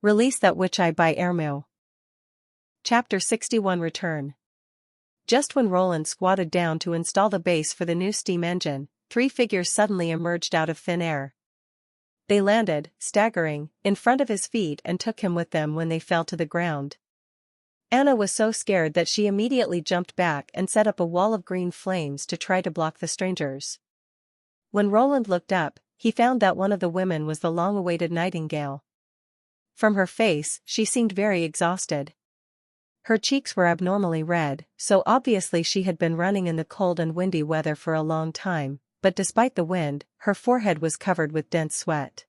Release that witch eye by Ermu. Chapter 61 Return. Just when Roland squatted down to install the base for the new steam engine, three figures suddenly emerged out of thin air. They landed, staggering, in front of his feet and took him with them when they fell to the ground. Anna was so scared that she immediately jumped back and set up a wall of green flames to try to block the strangers. When Roland looked up, he found that one of the women was the long-awaited Nightingale. From her face, she seemed very exhausted. Her cheeks were abnormally red, so obviously she had been running in the cold and windy weather for a long time, but despite the wind, her forehead was covered with dense sweat.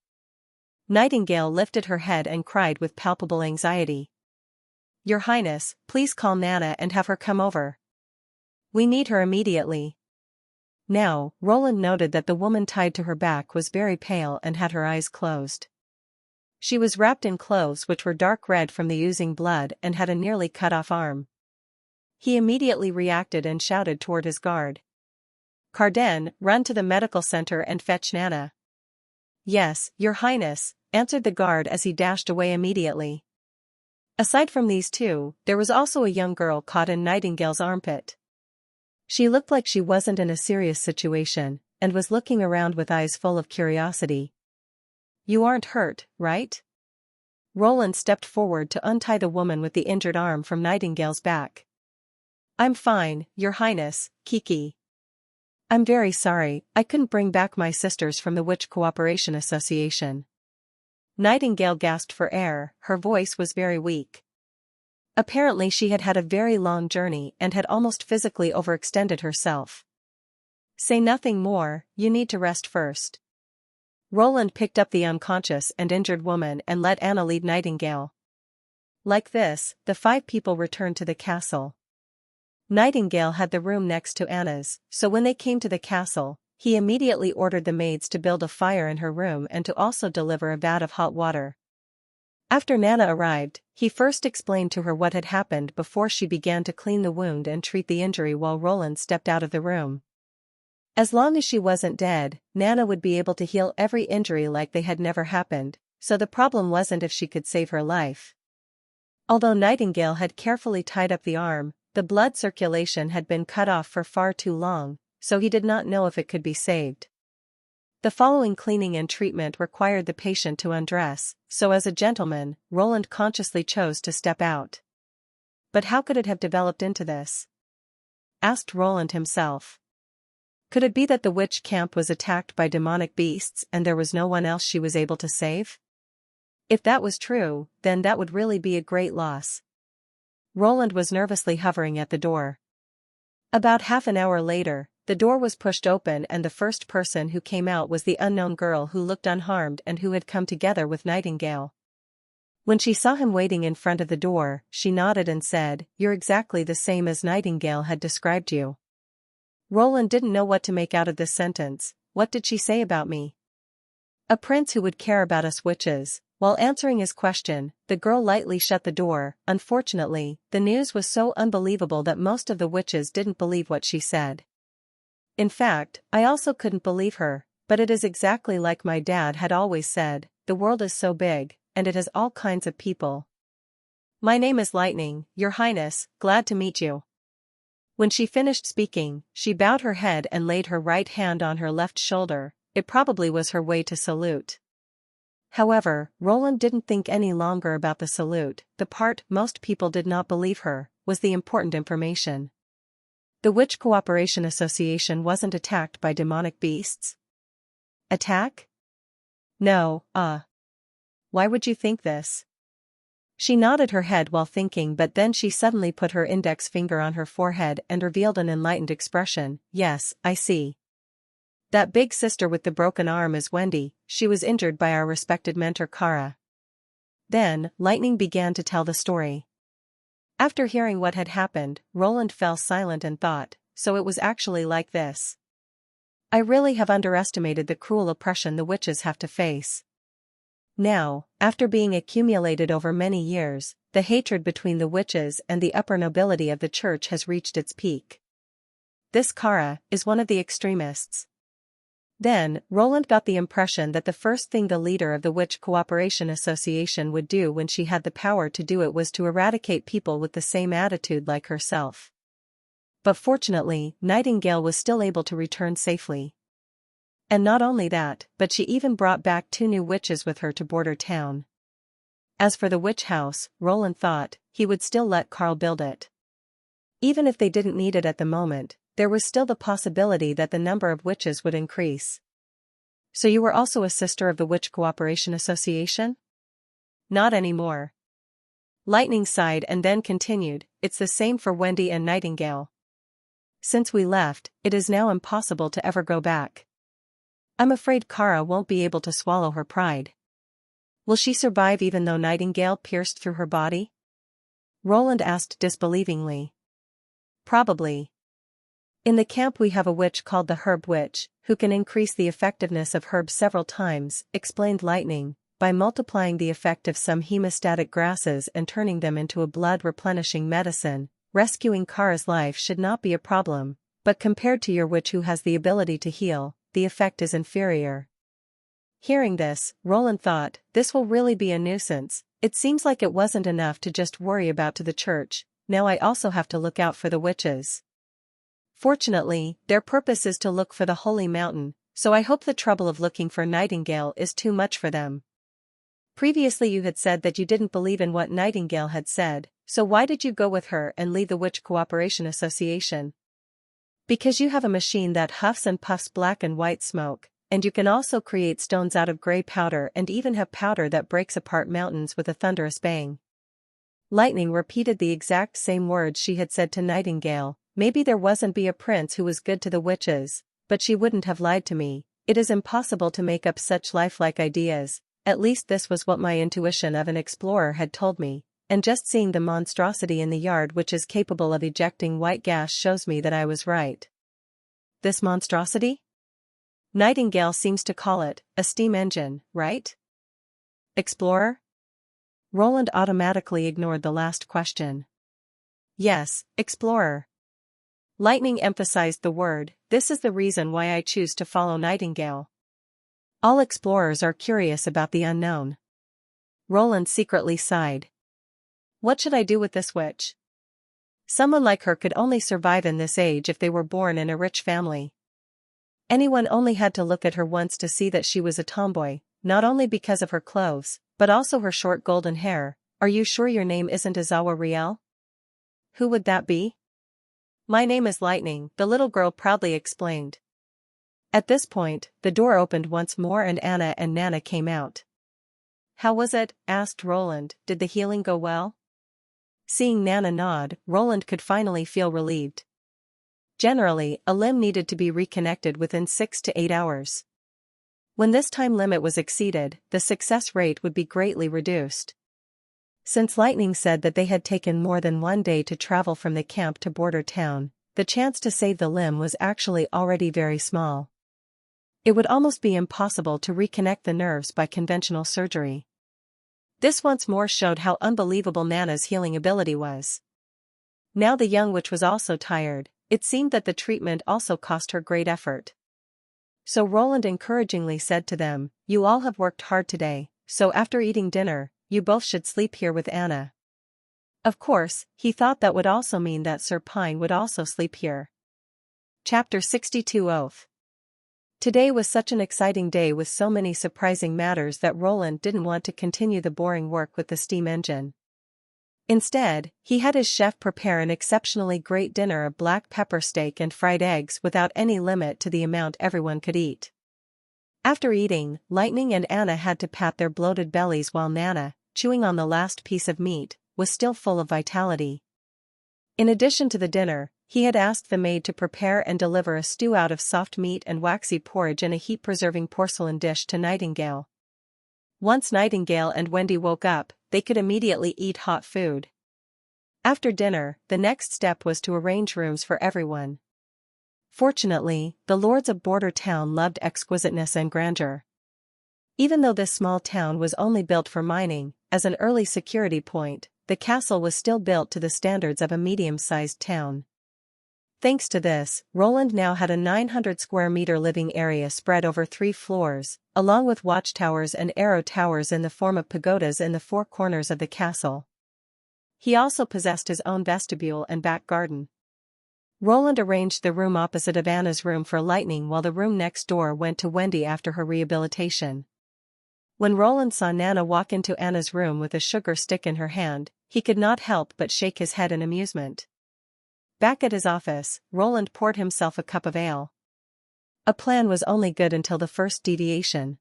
Nightingale lifted her head and cried with palpable anxiety. "Your Highness, please call Nana and have her come over. We need her immediately." Now, Roland noted that the woman tied to her back was very pale and had her eyes closed. She was wrapped in clothes which were dark red from the oozing blood and had a nearly cut-off arm. He immediately reacted and shouted toward his guard. "Carden, run to the medical center and fetch Nana." "Yes, Your Highness," answered the guard as he dashed away immediately. Aside from these two, there was also a young girl caught in Nightingale's armpit. She looked like she wasn't in a serious situation, and was looking around with eyes full of curiosity. "You aren't hurt, right?" Roland stepped forward to untie the woman with the injured arm from Nightingale's back. "I'm fine, Your Highness, Kiki. I'm very sorry, I couldn't bring back my sisters from the Witch Cooperation Association." Nightingale gasped for air, her voice was very weak. Apparently she had had a very long journey and had almost physically overextended herself. "Say nothing more, you need to rest first." Roland picked up the unconscious and injured woman and let Anna lead Nightingale. Like this, the 5 people returned to the castle. Nightingale had the room next to Anna's, so when they came to the castle, he immediately ordered the maids to build a fire in her room and to also deliver a vat of hot water. After Nana arrived, he first explained to her what had happened before she began to clean the wound and treat the injury while Roland stepped out of the room. As long as she wasn't dead, Nana would be able to heal every injury like they had never happened, so the problem wasn't if she could save her life. Although Nightingale had carefully tied up the arm, the blood circulation had been cut off for far too long, so he did not know if it could be saved. The following cleaning and treatment required the patient to undress, so as a gentleman, Roland consciously chose to step out. But how could it have developed into this? Asked Roland himself. Could it be that the witch camp was attacked by demonic beasts and there was no one else she was able to save? If that was true, then that would really be a great loss. Roland was nervously hovering at the door. About half an hour later, the door was pushed open and the first person who came out was the unknown girl who looked unharmed and who had come together with Nightingale. When she saw him waiting in front of the door, she nodded and said, "You're exactly the same as Nightingale had described you." Roland didn't know what to make out of this sentence. What did she say about me? A prince who would care about us witches. While answering his question, the girl lightly shut the door. Unfortunately, the news was so unbelievable that most of the witches didn't believe what she said. In fact, I also couldn't believe her, but it is exactly like my dad had always said, the world is so big, and it has all kinds of people. "My name is Lightning, Your Highness, glad to meet you." When she finished speaking, she bowed her head and laid her right hand on her left shoulder. It probably was her way to salute. However, Roland didn't think any longer about the salute. The part most people did not believe her was the important information. The Witch Cooperation Association wasn't attacked by demonic beasts. Attack? No, why would you think this? She nodded her head while thinking, but then she suddenly put her index finger on her forehead and revealed an enlightened expression. "Yes, I see. That big sister with the broken arm is Wendy. She was injured by our respected mentor Kara." Then, Lightning began to tell the story. After hearing what had happened, Roland fell silent and thought, so it was actually like this. I really have underestimated the cruel oppression the witches have to face. Now, after being accumulated over many years, the hatred between the witches and the upper nobility of the church has reached its peak. This Kara is one of the extremists. Then, Roland got the impression that the first thing the leader of the Witch Cooperation Association would do when she had the power to do it was to eradicate people with the same attitude like herself. But fortunately, Nightingale was still able to return safely. And not only that, but she even brought back 2 new witches with her to Border Town. As for the witch house, Roland thought, he would still let Carl build it. Even if they didn't need it at the moment, there was still the possibility that the number of witches would increase. So you were also a sister of the Witch Cooperation Association? Not anymore. Lightning sighed and then continued, it's the same for Wendy and Nightingale. Since we left, it is now impossible to ever go back. I'm afraid Kara won't be able to swallow her pride. Will she survive even though Nightingale pierced through her body? Roland asked disbelievingly. Probably. In the camp we have a witch called the Herb Witch, who can increase the effectiveness of herbs several times, explained Lightning, by multiplying the effect of some hemostatic grasses and turning them into a blood-replenishing medicine. Rescuing Kara's life should not be a problem, but compared to your witch who has the ability to heal, the effect is inferior. Hearing this, Roland thought, this will really be a nuisance. It seems like it wasn't enough to just worry about to the church, now I also have to look out for the witches. Fortunately, their purpose is to look for the Holy Mountain, so I hope the trouble of looking for Nightingale is too much for them. Previously you had said that you didn't believe in what Nightingale had said, so why did you go with her and leave the Witch Cooperation Association? Because you have a machine that huffs and puffs black and white smoke, and you can also create stones out of gray powder and even have powder that breaks apart mountains with a thunderous bang. Lightning repeated the exact same words she had said to Nightingale. Maybe there wasn't a prince who was good to the witches, but she wouldn't have lied to me. It is impossible to make up such lifelike ideas, at least this was what my intuition of an explorer had told me, and just seeing the monstrosity in the yard which is capable of ejecting white gas shows me that I was right. This monstrosity? Nightingale seems to call it a steam engine, right? Explorer? Roland automatically ignored the last question. Yes, explorer. Lightning emphasized the word, this is the reason why I choose to follow Nightingale. All explorers are curious about the unknown. Roland secretly sighed. What should I do with this witch? Someone like her could only survive in this age if they were born in a rich family. Anyone only had to look at her once to see that she was a tomboy, not only because of her clothes, but also her short golden hair. Are you sure your name isn't Izawa Riel? Who would that be? My name is Lightning, the little girl proudly explained. At this point, the door opened once more and Anna and Nana came out. How was it? Asked Roland, did the healing go well? Seeing Nana nod, Roland could finally feel relieved. Generally, a limb needed to be reconnected within 6 to 8 hours. When this time limit was exceeded, the success rate would be greatly reduced. Since Lightning said that they had taken more than 1 day to travel from the camp to Border Town, the chance to save the limb was actually already very small. It would almost be impossible to reconnect the nerves by conventional surgery. This once more showed how unbelievable Nana's healing ability was. Now the young witch was also tired, it seemed that the treatment also cost her great effort. So Roland encouragingly said to them, you all have worked hard today, so after eating dinner, you both should sleep here with Anna. Of course, he thought that would also mean that Sir Pine would also sleep here. Chapter 62 Oath. Today was such an exciting day with so many surprising matters that Roland didn't want to continue the boring work with the steam engine. Instead, he had his chef prepare an exceptionally great dinner of black pepper steak and fried eggs without any limit to the amount everyone could eat. After eating, Lightning and Anna had to pat their bloated bellies while Nana, chewing on the last piece of meat, was still full of vitality. In addition to the dinner, he had asked the maid to prepare and deliver a stew out of soft meat and waxy porridge in a heat-preserving porcelain dish to Nightingale. Once Nightingale and Wendy woke up, they could immediately eat hot food. After dinner, the next step was to arrange rooms for everyone. Fortunately, the lords of Border Town loved exquisiteness and grandeur. Even though this small town was only built for mining, as an early security point, the castle was still built to the standards of a medium-sized town. Thanks to this, Roland now had a 900 square meter living area spread over 3 floors, along with watchtowers and arrow towers in the form of pagodas in the 4 corners of the castle. He also possessed his own vestibule and back garden. Roland arranged the room opposite of Anna's room for Lightning, while the room next door went to Wendy after her rehabilitation. When Roland saw Nana walk into Anna's room with a sugar stick in her hand, he could not help but shake his head in amusement. Back at his office, Roland poured himself a cup of ale. A plan was only good until the first deviation.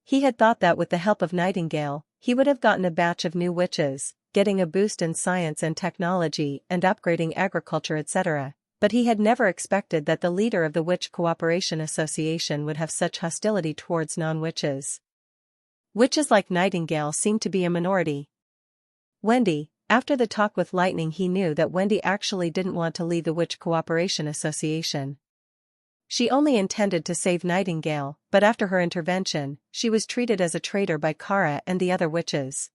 He had thought that with the help of Nightingale, he would have gotten a batch of new witches, getting a boost in science and technology and upgrading agriculture, etc., but he had never expected that the leader of the Witch Cooperation Association would have such hostility towards non-witches. Witches like Nightingale seemed to be a minority. Wendy, after the talk with Lightning, he knew that Wendy actually didn't want to leave the Witch Cooperation Association. She only intended to save Nightingale, but after her intervention, she was treated as a traitor by Kara and the other witches.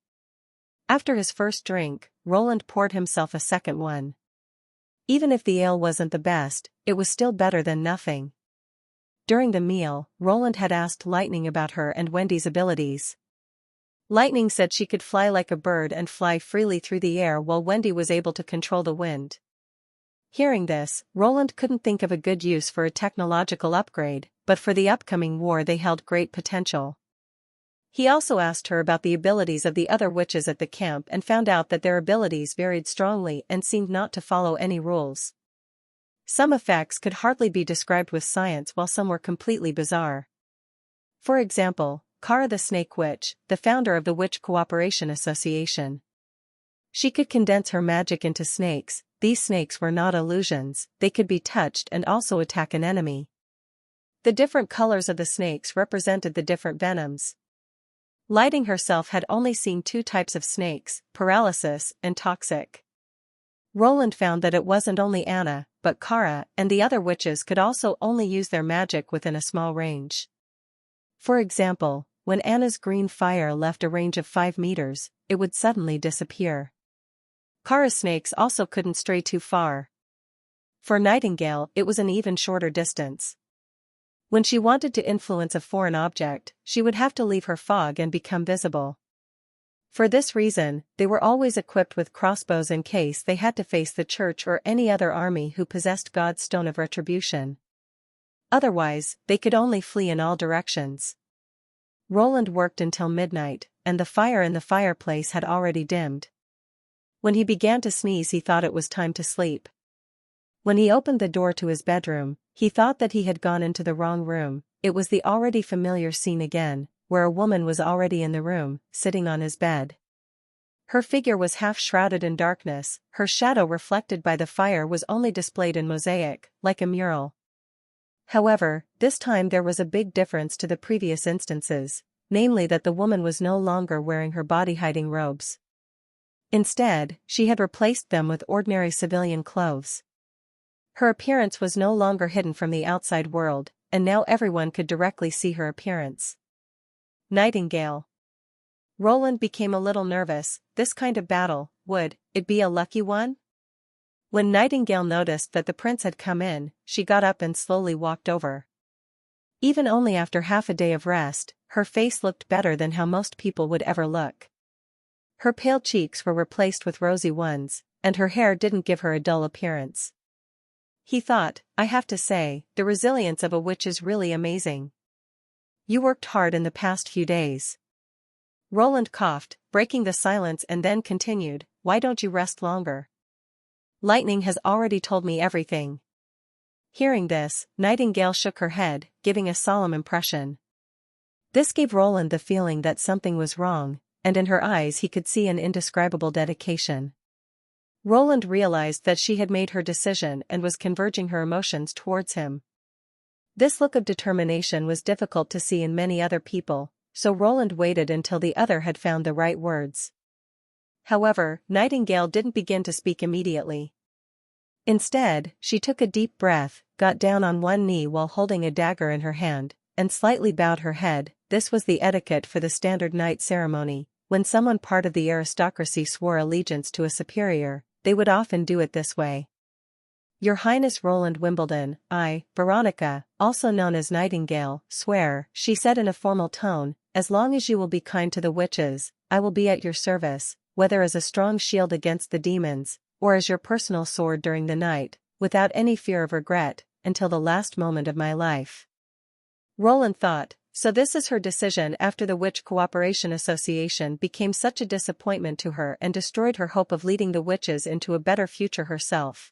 After his first drink, Roland poured himself a second one. Even if the ale wasn't the best, it was still better than nothing. During the meal, Roland had asked Lightning about her and Wendy's abilities. Lightning said she could fly like a bird and fly freely through the air, while Wendy was able to control the wind. Hearing this, Roland couldn't think of a good use for a technological upgrade, but for the upcoming war they held great potential. He also asked her about the abilities of the other witches at the camp and found out that their abilities varied strongly and seemed not to follow any rules. Some effects could hardly be described with science, while some were completely bizarre. For example, Kara the Snake Witch, the founder of the Witch Cooperation Association. She could condense her magic into snakes. These snakes were not illusions, they could be touched and also attack an enemy. The different colors of the snakes represented the different venoms. Lightning herself had only seen 2 types of snakes, paralysis and toxic. Roland found that it wasn't only Anna, but Kara and the other witches could also only use their magic within a small range. For example, when Anna's green fire left a range of 5 meters, it would suddenly disappear. Kara's snakes also couldn't stray too far. For Nightingale, it was an even shorter distance. When she wanted to influence a foreign object, she would have to leave her fog and become visible. For this reason, they were always equipped with crossbows in case they had to face the church or any other army who possessed God's Stone of Retribution. Otherwise, they could only flee in all directions. Roland worked until midnight, and the fire in the fireplace had already dimmed. When he began to sneeze, he thought it was time to sleep. When he opened the door to his bedroom, he thought that he had gone into the wrong room. It was the already familiar scene again, where a woman was already in the room, sitting on his bed. Her figure was half shrouded in darkness, her shadow reflected by the fire was only displayed in mosaic, like a mural. However, this time there was a big difference to the previous instances, namely that the woman was no longer wearing her body-hiding robes. Instead, she had replaced them with ordinary civilian clothes. Her appearance was no longer hidden from the outside world, and now everyone could directly see her appearance. Nightingale. Roland became a little nervous. This kind of battle, would it be a lucky one? When Nightingale noticed that the prince had come in, she got up and slowly walked over. Even only after half a day of rest, her face looked better than how most people would ever look. Her pale cheeks were replaced with rosy ones, and her hair didn't give her a dull appearance. He thought, I have to say, the resilience of a witch is really amazing. You worked hard in the past few days. Roland coughed, breaking the silence, and then continued, why don't you rest longer? Lightning has already told me everything. Hearing this, Nightingale shook her head, giving a solemn impression. This gave Roland the feeling that something was wrong, and in her eyes he could see an indescribable dedication. Roland realized that she had made her decision and was converging her emotions towards him. This look of determination was difficult to see in many other people, so Roland waited until the other had found the right words. However, Nightingale didn't begin to speak immediately. Instead, she took a deep breath, got down on one knee while holding a dagger in her hand, and slightly bowed her head. This was the etiquette for the standard night ceremony. When someone part of the aristocracy swore allegiance to a superior, they would often do it this way. Your Highness Roland Wimbledon, I, Veronica, also known as Nightingale, swear, she said in a formal tone, as long as you will be kind to the witches, I will be at your service, whether as a strong shield against the demons, or as your personal sword during the night, without any fear of regret, until the last moment of my life. Roland thought, so this is her decision after the Witch Cooperation Association became such a disappointment to her and destroyed her hope of leading the witches into a better future herself.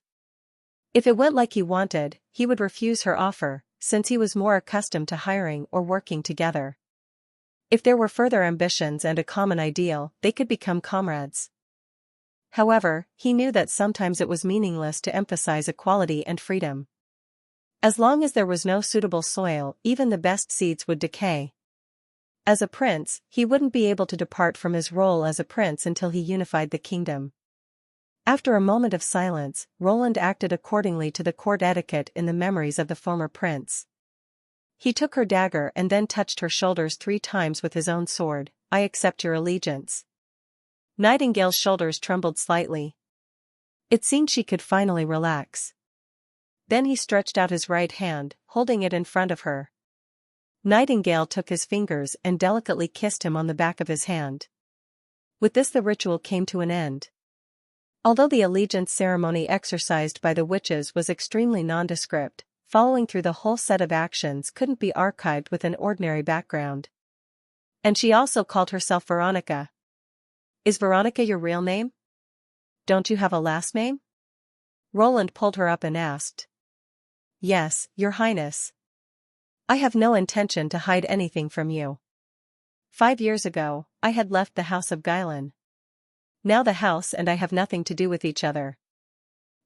If it went like he wanted, he would refuse her offer, since he was more accustomed to hiring or working together. If there were further ambitions and a common ideal, they could become comrades. However, he knew that sometimes it was meaningless to emphasize equality and freedom. As long as there was no suitable soil, even the best seeds would decay. As a prince, he wouldn't be able to depart from his role as a prince until he unified the kingdom. After a moment of silence, Roland acted accordingly to the court etiquette in the memories of the former prince. He took her dagger and then touched her shoulders 3 times with his own sword. I accept your allegiance. Nightingale's shoulders trembled slightly. It seemed she could finally relax. Then he stretched out his right hand, holding it in front of her. Nightingale took his fingers and delicately kissed him on the back of his hand. With this the ritual came to an end. Although the allegiance ceremony exercised by the witches was extremely nondescript, following through the whole set of actions couldn't be archived with an ordinary background. And she also called herself Veronica. Is Veronica your real name? Don't you have a last name? Roland pulled her up and asked. Yes, Your Highness. I have no intention to hide anything from you. 5 years ago, I had left the house of Guilan. Now the house and I have nothing to do with each other.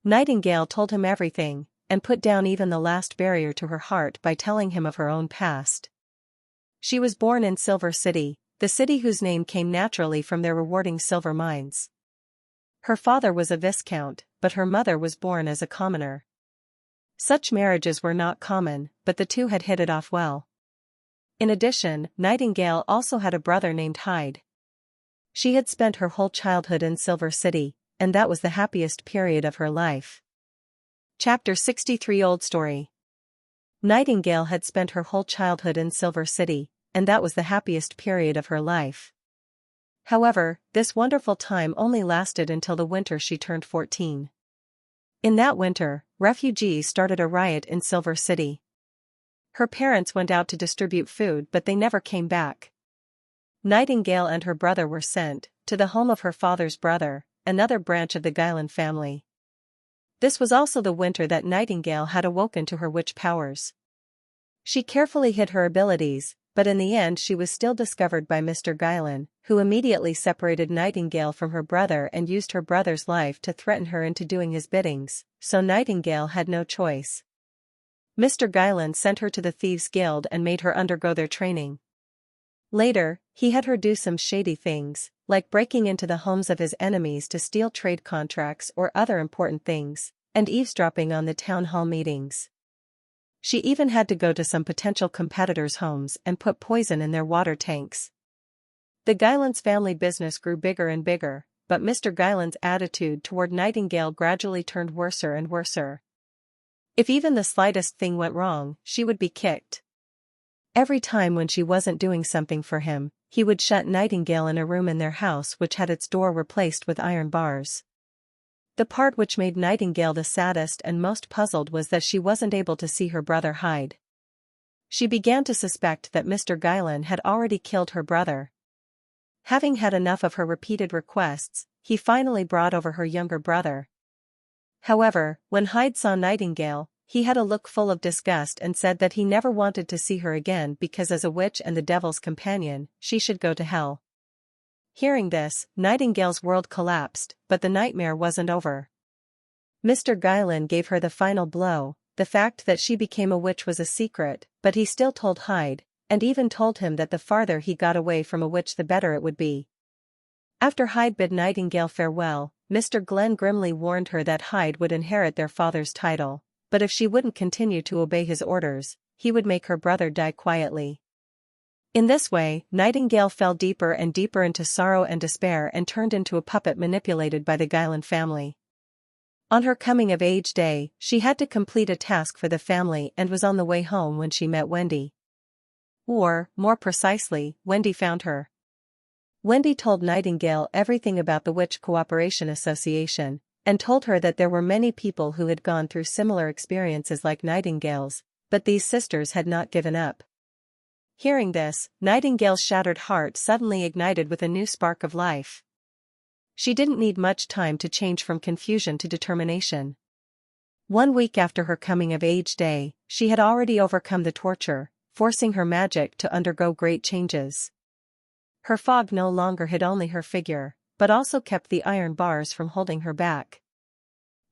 Nightingale told him everything, and put down even the last barrier to her heart by telling him of her own past. She was born in Silver City, the city whose name came naturally from their rewarding silver mines. Her father was a viscount, but her mother was born as a commoner. Such marriages were not common, but the two had hit it off well. In addition, Nightingale also had a brother named Hyde. She had spent her whole childhood in Silver City, and that was the happiest period of her life. Chapter 63 Old Story. Nightingale had spent her whole childhood in Silver City, and that was the happiest period of her life. However, this wonderful time only lasted until the winter she turned 14. In that winter, refugees started a riot in Silver City. Her parents went out to distribute food but they never came back. Nightingale and her brother were sent to the home of her father's brother, another branch of the Guilan family. This was also the winter that Nightingale had awoken to her witch powers. She carefully hid her abilities, but in the end she was still discovered by Mr. Guilan, who immediately separated Nightingale from her brother and used her brother's life to threaten her into doing his biddings, so Nightingale had no choice. Mr. Guilan sent her to the Thieves' Guild and made her undergo their training. Later, he had her do some shady things, like breaking into the homes of his enemies to steal trade contracts or other important things, and eavesdropping on the town hall meetings. She even had to go to some potential competitors' homes and put poison in their water tanks. The Guilan's family business grew bigger and bigger, but Mr. Guilan's attitude toward Nightingale gradually turned worser and worser. If even the slightest thing went wrong, she would be kicked. Every time when she wasn't doing something for him, he would shut Nightingale in a room in their house which had its door replaced with iron bars. The part which made Nightingale the saddest and most puzzled was that she wasn't able to see her brother Hyde. She began to suspect that Mr. Guilan had already killed her brother. Having had enough of her repeated requests, he finally brought over her younger brother. However, when Hyde saw Nightingale, he had a look full of disgust and said that he never wanted to see her again because as a witch and the devil's companion, she should go to hell. Hearing this, Nightingale's world collapsed, but the nightmare wasn't over. Mr. Guilan gave her the final blow. The fact that she became a witch was a secret, but he still told Hyde, and even told him that the farther he got away from a witch the better it would be. After Hyde bid Nightingale farewell, Mr. Glen grimly warned her that Hyde would inherit their father's title, but if she wouldn't continue to obey his orders, he would make her brother die quietly. In this way, Nightingale fell deeper and deeper into sorrow and despair and turned into a puppet manipulated by the Guilan family. On her coming-of-age day, she had to complete a task for the family and was on the way home when she met Wendy. Or, more precisely, Wendy found her. Wendy told Nightingale everything about the Witch Cooperation Association, and told her that there were many people who had gone through similar experiences like Nightingale's, but these sisters had not given up. Hearing this, Nightingale's shattered heart suddenly ignited with a new spark of life. She didn't need much time to change from confusion to determination. 1 week after her coming-of-age day, she had already overcome the torture, forcing her magic to undergo great changes. Her fog no longer hid only her figure, but also kept the iron bars from holding her back.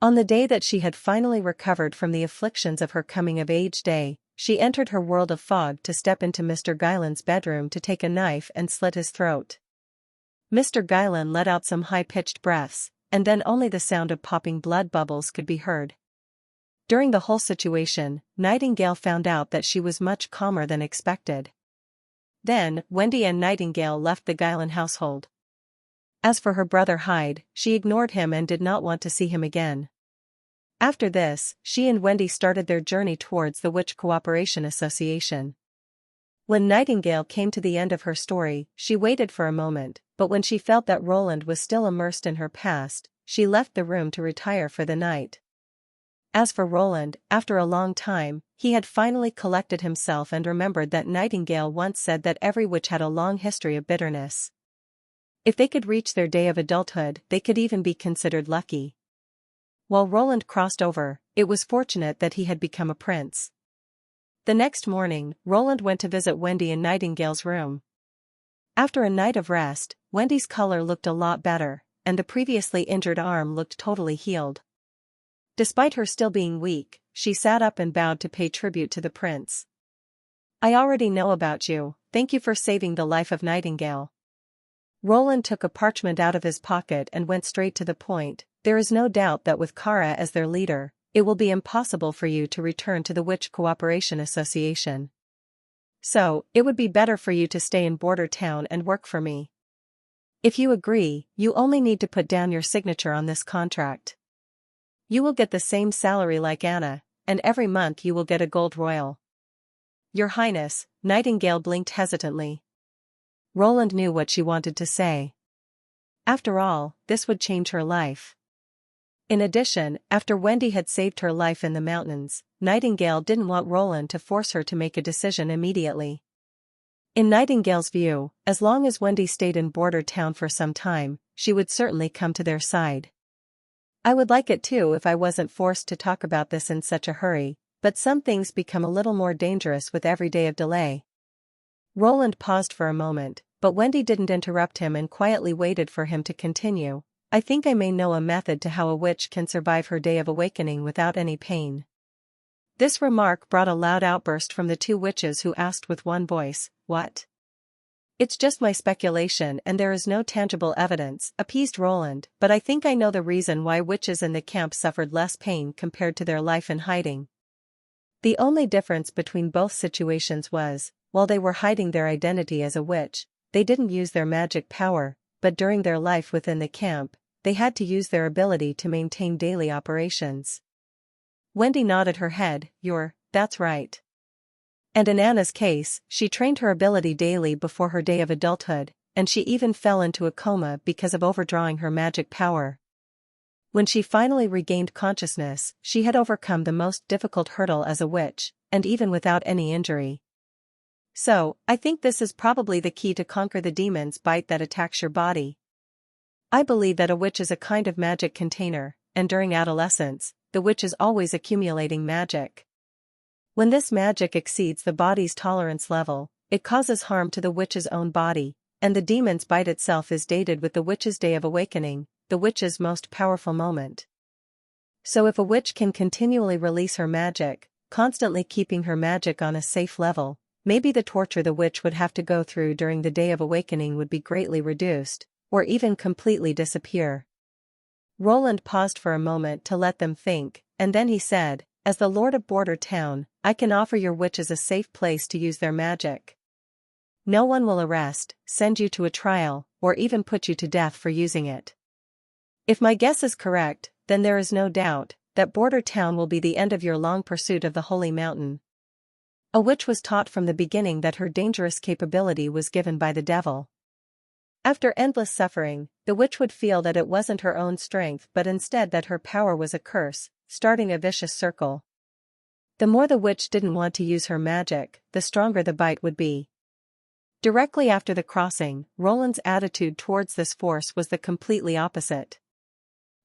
On the day that she had finally recovered from the afflictions of her coming-of-age day, she entered her world of fog to step into Mr. Guyland's bedroom to take a knife and slit his throat. Mr. Guyland let out some high-pitched breaths, and then only the sound of popping blood bubbles could be heard. During the whole situation, Nightingale found out that she was much calmer than expected. Then, Wendy and Nightingale left the Guyland household. As for her brother Hyde, she ignored him and did not want to see him again. After this, she and Wendy started their journey towards the Witch Cooperation Association. When Nightingale came to the end of her story, she waited for a moment, but when she felt that Roland was still immersed in her past, she left the room to retire for the night. As for Roland, after a long time, he had finally collected himself and remembered that Nightingale once said that every witch had a long history of bitterness. If they could reach their day of adulthood, they could even be considered lucky. While Roland crossed over, it was fortunate that he had become a prince. The next morning, Roland went to visit Wendy in Nightingale's room. After a night of rest, Wendy's color looked a lot better, and the previously injured arm looked totally healed. Despite her still being weak, she sat up and bowed to pay tribute to the prince. "I already know about you, thank you for saving the life of Nightingale." Roland took a parchment out of his pocket and went straight to the point. "There is no doubt that with Kara as their leader, it will be impossible for you to return to the Witch Cooperation Association. So, it would be better for you to stay in Border Town and work for me. If you agree, you only need to put down your signature on this contract. You will get the same salary like Anna, and every month you will get a gold royal." "Your Highness," Nightingale blinked hesitantly. Roland knew what she wanted to say. After all, this would change her life. In addition, after Wendy had saved her life in the mountains, Nightingale didn't want Roland to force her to make a decision immediately. In Nightingale's view, as long as Wendy stayed in Border Town for some time, she would certainly come to their side. "I would like it too if I wasn't forced to talk about this in such a hurry, but some things become a little more dangerous with every day of delay." Roland paused for a moment, but Wendy didn't interrupt him and quietly waited for him to continue. "I think I may know a method to how a witch can survive her day of awakening without any pain." This remark brought a loud outburst from the two witches, who asked with one voice, "What?" "It's just my speculation and there is no tangible evidence," appeased Roland, "but I think I know the reason why witches in the camp suffered less pain compared to their life in hiding." The only difference between both situations was, while they were hiding their identity as a witch, they didn't use their magic power, but during their life within the camp, they had to use their ability to maintain daily operations. Wendy nodded her head. That's right. And in Anna's case, she trained her ability daily before her day of adulthood, and she even fell into a coma because of overdrawing her magic power. When she finally regained consciousness, she had overcome the most difficult hurdle as a witch, and even without any injury. So, I think this is probably the key to conquer the demon's bite that attacks your body. I believe that a witch is a kind of magic container, and during adolescence, the witch is always accumulating magic. When this magic exceeds the body's tolerance level, it causes harm to the witch's own body, and the demon's bite itself is dated with the witch's day of awakening, the witch's most powerful moment. So if a witch can continually release her magic, constantly keeping her magic on a safe level, maybe the torture the witch would have to go through during the day of awakening would be greatly reduced, or even completely disappear. Roland paused for a moment to let them think, and then he said, "As the Lord of Border Town, I can offer your witches a safe place to use their magic. No one will arrest, send you to a trial, or even put you to death for using it. If my guess is correct, then there is no doubt that Border Town will be the end of your long pursuit of the Holy Mountain. A witch was taught from the beginning that her dangerous capability was given by the devil. After endless suffering, the witch would feel that it wasn't her own strength but instead that her power was a curse, starting a vicious circle. The more the witch didn't want to use her magic, the stronger the bite would be. Directly after the crossing, Roland's attitude towards this force was the completely opposite.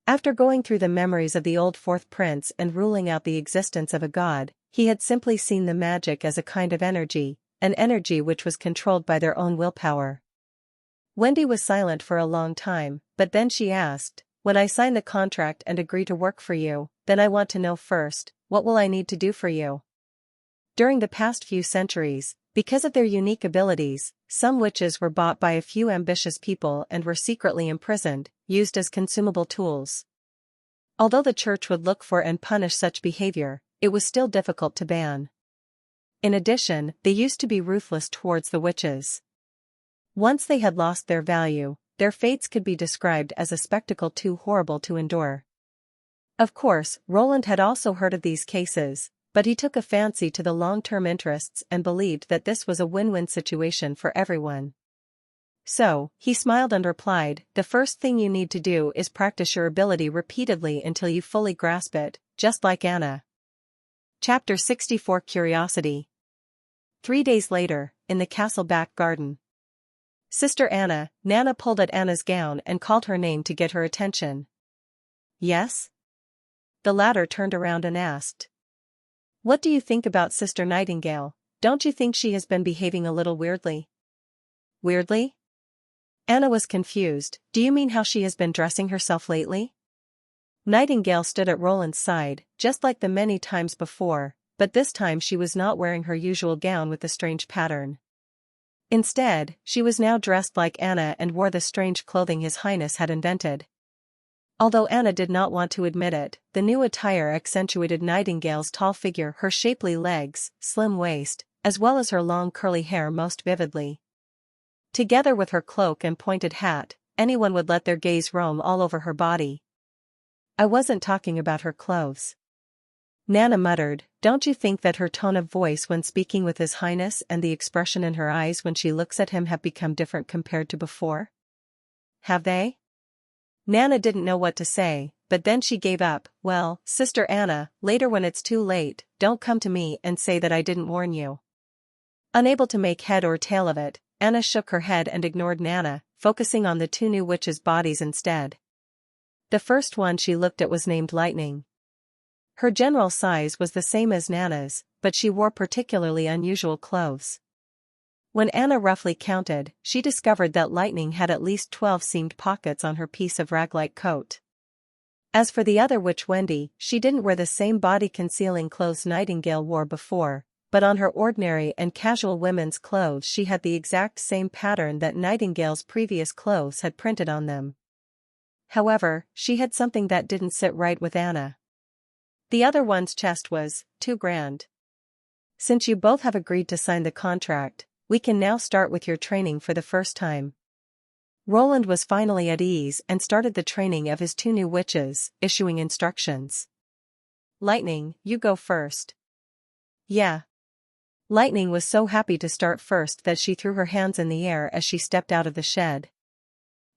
After going through the memories of the old fourth prince and ruling out the existence of a god, he had simply seen the magic as a kind of energy, an energy which was controlled by their own willpower. Wendy was silent for a long time, but then she asked, "When I sign the contract and agree to work for you, then I want to know first, what will I need to do for you?" During the past few centuries, because of their unique abilities, some witches were bought by a few ambitious people and were secretly imprisoned, used as consumable tools. Although the church would look for and punish such behavior, it was still difficult to ban. In addition, they used to be ruthless towards the witches. Once they had lost their value, their fates could be described as a spectacle too horrible to endure. Of course, Roland had also heard of these cases, but he took a fancy to the long-term interests and believed that this was a win-win situation for everyone. So, he smiled and replied, "The first thing you need to do is practice your ability repeatedly until you fully grasp it, just like Anna." Chapter 64 Curiosity. 3 days later, in the castle back garden. Sister Anna, Nana pulled at Anna's gown and called her name to get her attention. "Yes?" The latter turned around and asked. "What do you think about Sister Nightingale? Don't you think she has been behaving a little weirdly?" "Weirdly?" Anna was confused. "Do you mean how she has been dressing herself lately?" Nightingale stood at Roland's side, just like the many times before, but this time she was not wearing her usual gown with the strange pattern. Instead, she was now dressed like Anna and wore the strange clothing His Highness had invented. Although Anna did not want to admit it, the new attire accentuated Nightingale's tall figure, her shapely legs, slim waist, as well as her long curly hair most vividly. Together with her cloak and pointed hat, anyone would let their gaze roam all over her body. "I wasn't talking about her clothes," Nana muttered. "Don't you think that her tone of voice when speaking with His Highness and the expression in her eyes when she looks at him have become different compared to before?" "Have they?" Nana didn't know what to say, but then she gave up. "Well, Sister Anna, later when it's too late, don't come to me and say that I didn't warn you." Unable to make head or tail of it, Anna shook her head and ignored Nana, focusing on the two new witches' bodies instead. The first one she looked at was named Lightning. Her general size was the same as Nana's, but she wore particularly unusual clothes. When Anna roughly counted, she discovered that Lightning had at least 12 seamed pockets on her piece of rag-like coat. As for the other witch Wendy, she didn't wear the same body-concealing clothes Nightingale wore before, but on her ordinary and casual women's clothes she had the exact same pattern that Nightingale's previous clothes had printed on them. However, she had something that didn't sit right with Anna. The other one's chest was too grand. "Since you both have agreed to sign the contract, we can now start with your training for the first time." Roland was finally at ease and started the training of his two new witches, issuing instructions. "Lightning, you go first." "Yeah." Lightning was so happy to start first that she threw her hands in the air as she stepped out of the shed.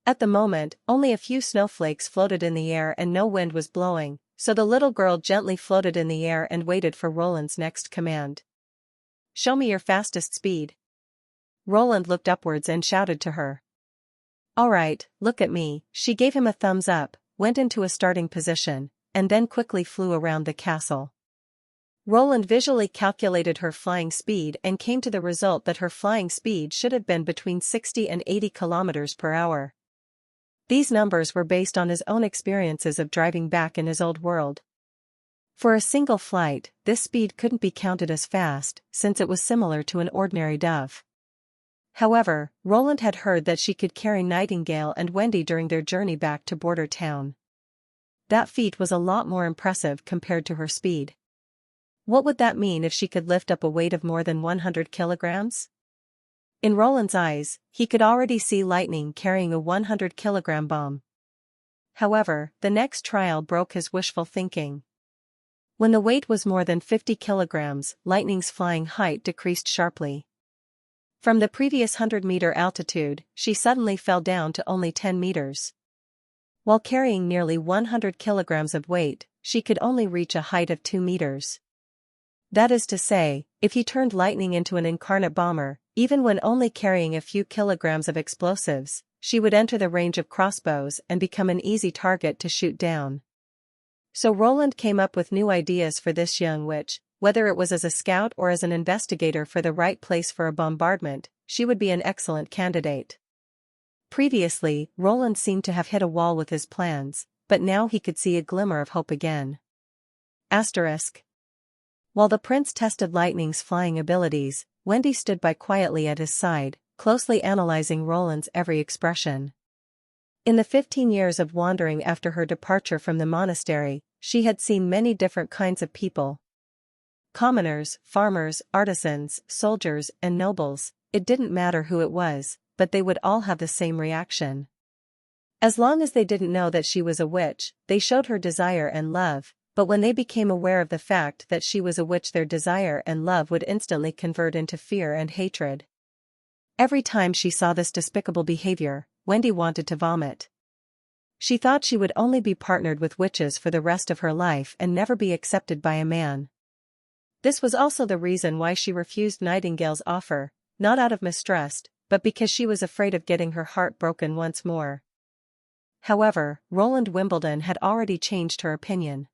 At the moment, only a few snowflakes floated in the air and no wind was blowing, so the little girl gently floated in the air and waited for Roland's next command. "Show me your fastest speed." Roland looked upwards and shouted to her. "All right, look at me." She gave him a thumbs up, went into a starting position, and then quickly flew around the castle. Roland visually calculated her flying speed and came to the result that her flying speed should have been between 60 and 80 kilometers per hour. These numbers were based on his own experiences of driving back in his old world. For a single flight, this speed couldn't be counted as fast, since it was similar to an ordinary dove. However, Roland had heard that she could carry Nightingale and Wendy during their journey back to Border Town. That feat was a lot more impressive compared to her speed. What would that mean if she could lift up a weight of more than 100 kilograms? In Roland's eyes, he could already see Lightning carrying a 100-kilogram bomb. However, the next trial broke his wishful thinking. When the weight was more than 50 kilograms, Lightning's flying height decreased sharply. From the previous 100-meter altitude, she suddenly fell down to only 10 meters. While carrying nearly 100 kilograms of weight, she could only reach a height of 2 meters. That is to say, if he turned Lightning into an incarnate bomber, even when only carrying a few kilograms of explosives, she would enter the range of crossbows and become an easy target to shoot down. So Roland came up with new ideas for this young witch. Whether it was as a scout or as an investigator for the right place for a bombardment, she would be an excellent candidate. Previously, Roland seemed to have hit a wall with his plans, but now he could see a glimmer of hope again. Asterisk. While the prince tested Lightning's flying abilities, Wendy stood by quietly at his side, closely analyzing Roland's every expression. In the 15 years of wandering after her departure from the monastery, she had seen many different kinds of people. Commoners, farmers, artisans, soldiers, and nobles, it didn't matter who it was, but they would all have the same reaction. As long as they didn't know that she was a witch, they showed her desire and love, but when they became aware of the fact that she was a witch, their desire and love would instantly convert into fear and hatred. Every time she saw this despicable behavior, Wendy wanted to vomit. She thought she would only be partnered with witches for the rest of her life and never be accepted by a man. This was also the reason why she refused Nightingale's offer, not out of mistrust, but because she was afraid of getting her heart broken once more. However, Roland Wimbledon had already changed her opinion.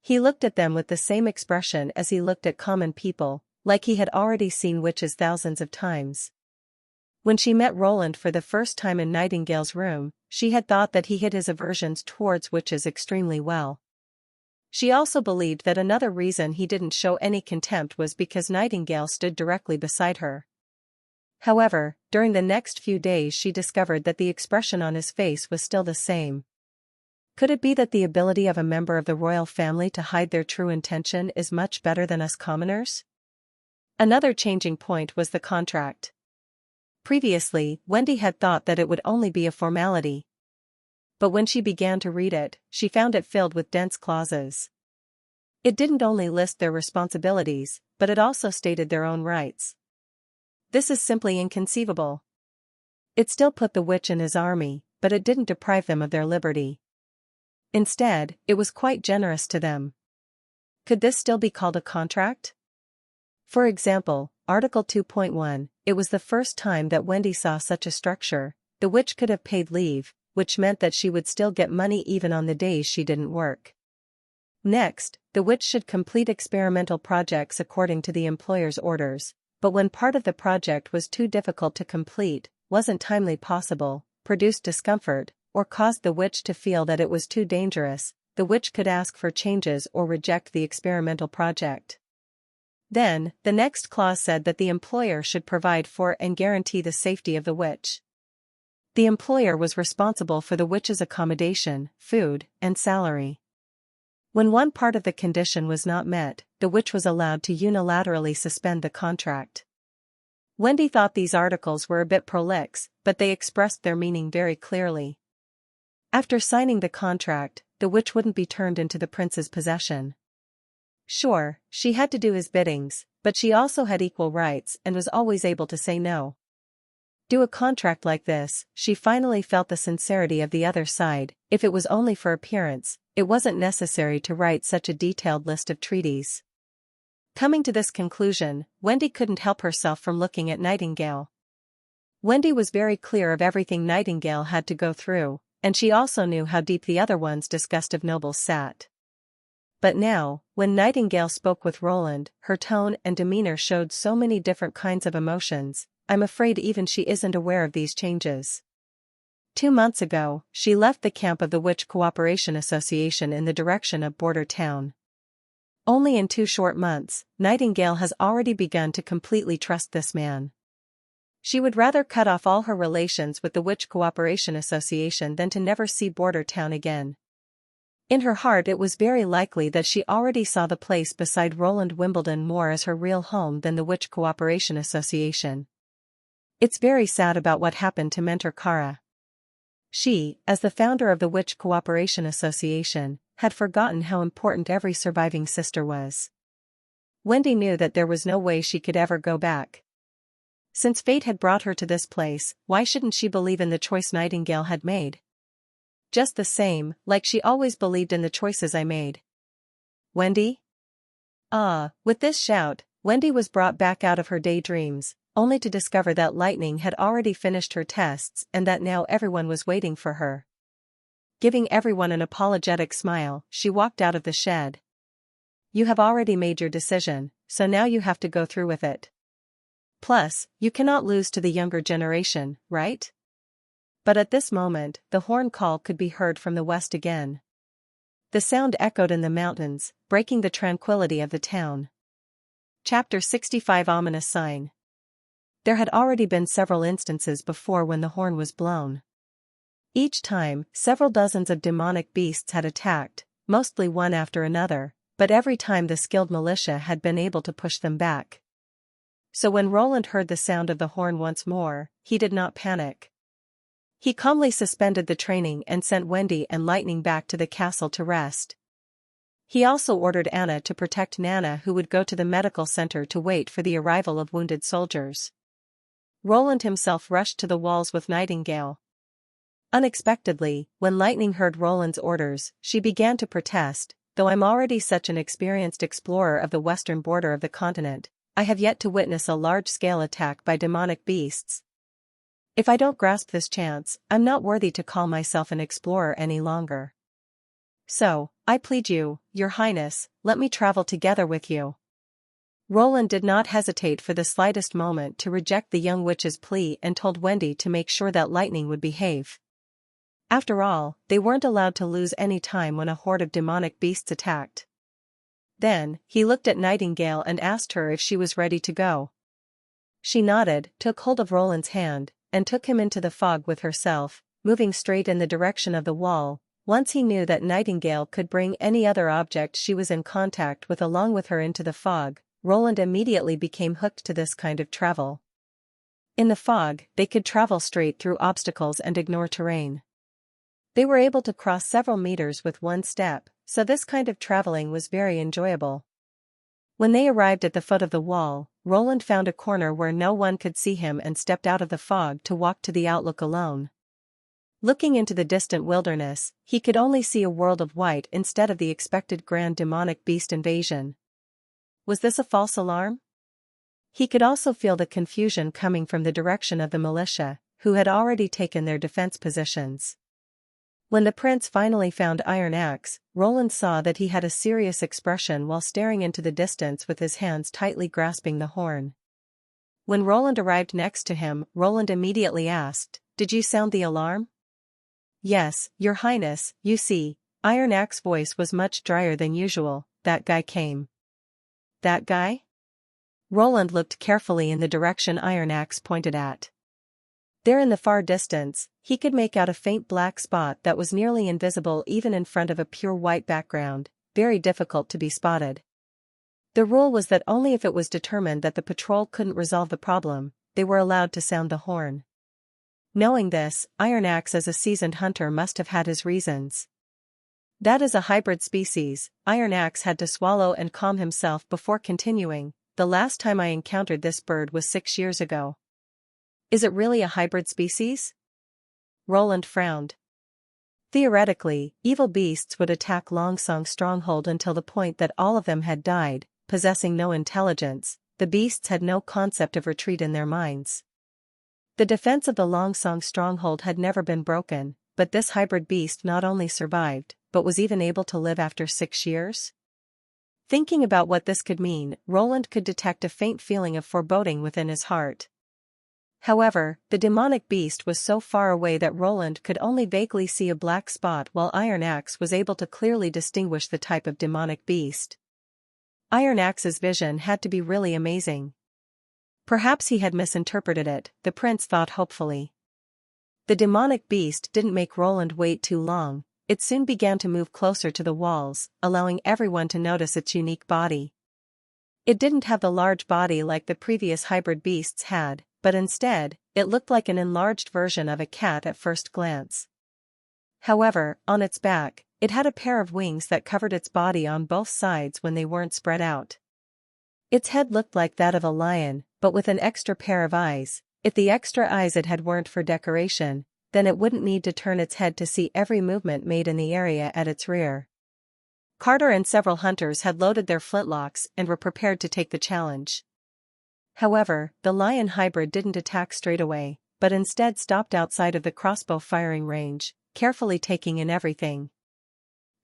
He looked at them with the same expression as he looked at common people, like he had already seen witches thousands of times. When she met Roland for the first time in Nightingale's room, she had thought that he hid his aversions towards witches extremely well. She also believed that another reason he didn't show any contempt was because Nightingale stood directly beside her. However, during the next few days she discovered that the expression on his face was still the same. Could it be that the ability of a member of the royal family to hide their true intention is much better than us commoners? Another changing point was the contract. Previously, Wendy had thought that it would only be a formality. But when she began to read it, she found it filled with dense clauses. It didn't only list their responsibilities, but it also stated their own rights. This is simply inconceivable. It still put the witch in his army, but it didn't deprive them of their liberty. Instead, it was quite generous to them. Could this still be called a contract? For example, Article 2.1, it was the first time that Wendy saw such a structure. The witch could have paid leave, which meant that she would still get money even on the days she didn't work. Next, the witch should complete experimental projects according to the employer's orders, but when part of the project was too difficult to complete, wasn't timely possible, produced discomfort, or caused the witch to feel that it was too dangerous, the witch could ask for changes or reject the experimental project. Then, the next clause said that the employer should provide for and guarantee the safety of the witch. The employer was responsible for the witch's accommodation, food, and salary. When one part of the condition was not met, the witch was allowed to unilaterally suspend the contract. Wendy thought these articles were a bit prolix, but they expressed their meaning very clearly. After signing the contract, the witch wouldn't be turned into the prince's possession. Sure, she had to do his biddings, but she also had equal rights and was always able to say no. Do a contract like this, she finally felt the sincerity of the other side. If it was only for appearance, it wasn't necessary to write such a detailed list of treaties. Coming to this conclusion, Wendy couldn't help herself from looking at Nightingale. Wendy was very clear of everything Nightingale had to go through, and she also knew how deep the other one's disgust of nobles sat. But now, when Nightingale spoke with Roland, her tone and demeanor showed so many different kinds of emotions. I'm afraid even she isn't aware of these changes. 2 months ago, she left the camp of the Witch Cooperation Association in the direction of Border Town. Only in 2 short months, Nightingale has already begun to completely trust this man. She would rather cut off all her relations with the Witch Cooperation Association than to never see Border Town again. In her heart it was very likely that she already saw the place beside Roland Wimbledon more as her real home than the Witch Cooperation Association. It's very sad about what happened to Mentor Kara. She, as the founder of the Witch Cooperation Association, had forgotten how important every surviving sister was. Wendy knew that there was no way she could ever go back. Since fate had brought her to this place, why shouldn't she believe in the choice Nightingale had made? Just the same, like she always believed in the choices I made. Wendy? Ah, with this shout, Wendy was brought back out of her daydreams, only to discover that Lightning had already finished her tests and that now everyone was waiting for her. Giving everyone an apologetic smile, she walked out of the shed. You have already made your decision, so now you have to go through with it. Plus, you cannot lose to the younger generation, right? But at this moment, the horn call could be heard from the west again. The sound echoed in the mountains, breaking the tranquility of the town. Chapter 65 Ominous Sign. There had already been several instances before when the horn was blown. Each time, several dozens of demonic beasts had attacked, mostly one after another, but every time the skilled militia had been able to push them back. So when Roland heard the sound of the horn once more, he did not panic. He calmly suspended the training and sent Wendy and Lightning back to the castle to rest. He also ordered Anna to protect Nana, who would go to the medical center to wait for the arrival of wounded soldiers. Roland himself rushed to the walls with Nightingale. Unexpectedly, when Lightning heard Roland's orders, she began to protest, though I'm already such an experienced explorer of the western border of the continent, I have yet to witness a large-scale attack by demonic beasts. If I don't grasp this chance, I'm not worthy to call myself an explorer any longer. So, I plead you, Your Highness, let me travel together with you. Roland did not hesitate for the slightest moment to reject the young witch's plea and told Wendy to make sure that Lightning would behave. After all, they weren't allowed to lose any time when a horde of demonic beasts attacked. Then, he looked at Nightingale and asked her if she was ready to go. She nodded, took hold of Roland's hand, and took him into the fog with herself, moving straight in the direction of the wall. Once he knew that Nightingale could bring any other object she was in contact with along with her into the fog, Roland immediately became hooked to this kind of travel. In the fog, they could travel straight through obstacles and ignore terrain. They were able to cross several meters with one step, so this kind of traveling was very enjoyable. When they arrived at the foot of the wall, Roland found a corner where no one could see him and stepped out of the fog to walk to the outlook alone. Looking into the distant wilderness, he could only see a world of white instead of the expected grand demonic beast invasion. Was this a false alarm? He could also feel the confusion coming from the direction of the militia, who had already taken their defense positions. When the prince finally found Iron Axe, Roland saw that he had a serious expression while staring into the distance with his hands tightly grasping the horn. When Roland arrived next to him, Roland immediately asked, "Did you sound the alarm?" "Yes, Your Highness, you see." Iron Axe's voice was much drier than usual. "That guy came." "That guy?" Roland looked carefully in the direction Iron Axe pointed at. There in the far distance, he could make out a faint black spot that was nearly invisible even in front of a pure white background, very difficult to be spotted. The rule was that only if it was determined that the patrol couldn't resolve the problem, they were allowed to sound the horn. Knowing this, Iron Axe as a seasoned hunter must have had his reasons. "That is a hybrid species," Iron Axe had to swallow and calm himself before continuing. "The last time I encountered this bird was 6 years ago." "Is it really a hybrid species?" Roland frowned. Theoretically, evil beasts would attack Longsong's stronghold until the point that all of them had died, possessing no intelligence. The beasts had no concept of retreat in their minds. The defense of the Longsong stronghold had never been broken, but this hybrid beast not only survived, but was even able to live after 6 years? Thinking about what this could mean, Roland could detect a faint feeling of foreboding within his heart. However, the demonic beast was so far away that Roland could only vaguely see a black spot while Iron Axe was able to clearly distinguish the type of demonic beast. Iron Axe's vision had to be really amazing. Perhaps he had misinterpreted it, the prince thought hopefully. The demonic beast didn't make Roland wait too long. It soon began to move closer to the walls, allowing everyone to notice its unique body. It didn't have the large body like the previous hybrid beasts had, but instead, it looked like an enlarged version of a cat at first glance. However, on its back, it had a pair of wings that covered its body on both sides when they weren't spread out. Its head looked like that of a lion, but with an extra pair of eyes. If the extra eyes it had weren't for decoration, then it wouldn't need to turn its head to see every movement made in the area at its rear. Carter and several hunters had loaded their flintlocks and were prepared to take the challenge. However, the lion hybrid didn't attack straight away, but instead stopped outside of the crossbow firing range, carefully taking in everything.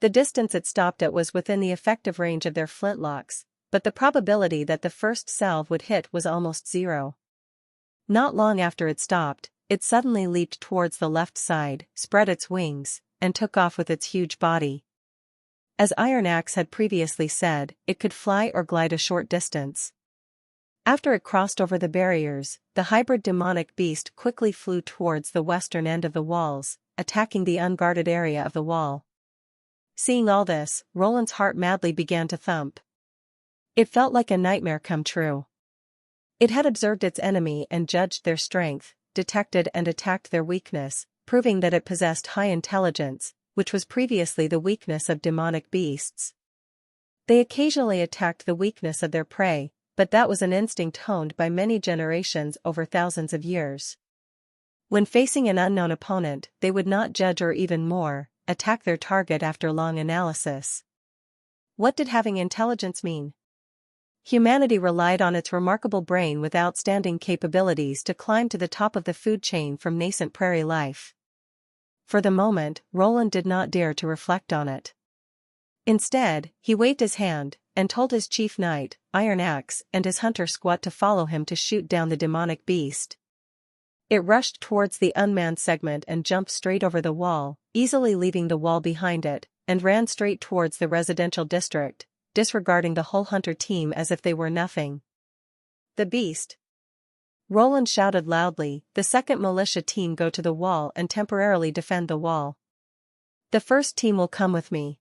The distance it stopped at was within the effective range of their flintlocks, but the probability that the first salve would hit was almost zero. Not long after it stopped, it suddenly leaped towards the left side, spread its wings, and took off with its huge body. As Iron Axe had previously said, it could fly or glide a short distance. After it crossed over the barriers, the hybrid demonic beast quickly flew towards the western end of the walls, attacking the unguarded area of the wall. Seeing all this, Roland's heart madly began to thump. It felt like a nightmare come true. It had observed its enemy and judged their strength, detected and attacked their weakness, proving that it possessed high intelligence, which was previously the weakness of demonic beasts. They occasionally attacked the weakness of their prey, but that was an instinct honed by many generations over thousands of years. When facing an unknown opponent, they would not judge or even more, attack their target after long analysis. What did having intelligence mean? Humanity relied on its remarkable brain with outstanding capabilities to climb to the top of the food chain from nascent prairie life. For the moment, Roland did not dare to reflect on it. Instead, he waved his hand, and told his chief knight, Iron Axe, and his hunter squad to follow him to shoot down the demonic beast. It rushed towards the unmanned segment and jumped straight over the wall, easily leaving the wall behind it, and ran straight towards the residential district, disregarding the whole hunter team as if they were nothing. The beast! Roland shouted loudly, the second militia team go to the wall and temporarily defend the wall. The first team will come with me.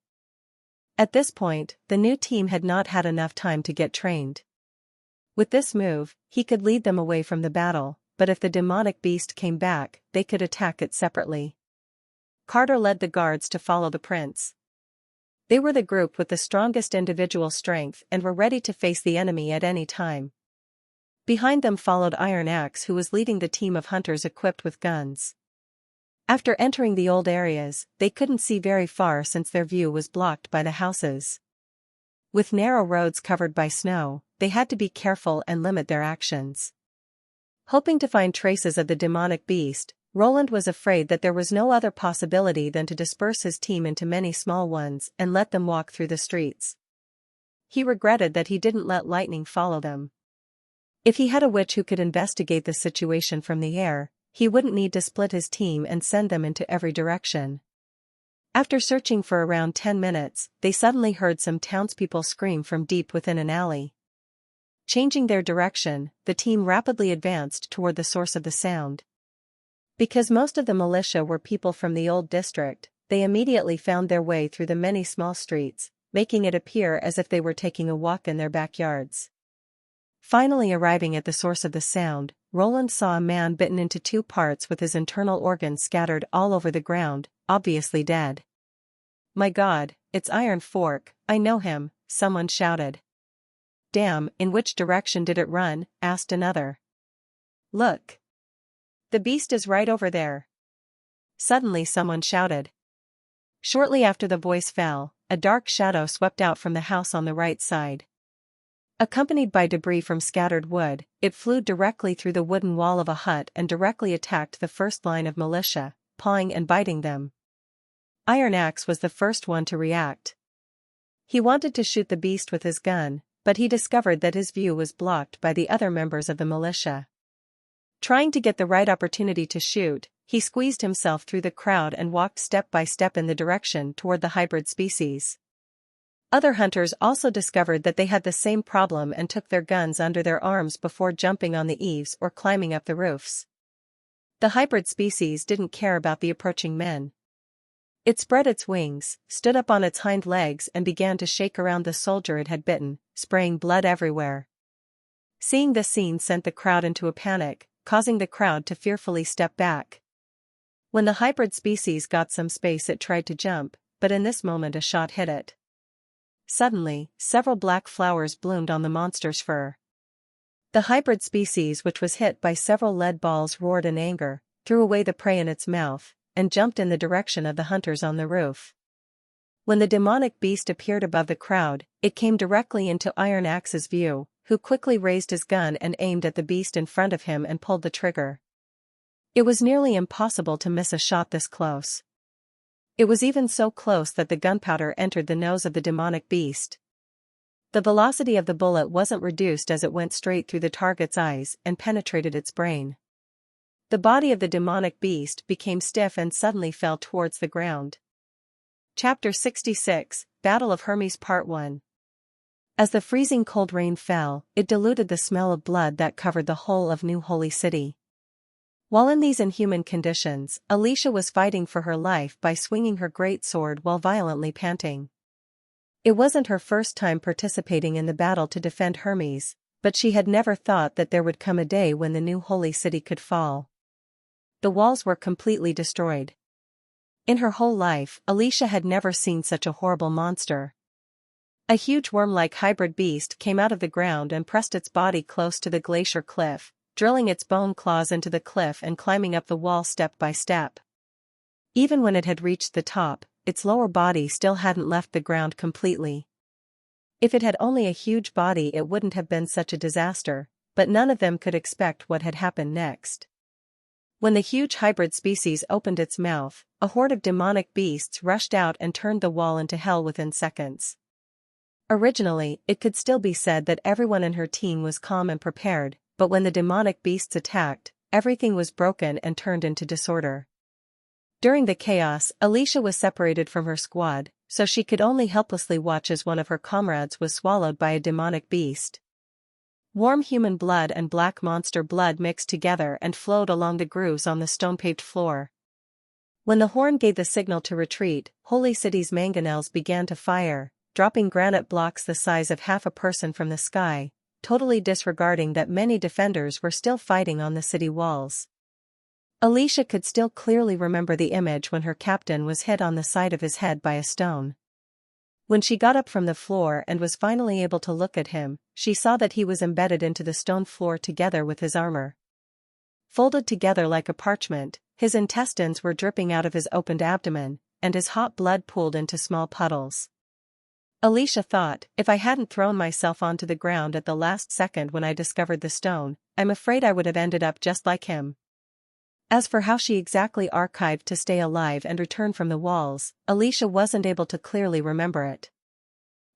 At this point, the new team had not had enough time to get trained. With this move, he could lead them away from the battle, but if the demonic beast came back, they could attack it separately. Carter led the guards to follow the prince. They were the group with the strongest individual strength and were ready to face the enemy at any time. Behind them followed Iron Axe, who was leading the team of hunters equipped with guns. After entering the old areas, they couldn't see very far since their view was blocked by the houses. With narrow roads covered by snow, they had to be careful and limit their actions. Hoping to find traces of the demonic beast, Roland was afraid that there was no other possibility than to disperse his team into many small ones and let them walk through the streets. He regretted that he didn't let lightning follow them. If he had a witch who could investigate the situation from the air, he wouldn't need to split his team and send them into every direction. After searching for around 10 minutes, they suddenly heard some townspeople scream from deep within an alley. Changing their direction, the team rapidly advanced toward the source of the sound. Because most of the militia were people from the old district, they immediately found their way through the many small streets, making it appear as if they were taking a walk in their backyards. Finally arriving at the source of the sound, Roland saw a man bitten into two parts with his internal organs scattered all over the ground, obviously dead. "My God, it's Iron Fork, I know him," someone shouted. "Damn, in which direction did it run?" asked another. "Look! The beast is right over there!" Suddenly someone shouted. Shortly after the voice fell, a dark shadow swept out from the house on the right side. Accompanied by debris from scattered wood, it flew directly through the wooden wall of a hut and directly attacked the first line of militia, pawing and biting them. Iron Axe was the first one to react. He wanted to shoot the beast with his gun, but he discovered that his view was blocked by the other members of the militia. Trying to get the right opportunity to shoot, he squeezed himself through the crowd and walked step by step in the direction toward the hybrid species. Other hunters also discovered that they had the same problem and took their guns under their arms before jumping on the eaves or climbing up the roofs. The hybrid species didn't care about the approaching men. It spread its wings, stood up on its hind legs and began to shake around the soldier it had bitten, spraying blood everywhere. Seeing this scene sent the crowd into a panic, causing the crowd to fearfully step back. When the hybrid species got some space, it tried to jump, but in this moment a shot hit it. Suddenly, several black flowers bloomed on the monster's fur. The hybrid species, which was hit by several lead balls, roared in anger, threw away the prey in its mouth, and jumped in the direction of the hunters on the roof. When the demonic beast appeared above the crowd, it came directly into Iron Axe's view, who quickly raised his gun and aimed at the beast in front of him and pulled the trigger. It was nearly impossible to miss a shot this close. It was even so close that the gunpowder entered the nose of the demonic beast. The velocity of the bullet wasn't reduced as it went straight through the target's eyes and penetrated its brain. The body of the demonic beast became stiff and suddenly fell towards the ground. Chapter 66, Battle of Hermes Part 1. As the freezing cold rain fell, it diluted the smell of blood that covered the whole of New Holy City. While in these inhuman conditions, Alicia was fighting for her life by swinging her great sword while violently panting. It wasn't her first time participating in the battle to defend Hermes, but she had never thought that there would come a day when the New Holy City could fall. The walls were completely destroyed. In her whole life, Alicia had never seen such a horrible monster. A huge worm-like hybrid beast came out of the ground and pressed its body close to the glacier cliff, drilling its bone claws into the cliff and climbing up the wall step by step. Even when it had reached the top, its lower body still hadn't left the ground completely. If it had only a huge body, it wouldn't have been such a disaster, but none of them could expect what had happened next. When the huge hybrid species opened its mouth, a horde of demonic beasts rushed out and turned the wall into hell within seconds. Originally, it could still be said that everyone in her team was calm and prepared, but when the demonic beasts attacked, everything was broken and turned into disorder. During the chaos, Alicia was separated from her squad, so she could only helplessly watch as one of her comrades was swallowed by a demonic beast. Warm human blood and black monster blood mixed together and flowed along the grooves on the stone-paved floor. When the horn gave the signal to retreat, Holy City's mangonels began to fire, dropping granite blocks the size of half a person from the sky, totally disregarding that many defenders were still fighting on the city walls. Alicia could still clearly remember the image when her captain was hit on the side of his head by a stone. When she got up from the floor and was finally able to look at him, she saw that he was embedded into the stone floor together with his armor. Folded together like a parchment, his intestines were dripping out of his opened abdomen, and his hot blood pooled into small puddles. Alicia thought, if I hadn't thrown myself onto the ground at the last second when I discovered the stone, I'm afraid I would have ended up just like him. As for how she exactly archived to stay alive and return from the walls, Alicia wasn't able to clearly remember it.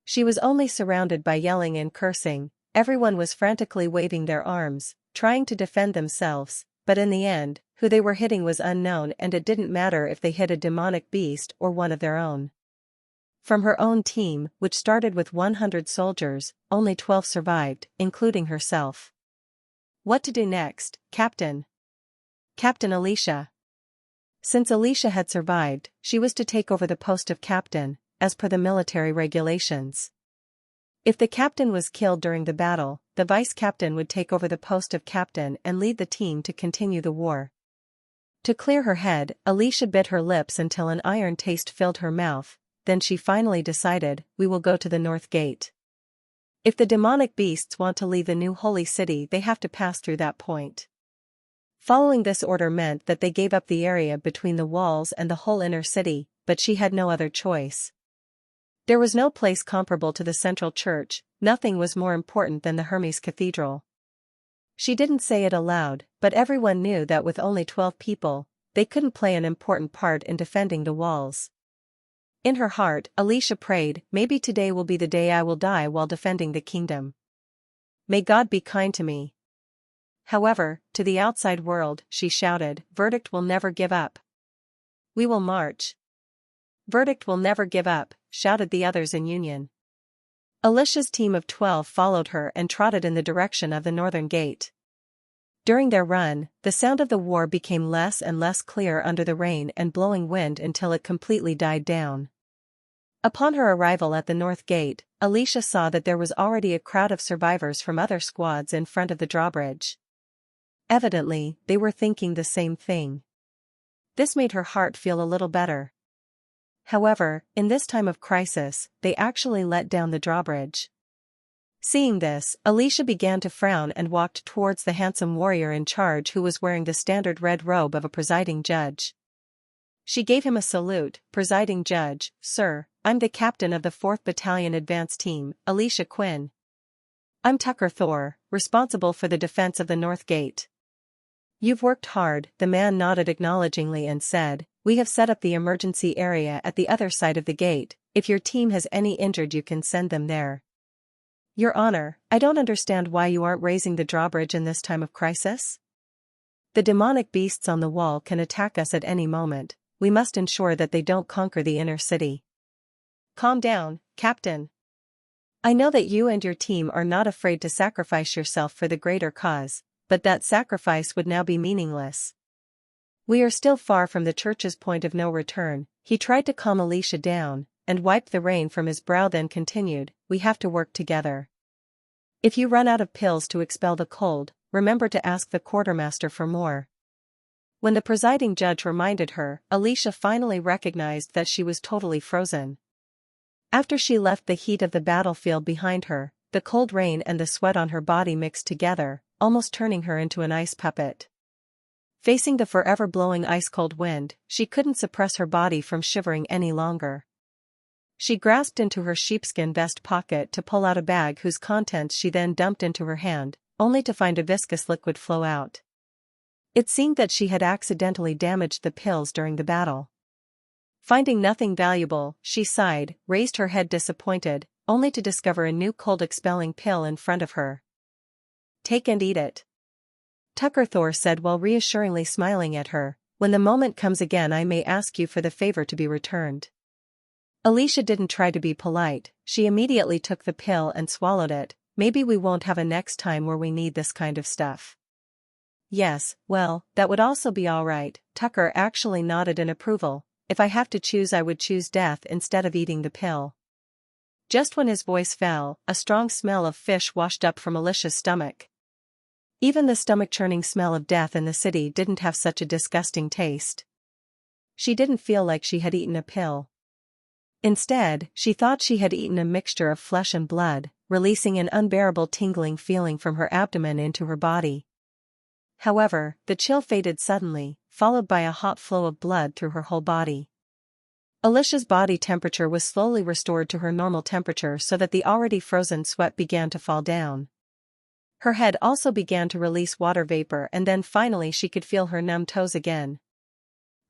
She was only surrounded by yelling and cursing, everyone was frantically waving their arms, trying to defend themselves, but in the end, who they were hitting was unknown and it didn't matter if they hit a demonic beast or one of their own. From her own team, which started with 100 soldiers, only 12 survived, including herself. What to do next, Captain? Captain Alicia. Since Alicia had survived, she was to take over the post of captain, as per the military regulations. If the captain was killed during the battle, the vice-captain would take over the post of captain and lead the team to continue the war. To clear her head, Alicia bit her lips until an iron taste filled her mouth. Then she finally decided, we will go to the North Gate. If the demonic beasts want to leave the New Holy City, they have to pass through that point. Following this order meant that they gave up the area between the walls and the whole inner city, but she had no other choice. There was no place comparable to the central church, nothing was more important than the Hermes Cathedral. She didn't say it aloud, but everyone knew that with only 12 people, they couldn't play an important part in defending the walls. In her heart, Alicia prayed, maybe today will be the day I will die while defending the kingdom. May God be kind to me. However, to the outside world, she shouted, Verdict will never give up. We will march. Verdict will never give up, shouted the others in union. Alicia's team of 12 followed her and trotted in the direction of the northern gate. During their run, the sound of the war became less and less clear under the rain and blowing wind until it completely died down. Upon her arrival at the North Gate, Alicia saw that there was already a crowd of survivors from other squads in front of the drawbridge. Evidently, they were thinking the same thing. This made her heart feel a little better. However, in this time of crisis, they actually let down the drawbridge. Seeing this, Alicia began to frown and walked towards the handsome warrior in charge who was wearing the standard red robe of a presiding judge. She gave him a salute. "Presiding Judge, sir, I'm the captain of the 4th Battalion Advance Team, Alicia Quinn. I'm Tucker Thor, responsible for the defense of the North Gate." "You've worked hard," the man nodded acknowledgingly and said, "We have set up the emergency area at the other side of the gate. If your team has any injured you can send them there." "Your Honor, I don't understand why you aren't raising the drawbridge in this time of crisis. The demonic beasts on the wall can attack us at any moment. We must ensure that they don't conquer the inner city." "Calm down, Captain. I know that you and your team are not afraid to sacrifice yourself for the greater cause, but that sacrifice would now be meaningless. We are still far from the church's point of no return." He tried to calm Alicia down, and wiped the rain from his brow, then continued, "We have to work together. If you run out of pills to expel the cold, remember to ask the quartermaster for more." When the presiding judge reminded her, Alicia finally recognized that she was totally frozen. After she left the heat of the battlefield behind her, the cold rain and the sweat on her body mixed together, almost turning her into an ice puppet. Facing the forever blowing ice-cold wind, she couldn't suppress her body from shivering any longer. She grasped into her sheepskin vest pocket to pull out a bag whose contents she then dumped into her hand, only to find a viscous liquid flow out. It seemed that she had accidentally damaged the pills during the battle. Finding nothing valuable, she sighed, raised her head disappointed, only to discover a new cold-expelling pill in front of her. "Take and eat it," Tucker Thor said while reassuringly smiling at her. "When the moment comes again I may ask you for the favor to be returned." Alicia didn't try to be polite, she immediately took the pill and swallowed it. "Maybe we won't have a next time where we need this kind of stuff." "Yes, well, that would also be alright," Tucker actually nodded in approval. "If I have to choose I would choose death instead of eating the pill." Just when his voice fell, a strong smell of fish washed up from Alicia's stomach. Even the stomach-churning smell of death in the city didn't have such a disgusting taste. She didn't feel like she had eaten a pill. Instead, she thought she had eaten a mixture of flesh and blood, releasing an unbearable tingling feeling from her abdomen into her body. However, the chill faded suddenly, followed by a hot flow of blood through her whole body. Alicia's body temperature was slowly restored to her normal temperature so that the already frozen sweat began to fall down. Her head also began to release water vapor, and then finally she could feel her numb toes again.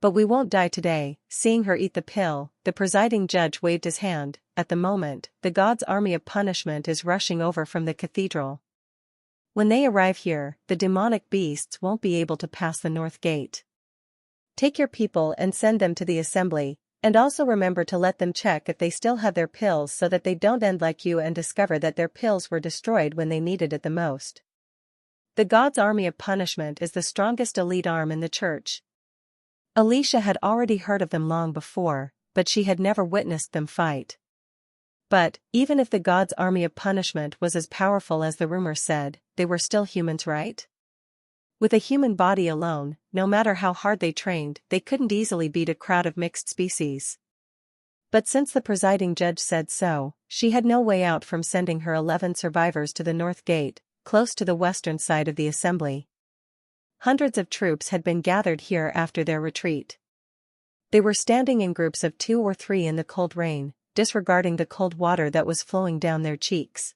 "But we won't die today." Seeing her eat the pill, the presiding judge waved his hand. "At the moment, the God's army of punishment is rushing over from the cathedral. When they arrive here, the demonic beasts won't be able to pass the North Gate. Take your people and send them to the assembly, and also remember to let them check if they still have their pills so that they don't end like you and discover that their pills were destroyed when they needed it the most. The God's army of punishment is the strongest elite arm in the church." Alicia had already heard of them long before, but she had never witnessed them fight. But, even if the God's army of punishment was as powerful as the rumor said, they were still humans, right? With a human body alone, no matter how hard they trained, they couldn't easily beat a crowd of mixed species. But since the presiding judge said so, she had no way out from sending her 11 survivors to the North Gate, close to the western side of the assembly. Hundreds of troops had been gathered here after their retreat. They were standing in groups of 2 or 3 in the cold rain, disregarding the cold water that was flowing down their cheeks.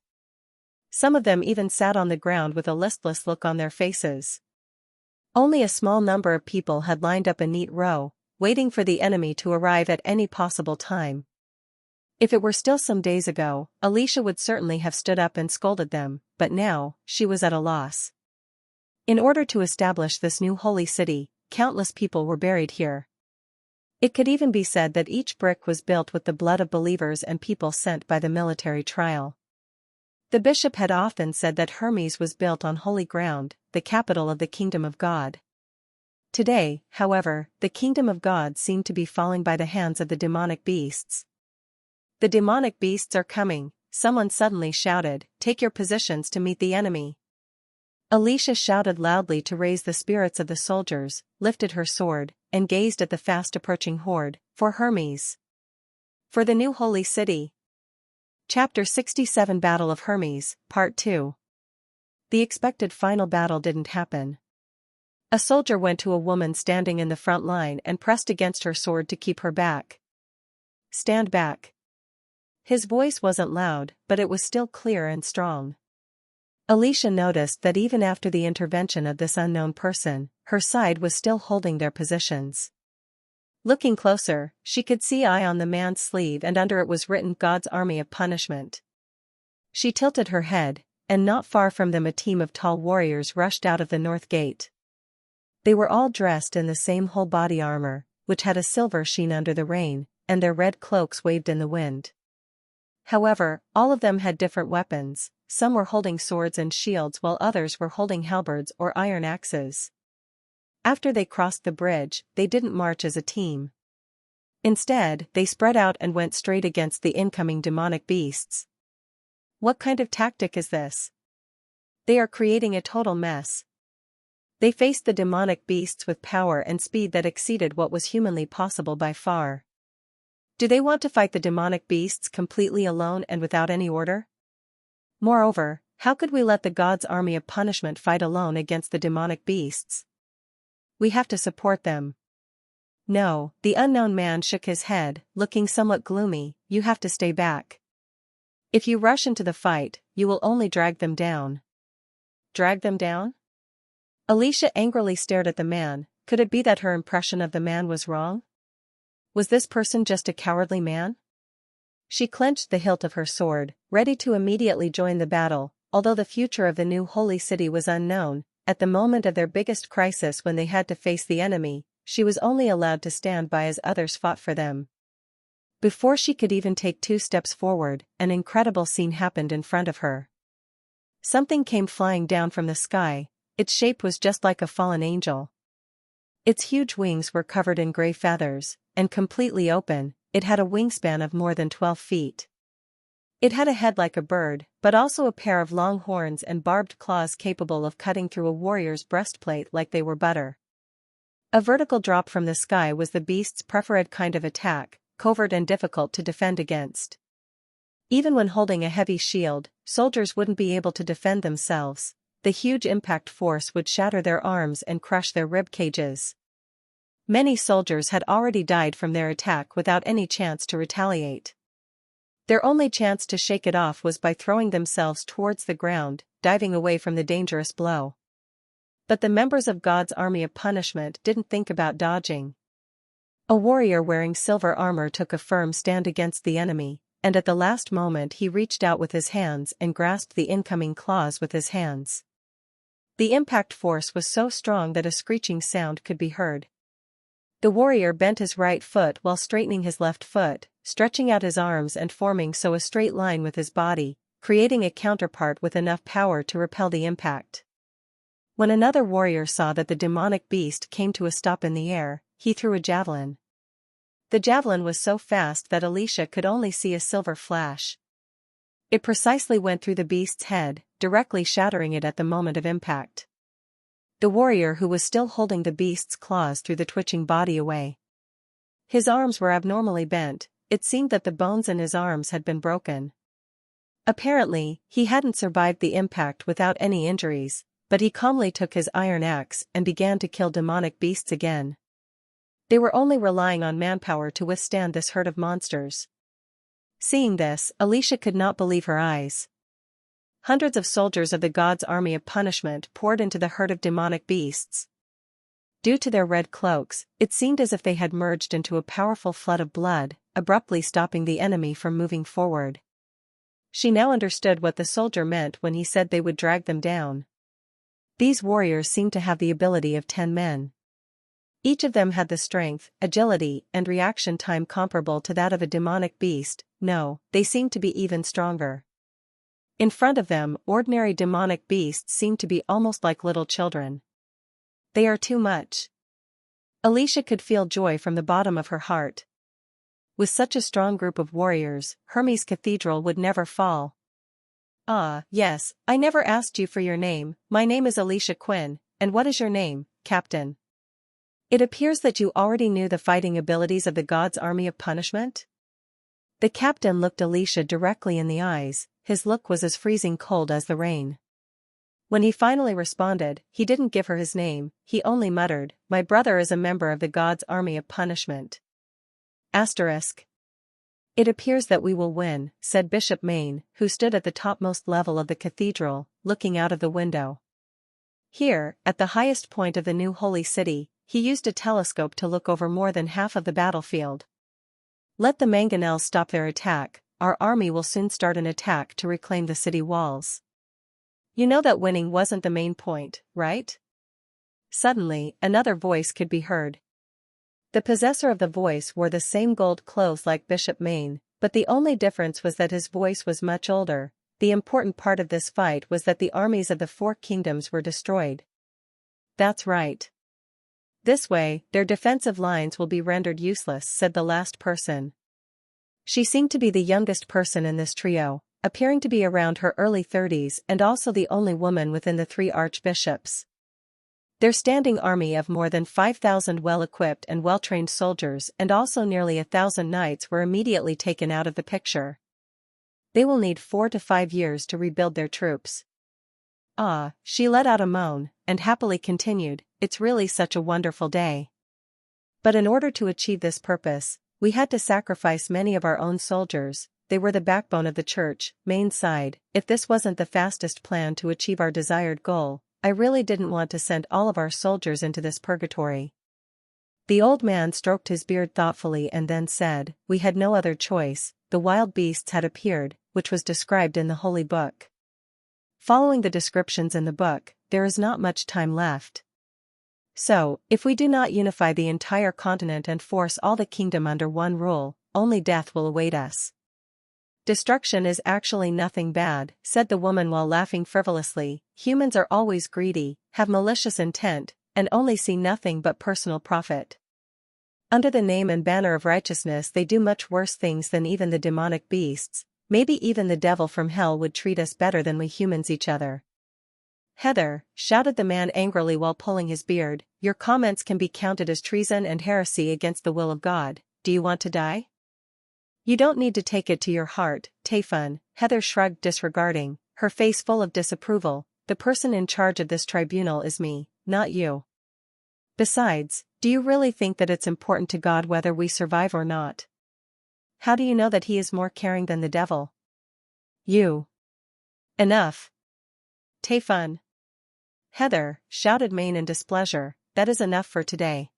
Some of them even sat on the ground with a listless look on their faces. Only a small number of people had lined up a neat row, waiting for the enemy to arrive at any possible time. If it were still some days ago, Alicia would certainly have stood up and scolded them, but now, she was at a loss. In order to establish this new holy city, countless people were buried here. It could even be said that each brick was built with the blood of believers and people sent by the military trial. The bishop had often said that Hermes was built on holy ground, the capital of the kingdom of God. Today, however, the kingdom of God seemed to be falling by the hands of the demonic beasts. "The demonic beasts are coming," someone suddenly shouted. "Take your positions to meet the enemy." Alicia shouted loudly to raise the spirits of the soldiers, lifted her sword, and gazed at the fast-approaching horde. For Hermes. For the new holy city. Chapter 67 Battle of Hermes, Part 2. The expected final battle didn't happen. A soldier went to a woman standing in the front line and pressed against her sword to keep her back. Stand back. His voice wasn't loud, but it was still clear and strong. Alicia noticed that even after the intervention of this unknown person, her side was still holding their positions. Looking closer, she could see eye on the man's sleeve, and under it was written God's Army of Punishment. She tilted her head, and not far from them a team of tall warriors rushed out of the north gate. They were all dressed in the same whole-body armor, which had a silver sheen under the rain, and their red cloaks waved in the wind. However, all of them had different weapons. Some were holding swords and shields while others were holding halberds or iron axes. After they crossed the bridge, they didn't march as a team. Instead, they spread out and went straight against the incoming demonic beasts. What kind of tactic is this? They are creating a total mess. They faced the demonic beasts with power and speed that exceeded what was humanly possible by far. Do they want to fight the demonic beasts completely alone and without any order? Moreover, how could we let the God's Army of Punishment fight alone against the demonic beasts? We have to support them. No, the unknown man shook his head, looking somewhat gloomy. You have to stay back. If you rush into the fight, you will only drag them down. Drag them down? Alicia angrily stared at the man. Could it be that her impression of the man was wrong? Was this person just a cowardly man? She clenched the hilt of her sword, ready to immediately join the battle. Although the future of the new holy city was unknown, at the moment of their biggest crisis when they had to face the enemy, she was only allowed to stand by as others fought for them. Before she could even take 2 steps forward, an incredible scene happened in front of her. Something came flying down from the sky. Its shape was just like a fallen angel. Its huge wings were covered in gray feathers, and completely open. It had a wingspan of more than 12 feet. It had a head like a bird, but also a pair of long horns and barbed claws capable of cutting through a warrior's breastplate like they were butter. A vertical drop from the sky was the beast's preferred kind of attack, covert and difficult to defend against. Even when holding a heavy shield, soldiers wouldn't be able to defend themselves. The huge impact force would shatter their arms and crush their rib cages. Many soldiers had already died from their attack without any chance to retaliate. Their only chance to shake it off was by throwing themselves towards the ground, diving away from the dangerous blow. But the members of God's Army of Punishment didn't think about dodging. A warrior wearing silver armor took a firm stand against the enemy, and at the last moment he reached out with his hands and grasped the incoming claws with his hands. The impact force was so strong that a screeching sound could be heard. The warrior bent his right foot while straightening his left foot, stretching out his arms and forming so a straight line with his body, creating a counterpart with enough power to repel the impact. When another warrior saw that the demonic beast came to a stop in the air, he threw a javelin. The javelin was so fast that Alicia could only see a silver flash. It precisely went through the beast's head, directly shattering it at the moment of impact. The warrior who was still holding the beast's claws threw the twitching body away. His arms were abnormally bent. It seemed that the bones in his arms had been broken. Apparently, he hadn't survived the impact without any injuries, but he calmly took his iron axe and began to kill demonic beasts again. They were only relying on manpower to withstand this herd of monsters. Seeing this, Alicia could not believe her eyes. Hundreds of soldiers of the God's Army of Punishment poured into the herd of demonic beasts. Due to their red cloaks, it seemed as if they had merged into a powerful flood of blood, abruptly stopping the enemy from moving forward. She now understood what the soldier meant when he said they would drag them down. These warriors seemed to have the ability of 10 men. Each of them had the strength, agility, and reaction time comparable to that of a demonic beast. No, they seemed to be even stronger. In front of them, ordinary demonic beasts seemed to be almost like little children. They are too much. Alicia could feel joy from the bottom of her heart. With such a strong group of warriors, Hermes Cathedral would never fall. Ah, yes, I never asked you for your name. My name is Alicia Quinn, and what is your name, Captain? It appears that you already knew the fighting abilities of the God's army of punishment? The captain looked Alicia directly in the eyes, his look was as freezing cold as the rain. When he finally responded, he didn't give her his name, he only muttered, "My brother is a member of the God's army of punishment." Asterisk. "It appears that we will win," said Bishop Mayne, who stood at the topmost level of the cathedral, looking out of the window. Here, at the highest point of the new holy city, he used a telescope to look over more than half of the battlefield. "Let the mangonels stop their attack, our army will soon start an attack to reclaim the city walls. You know that winning wasn't the main point, right?" Suddenly, another voice could be heard. The possessor of the voice wore the same gold clothes like Bishop Mayne, but the only difference was that his voice was much older. The important part of this fight was that the armies of the four kingdoms were destroyed. "That's right. This way, their defensive lines will be rendered useless," said the last person. She seemed to be the youngest person in this trio, appearing to be around her early 30s and also the only woman within the three archbishops. Their standing army of more than 5,000 well-equipped and well-trained soldiers and also nearly 1,000 knights were immediately taken out of the picture. They will need 4 to 5 years to rebuild their troops. Ah, she let out a moan, and happily continued, "It's really such a wonderful day. But in order to achieve this purpose, we had to sacrifice many of our own soldiers. They were the backbone of the church." Mayne sighed, "If this wasn't the fastest plan to achieve our desired goal, I really didn't want to send all of our soldiers into this purgatory." The old man stroked his beard thoughtfully and then said, "We had no other choice, the wild beasts had appeared, which was described in the Holy Book. Following the descriptions in the book, there is not much time left. So, if we do not unify the entire continent and force all the kingdom under one rule, only death will await us." "Destruction is actually nothing bad," said the woman while laughing frivolously. "Humans are always greedy, have malicious intent, and only see nothing but personal profit. Under the name and banner of righteousness they do much worse things than even the demonic beasts. Maybe even the devil from hell would treat us better than we humans each other." "Heather," shouted the man angrily while pulling his beard, "your comments can be counted as treason and heresy against the will of God. Do you want to die?" "You don't need to take it to your heart, Tayfun," Heather shrugged, disregarding, her face full of disapproval. "The person in charge of this tribunal is me, not you. Besides, do you really think that it's important to God whether we survive or not? How do you know that he is more caring than the devil?" "You." "Enough. Tayfun." "Heather," shouted Mayne in displeasure, "that is enough for today.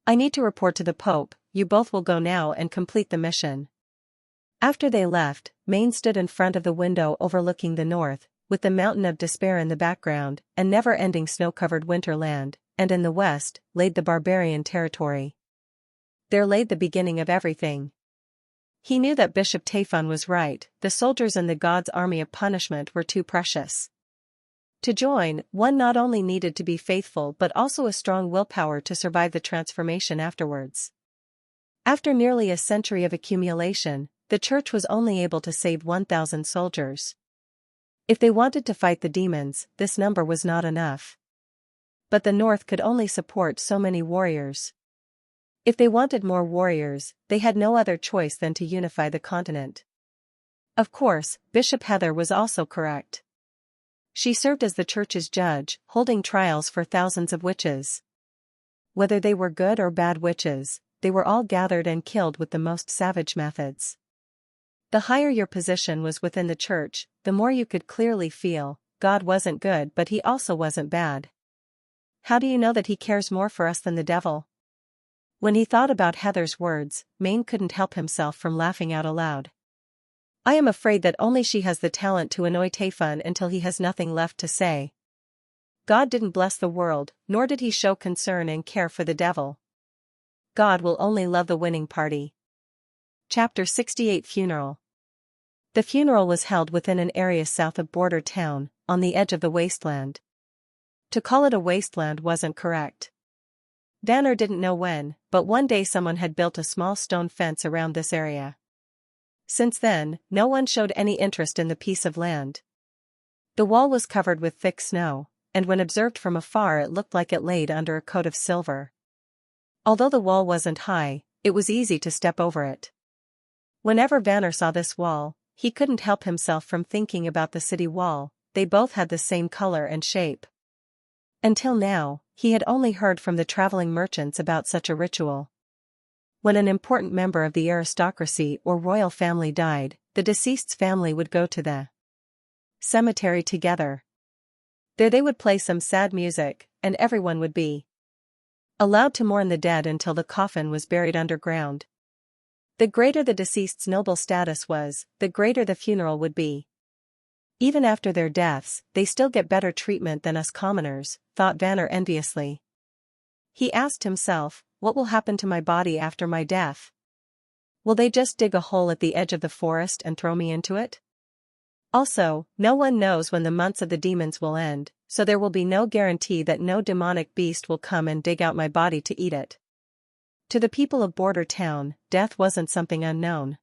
I need to report to the Pope. You both will go now and complete the mission." After they left, Mayne stood in front of the window overlooking the north, with the mountain of despair in the background, and never-ending snow-covered winterland, and in the west, laid the barbarian territory. There laid the beginning of everything. He knew that Bishop Tayfun was right, the soldiers in the God's army of punishment were too precious. To join, one not only needed to be faithful but also a strong willpower to survive the transformation afterwards. After nearly a century of accumulation, the church was only able to save 1,000 soldiers. If they wanted to fight the demons, this number was not enough. But the north could only support so many warriors. If they wanted more warriors, they had no other choice than to unify the continent. Of course, Bishop Heather was also correct. She served as the church's judge, holding trials for thousands of witches. Whether they were good or bad witches, they were all gathered and killed with the most savage methods. The higher your position was within the church, the more you could clearly feel, God wasn't good but he also wasn't bad. How do you know that he cares more for us than the devil? When he thought about Heather's words, Mayne couldn't help himself from laughing out aloud. I am afraid that only she has the talent to annoy Tayfun until he has nothing left to say. God didn't bless the world, nor did he show concern and care for the devil. God will only love the winning party. Chapter 68 Funeral. The funeral was held within an area south of Border Town, on the edge of the wasteland. To call it a wasteland wasn't correct. Vanner didn't know when, but one day someone had built a small stone fence around this area. Since then, no one showed any interest in the piece of land. The wall was covered with thick snow, and when observed from afar it looked like it laid under a coat of silver. Although the wall wasn't high, it was easy to step over it. Whenever Vanner saw this wall, he couldn't help himself from thinking about the city wall. They both had the same color and shape. Until now, he had only heard from the traveling merchants about such a ritual. When an important member of the aristocracy or royal family died, the deceased's family would go to the cemetery together. There they would play some sad music, and everyone would be allowed to mourn the dead until the coffin was buried underground. The greater the deceased's noble status was, the greater the funeral would be. Even after their deaths, they still get better treatment than us commoners, thought Vanner enviously. He asked himself, what will happen to my body after my death? Will they just dig a hole at the edge of the forest and throw me into it? Also, no one knows when the months of the demons will end, so there will be no guarantee that no demonic beast will come and dig out my body to eat it. To the people of Border Town, death wasn't something unknown.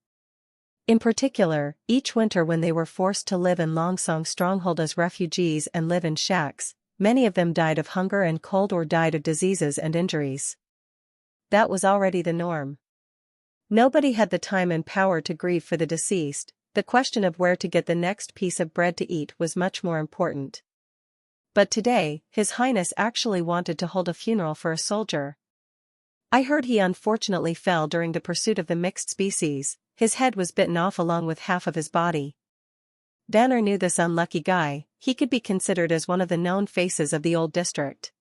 In particular, each winter when they were forced to live in Longsong Stronghold as refugees and live in shacks, many of them died of hunger and cold or died of diseases and injuries. That was already the norm. Nobody had the time and power to grieve for the deceased. The question of where to get the next piece of bread to eat was much more important. But today, His Highness actually wanted to hold a funeral for a soldier. I heard he unfortunately fell during the pursuit of the mixed species. His head was bitten off along with half of his body. Vanner knew this unlucky guy. He could be considered as one of the known faces of the old district.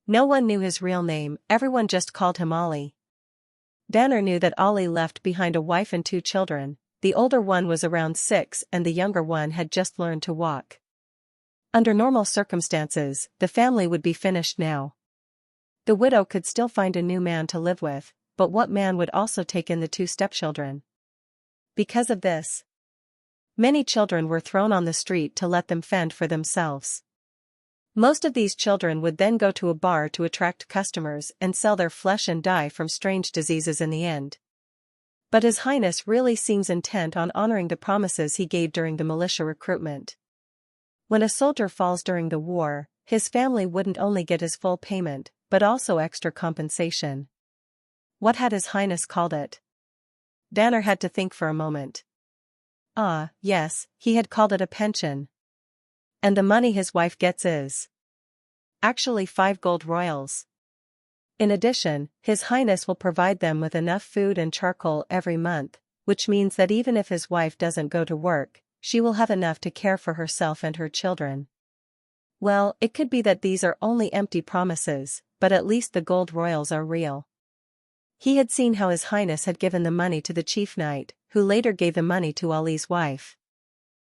No one knew his real name, everyone just called him Ollie. Vanner knew that Ollie left behind a wife and 2 children. The older one was around 6 and the younger one had just learned to walk. Under normal circumstances, the family would be finished now. The widow could still find a new man to live with, but what man would also take in the 2 stepchildren? Because of this, many children were thrown on the street to let them fend for themselves. Most of these children would then go to a bar to attract customers and sell their flesh and die from strange diseases in the end. But His Highness really seems intent on honoring the promises he gave during the militia recruitment. When a soldier falls during the war, his family wouldn't only get his full payment, but also extra compensation. What had His Highness called it? Vanner had to think for a moment. Yes, he had called it a pension. And the money his wife gets is actually 5 gold royals. In addition, His Highness will provide them with enough food and charcoal every month, which means that even if his wife doesn't go to work, she will have enough to care for herself and her children. Well, it could be that these are only empty promises, but at least the gold royals are real. He had seen how His Highness had given the money to the chief knight, who later gave the money to Ollie's wife.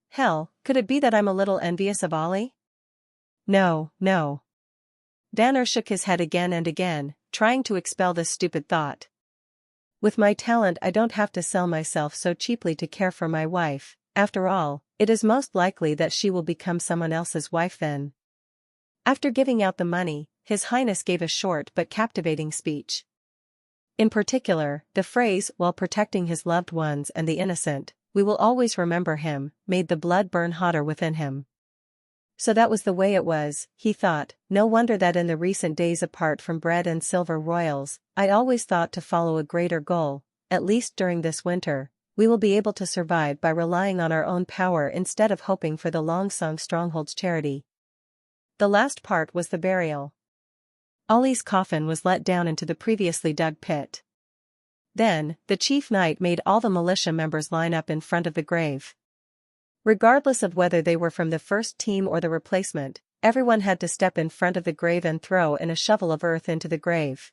Hell, could it be that I'm a little envious of Ollie? No. Vanner shook his head again and again, trying to expel this stupid thought. With my talent I don't have to sell myself so cheaply to care for my wife. After all, it is most likely that she will become someone else's wife then. After giving out the money, His Highness gave a short but captivating speech. In particular, the phrase, while protecting his loved ones and the innocent, we will always remember him, made the blood burn hotter within him. So that was the way it was, he thought. No wonder that in the recent days apart from bread and silver royals, I always thought to follow a greater goal. At least during this winter, we will be able to survive by relying on our own power instead of hoping for the Longsong Stronghold's charity. The last part was the burial. Ollie's coffin was let down into the previously dug pit. Then, the chief knight made all the militia members line up in front of the grave. Regardless of whether they were from the first team or the replacement, everyone had to step in front of the grave and throw in a shovel of earth into the grave.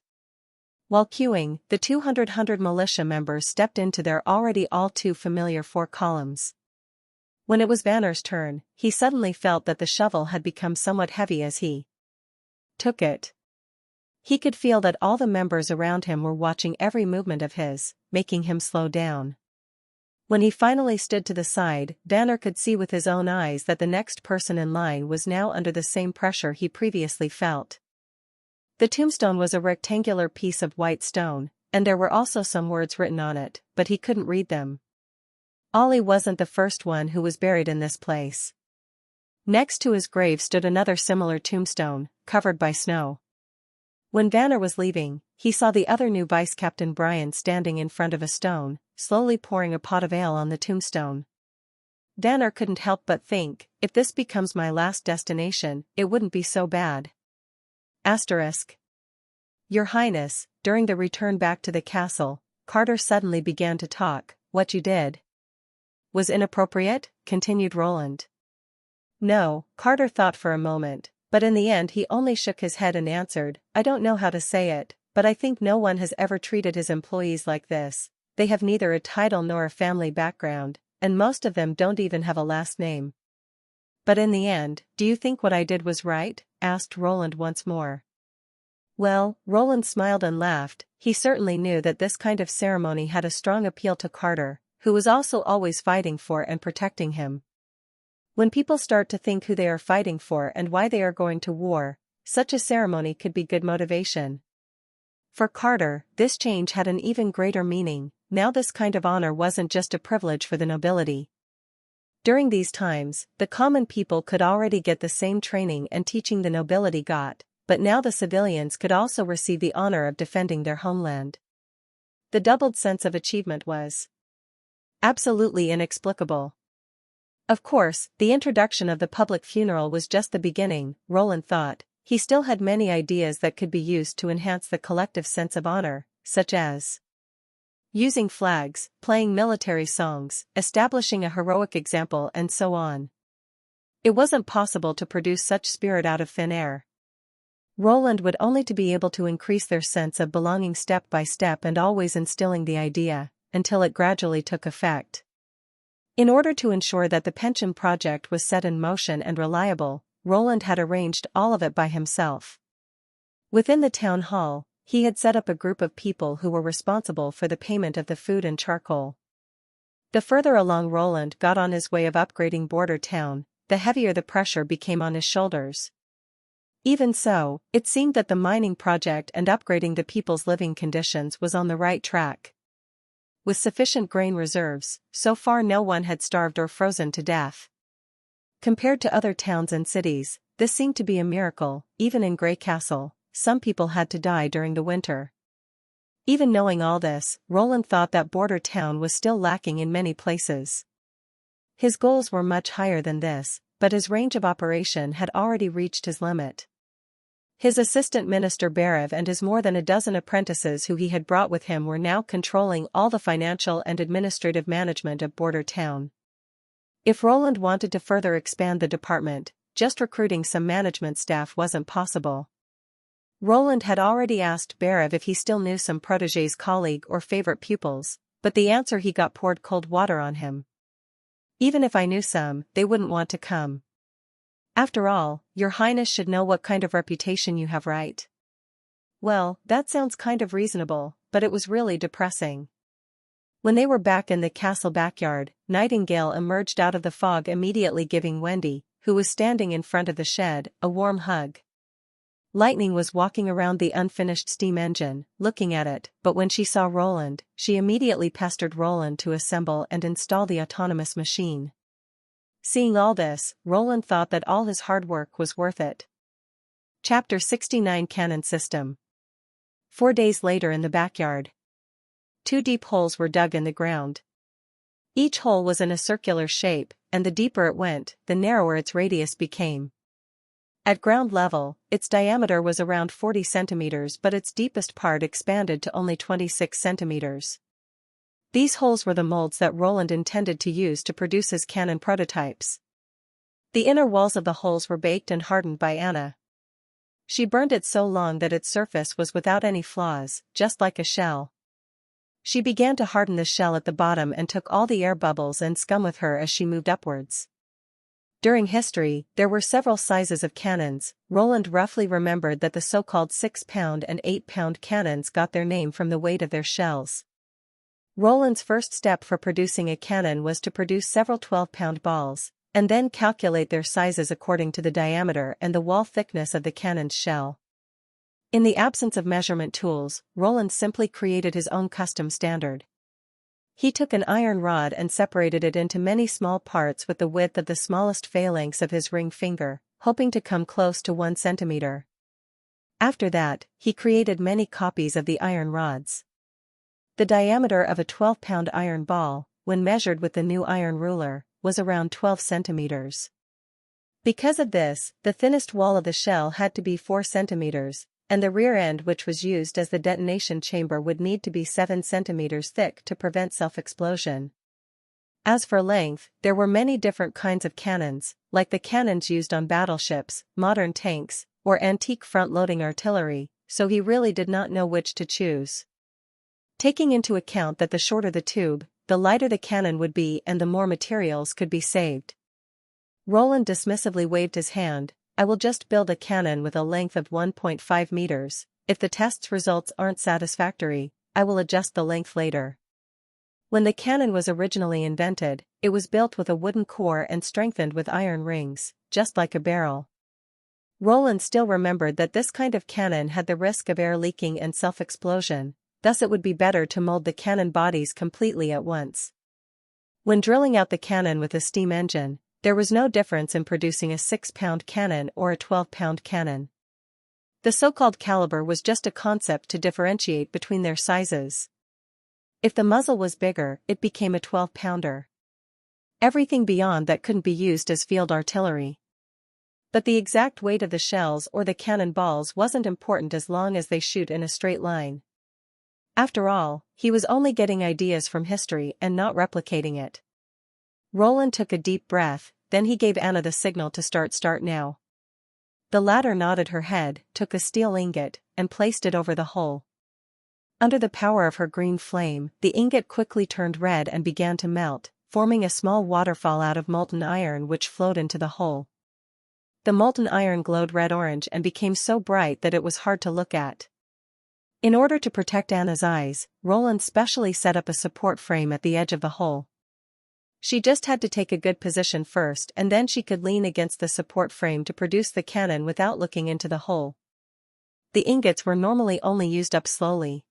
While queuing, the 200 militia members stepped into their already all too familiar 4 columns. When it was Vanner's turn, he suddenly felt that the shovel had become somewhat heavy as he took it. He could feel that all the members around him were watching every movement of his, making him slow down. When he finally stood to the side, Vanner could see with his own eyes that the next person in line was now under the same pressure he previously felt. The tombstone was a rectangular piece of white stone, and there were also some words written on it, but he couldn't read them. Ollie wasn't the first one who was buried in this place. Next to his grave stood another similar tombstone, covered by snow. When Vanner was leaving, he saw the other new Vice Captain Brian standing in front of a stone, slowly pouring a pot of ale on the tombstone. Vanner couldn't help but think, if this becomes my last destination, it wouldn't be so bad. Asterisk. Your Highness, during the return back to the castle, Carter suddenly began to talk. What you did was inappropriate, continued Roland. No, Carter thought for a moment, but in the end he only shook his head and answered, I don't know how to say it, but I think no one has ever treated his employees like this. They have neither a title nor a family background, and most of them don't even have a last name. But in the end, do you think what I did was right? Asked Roland once more. Well, Roland smiled and laughed. He certainly knew that this kind of ceremony had a strong appeal to Carter, who was also always fighting for and protecting him. When people start to think who they are fighting for and why they are going to war, such a ceremony could be good motivation. For Carter, this change had an even greater meaning. Now this kind of honor wasn't just a privilege for the nobility. During these times, the common people could already get the same training and teaching the nobility got, but now the civilians could also receive the honor of defending their homeland. The doubled sense of achievement was absolutely inexplicable. Of course, the introduction of the public funeral was just the beginning, Roland thought. He still had many ideas that could be used to enhance the collective sense of honor, such as using flags, playing military songs, establishing a heroic example, and so on. It wasn't possible to produce such spirit out of thin air. Roland would only to be able to increase their sense of belonging step by step and always instilling the idea, until it gradually took effect. In order to ensure that the pension project was set in motion and reliable, Roland had arranged all of it by himself. Within the town hall, he had set up a group of people who were responsible for the payment of the food and charcoal. The further along Roland got on his way of upgrading Border Town, the heavier the pressure became on his shoulders. Even so, it seemed that the mining project and upgrading the people's living conditions was on the right track. With sufficient grain reserves, so far no one had starved or frozen to death. Compared to other towns and cities, this seemed to be a miracle. Even in Grey Castle, some people had to die during the winter. Even knowing all this, Roland thought that Border Town was still lacking in many places. His goals were much higher than this, but his range of operation had already reached his limit. His assistant minister Barev and his more than a dozen apprentices who he had brought with him were now controlling all the financial and administrative management of Border Town. If Roland wanted to further expand the department, just recruiting some management staff wasn't possible. Roland had already asked Barev if he still knew some protégés, colleague or favorite pupils, but the answer he got poured cold water on him. Even if I knew some, they wouldn't want to come. After all, Your Highness should know what kind of reputation you have, right? Well, that sounds kind of reasonable, but it was really depressing. When they were back in the castle backyard, Nightingale emerged out of the fog, immediately giving Wendy, who was standing in front of the shed, a warm hug. Lightning was walking around the unfinished steam engine, looking at it, but when she saw Roland, she immediately pestered Roland to assemble and install the autonomous machine. Seeing all this, Roland thought that all his hard work was worth it. Chapter 69 Cannon System. 4 days later in the backyard. 2 deep holes were dug in the ground. Each hole was in a circular shape, and the deeper it went, the narrower its radius became. At ground level, its diameter was around 40 centimeters, but its deepest part expanded to only 26 centimeters. These holes were the molds that Roland intended to use to produce his cannon prototypes. The inner walls of the holes were baked and hardened by Anna. She burned it so long that its surface was without any flaws, just like a shell. She began to harden the shell at the bottom and took all the air bubbles and scum with her as she moved upwards. During history, there were several sizes of cannons. Roland roughly remembered that the so-called 6-pound and 8-pound cannons got their name from the weight of their shells. Roland's first step for producing a cannon was to produce several 12-pound balls, and then calculate their sizes according to the diameter and the wall thickness of the cannon's shell. In the absence of measurement tools, Roland simply created his own custom standard. He took an iron rod and separated it into many small parts with the width of the smallest phalanx of his ring finger, hoping to come close to 1 centimeter. After that, he created many copies of the iron rods. The diameter of a 12-pound iron ball, when measured with the new iron ruler, was around 12 centimeters. Because of this, the thinnest wall of the shell had to be 4 centimeters, and the rear end, which was used as the detonation chamber, would need to be 7 centimeters thick to prevent self-explosion. As for length, there were many different kinds of cannons, like the cannons used on battleships, modern tanks, or antique front-loading artillery, so he really did not know which to choose. Taking into account that the shorter the tube, the lighter the cannon would be and the more materials could be saved. Roland dismissively waved his hand. I will just build a cannon with a length of 1.5 meters. If the test's results aren't satisfactory, I will adjust the length later. When the cannon was originally invented, it was built with a wooden core and strengthened with iron rings, just like a barrel. Roland still remembered that this kind of cannon had the risk of air leaking and self-explosion, thus it would be better to mold the cannon bodies completely at once. When drilling out the cannon with a steam engine, there was no difference in producing a 6-pound cannon or a 12-pound cannon. The so-called caliber was just a concept to differentiate between their sizes. If the muzzle was bigger, it became a 12-pounder. Everything beyond that couldn't be used as field artillery. But the exact weight of the shells or the cannon balls wasn't important as long as they shoot in a straight line. After all, he was only getting ideas from history and not replicating it. Roland took a deep breath, then he gave Anna the signal to start now. The latter nodded her head, took a steel ingot, and placed it over the hole. Under the power of her green flame, the ingot quickly turned red and began to melt, forming a small waterfall out of molten iron which flowed into the hole. The molten iron glowed red-orange and became so bright that it was hard to look at. In order to protect Anna's eyes, Roland specially set up a support frame at the edge of the hole. She just had to take a good position first and then she could lean against the support frame to produce the cannon without looking into the hole. The ingots were normally only used up slowly.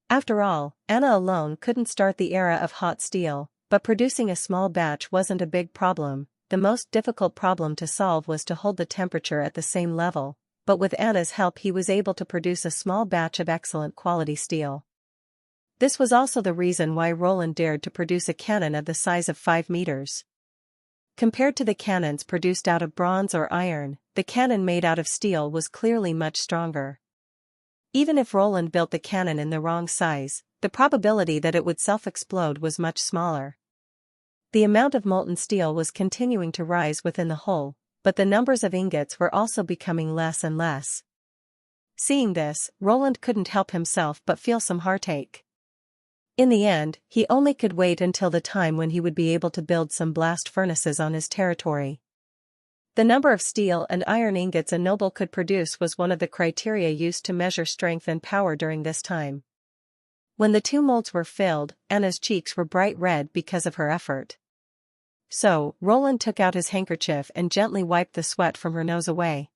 After all, Anna alone couldn't start the era of hot steel, but producing a small batch wasn't a big problem. The most difficult problem to solve was to hold the temperature at the same level, but with Anna's help he was able to produce a small batch of excellent quality steel. This was also the reason why Roland dared to produce a cannon of the size of 5 meters. Compared to the cannons produced out of bronze or iron, the cannon made out of steel was clearly much stronger. Even if Roland built the cannon in the wrong size, the probability that it would self-explode was much smaller. The amount of molten steel was continuing to rise within the hole, but the numbers of ingots were also becoming less and less. Seeing this, Roland couldn't help himself but feel some heartache. In the end, he only could wait until the time when he would be able to build some blast furnaces on his territory. The number of steel and iron ingots a noble could produce was one of the criteria used to measure strength and power during this time. When the 2 molds were filled, Anna's cheeks were bright red because of her effort. So, Roland took out his handkerchief and gently wiped the sweat from her nose away.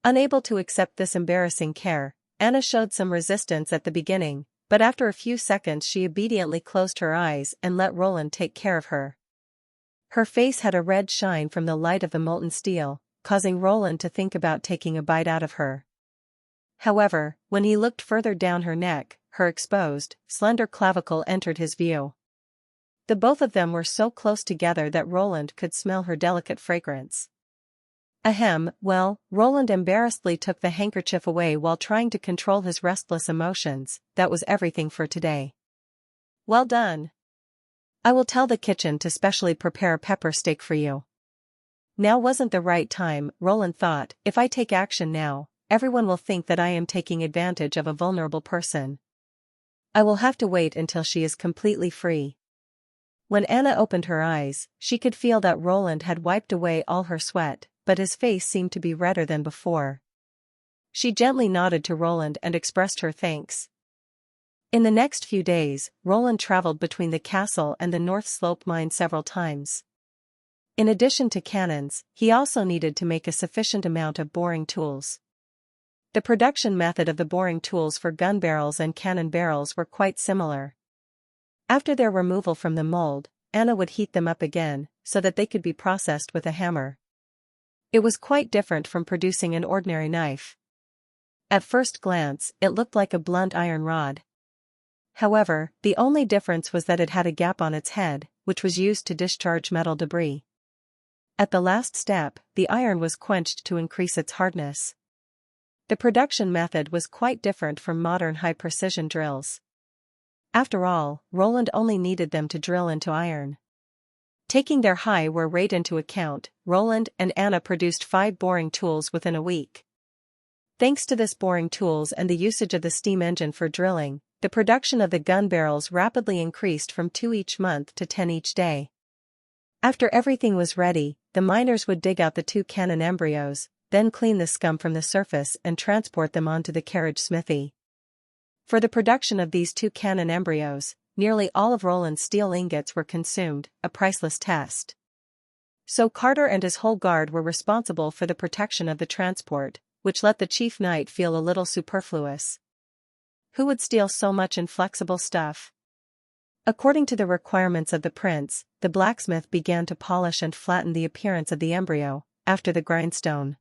Unable to accept this embarrassing care, Anna showed some resistance at the beginning, but after a few seconds she obediently closed her eyes and let Roland take care of her. Her face had a red shine from the light of the molten steel, causing Roland to think about taking a bite out of her. However, when he looked further down her neck, her exposed, slender clavicle entered his view. The both of them were so close together that Roland could smell her delicate fragrance. Ahem, well, Roland embarrassedly took the handkerchief away while trying to control his restless emotions. That was everything for today. Well done. I will tell the kitchen to specially prepare a pepper steak for you. Now wasn't the right time, Roland thought. If I take action now, everyone will think that I am taking advantage of a vulnerable person. I will have to wait until she is completely free. When Anna opened her eyes, she could feel that Roland had wiped away all her sweat, but his face seemed to be redder than before. She gently nodded to Roland and expressed her thanks. In the next few days, Roland traveled between the castle and the North Slope mine several times. In addition to cannons, he also needed to make a sufficient amount of boring tools. The production method of the boring tools for gun barrels and cannon barrels were quite similar. After their removal from the mold, Anna would heat them up again, so that they could be processed with a hammer. It was quite different from producing an ordinary knife. At first glance, it looked like a blunt iron rod. However, the only difference was that it had a gap on its head, which was used to discharge metal debris. At the last step, the iron was quenched to increase its hardness. The production method was quite different from modern high-precision drills. After all, Roland only needed them to drill into iron. Taking their high wear rate into account, Roland and Anna produced 5 boring tools within a week. Thanks to this boring tools and the usage of the steam engine for drilling, the production of the gun barrels rapidly increased from 2 each month to 10 each day. After everything was ready, the miners would dig out the 2 cannon embryos, then clean the scum from the surface and transport them onto the carriage smithy. For the production of these 2 cannon embryos, nearly all of Roland's steel ingots were consumed, a priceless test. So Carter and his whole guard were responsible for the protection of the transport, which let the chief knight feel a little superfluous. Who would steal so much inflexible stuff? According to the requirements of the prince, the blacksmith began to polish and flatten the appearance of the embryo, after the grindstone.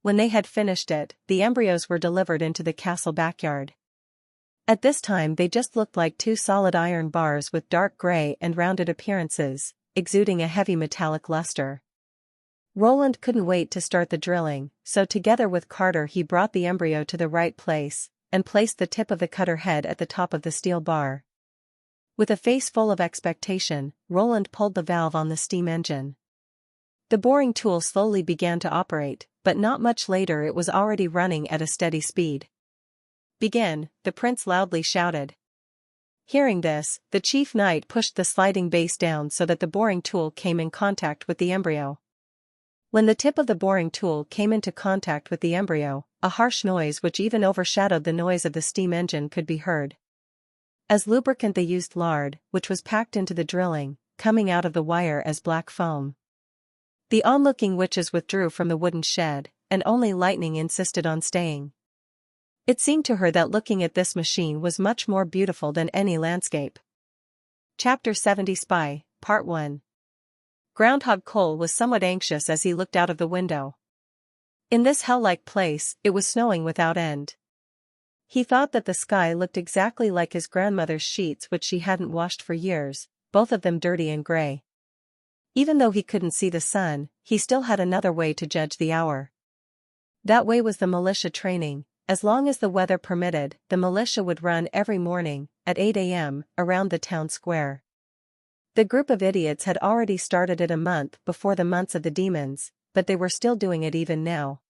When they had finished it, the embryos were delivered into the castle backyard. At this time they just looked like 2 solid iron bars with dark gray and rounded appearances, exuding a heavy metallic luster. Roland couldn't wait to start the drilling, so together with Carter he brought the embryo to the right place, and placed the tip of the cutter head at the top of the steel bar. With a face full of expectation, Roland pulled the valve on the steam engine. The boring tool slowly began to operate, but not much later it was already running at a steady speed. "Begin," the prince loudly shouted. Hearing this, the chief knight pushed the sliding base down so that the boring tool came in contact with the embryo. When the tip of the boring tool came into contact with the embryo, a harsh noise which even overshadowed the noise of the steam engine could be heard. As lubricant they used lard, which was packed into the drilling, coming out of the wire as black foam. The onlooking witches withdrew from the wooden shed, and only Lightning insisted on staying. It seemed to her that looking at this machine was much more beautiful than any landscape. Chapter 70 Spy, Part 1. Groundhog Cole was somewhat anxious as he looked out of the window. In this hell-like place, it was snowing without end. He thought that the sky looked exactly like his grandmother's sheets which she hadn't washed for years, both of them dirty and gray. Even though he couldn't see the sun, he still had another way to judge the hour. That way was the militia training. As long as the weather permitted, the militia would run every morning, at 8 a.m., around the town square. The group of idiots had already started it a month before the months of the demons, but they were still doing it even now.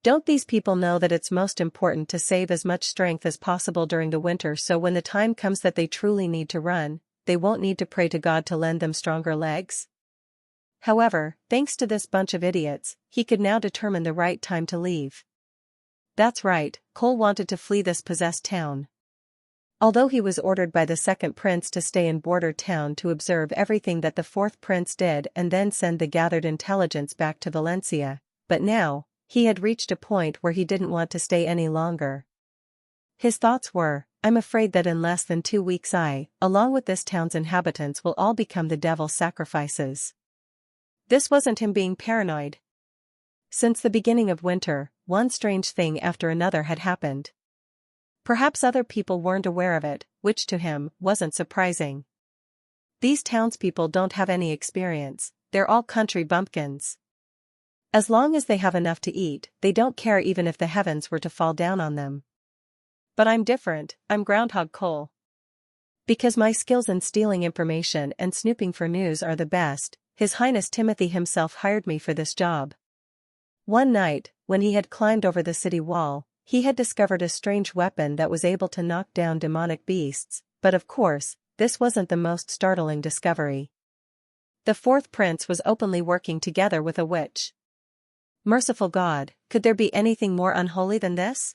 Don't these people know that it's most important to save as much strength as possible during the winter so when the time comes that they truly need to run, they won't need to pray to God to lend them stronger legs? However, thanks to this bunch of idiots, he could now determine the right time to leave. That's right, Cole wanted to flee this possessed town. Although he was ordered by the second prince to stay in border town to observe everything that the fourth prince did and then send the gathered intelligence back to Valencia, but now, he had reached a point where he didn't want to stay any longer. His thoughts were, I'm afraid that in less than 2 weeks I, along with this town's inhabitants will all become the devil's sacrifices. This wasn't him being paranoid. Since the beginning of winter, one strange thing after another had happened. Perhaps other people weren't aware of it, which to him wasn't surprising. These townspeople don't have any experience, they're all country bumpkins. As long as they have enough to eat, they don't care even if the heavens were to fall down on them. But I'm different, I'm Groundhog Cole. Because my skills in stealing information and snooping for news are the best, His Highness Timothy himself hired me for this job. One night, when he had climbed over the city wall, he had discovered a strange weapon that was able to knock down demonic beasts, but of course, this wasn't the most startling discovery. The fourth prince was openly working together with a witch. Merciful God, could there be anything more unholy than this?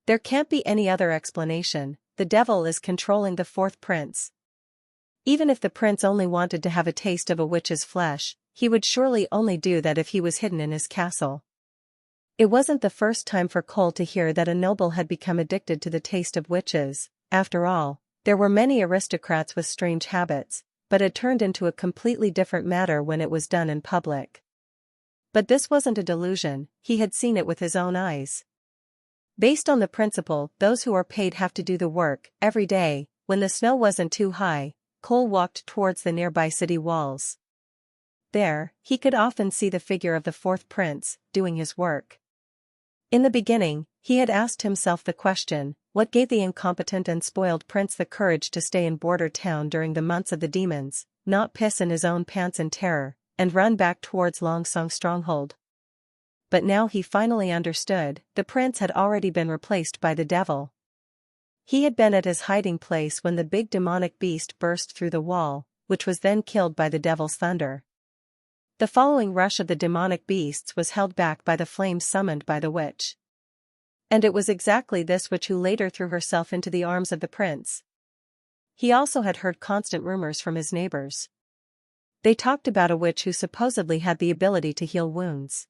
There can't be any other explanation, the devil is controlling the fourth prince. Even if the prince only wanted to have a taste of a witch's flesh, he would surely only do that if he was hidden in his castle. It wasn't the first time for Cole to hear that a noble had become addicted to the taste of witches. After all, There were many aristocrats with strange habits, but it turned into a completely different matter when it was done in public. But this wasn't a delusion, he had seen it with his own eyes. Based on the principle, those who are paid have to do the work, every day, when the snow wasn't too high, Cole walked towards the nearby city walls. There, he could often see the figure of the fourth prince, doing his work. In the beginning, he had asked himself the question, what gave the incompetent and spoiled prince the courage to stay in border town during the months of the demons, not piss in his own pants in terror, and run back towards Longsong's stronghold? But now he finally understood, the prince had already been replaced by the devil. He had been at his hiding place when the big demonic beast burst through the wall, which was then killed by the devil's thunder. The following rush of the demonic beasts was held back by the flames summoned by the witch. And it was exactly this witch who later threw herself into the arms of the prince. He also had heard constant rumors from his neighbors. They talked about a witch who supposedly had the ability to heal wounds.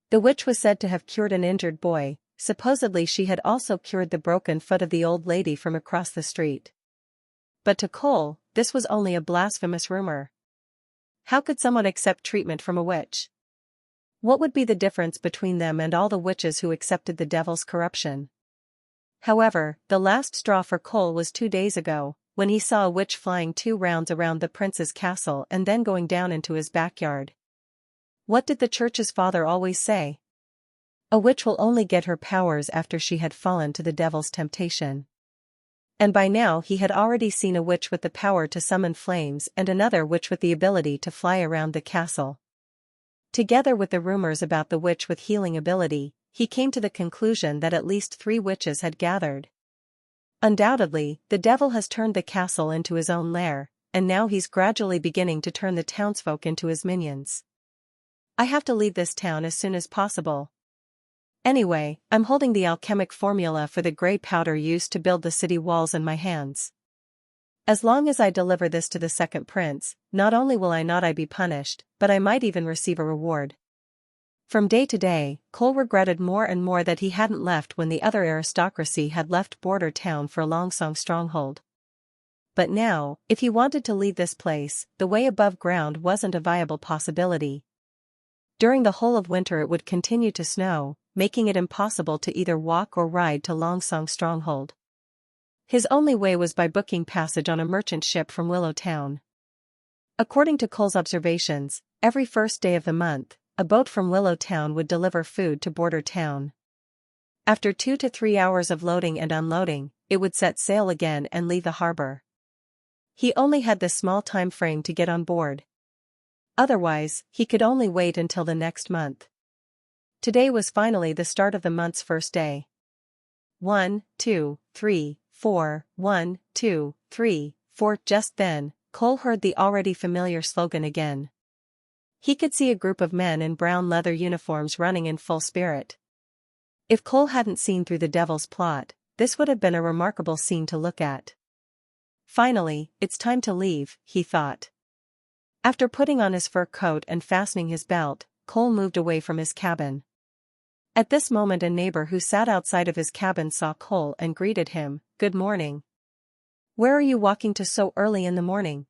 The witch was said to have cured an injured boy, supposedly she had also cured the broken foot of the old lady from across the street. But to Cole, this was only a blasphemous rumor. How could someone accept treatment from a witch? What would be the difference between them and all the witches who accepted the devil's corruption? However, the last straw for Cole was 2 days ago, when he saw a witch flying 2 rounds around the prince's castle and then going down into his backyard. What did the church's father always say? A witch will only get her powers after she had fallen to the devil's temptation. And by now he had already seen a witch with the power to summon flames and another witch with the ability to fly around the castle. Together with the rumors about the witch with healing ability, he came to the conclusion that at least 3 witches had gathered. Undoubtedly, the devil has turned the castle into his own lair, and now he's gradually beginning to turn the townsfolk into his minions. I have to leave this town as soon as possible. Anyway, I'm holding the alchemic formula for the gray powder used to build the city walls in my hands. As long as I deliver this to the second prince, not only will I not be punished, but I might even receive a reward. From day to day, Cole regretted more and more that he hadn't left when the other aristocracy had left border town for Longsong's stronghold. But now, if he wanted to leave this place, the way above ground wasn't a viable possibility. During the whole of winter it would continue to snow, making it impossible to either walk or ride to Longsong's stronghold. His only way was by booking passage on a merchant ship from Willow Town. According to Cole's observations, every first day of the month, a boat from Willow Town would deliver food to border town. After 2 to 3 hours of loading and unloading, it would set sail again and leave the harbor. He only had this small time frame to get on board. Otherwise, he could only wait until the next month. Today was finally the start of the month's first day. 1, 2, 3, 4, 1, 2, 3, 4. Just then, Cole heard the already familiar slogan again. He could see a group of men in brown leather uniforms running in full spirit. If Cole hadn't seen through the devil's plot, this would have been a remarkable scene to look at. Finally, it's time to leave, he thought. After putting on his fur coat and fastening his belt, Cole moved away from his cabin. At this moment a neighbor who sat outside of his cabin saw Cole and greeted him, "Good morning. Where are you walking to so early in the morning?"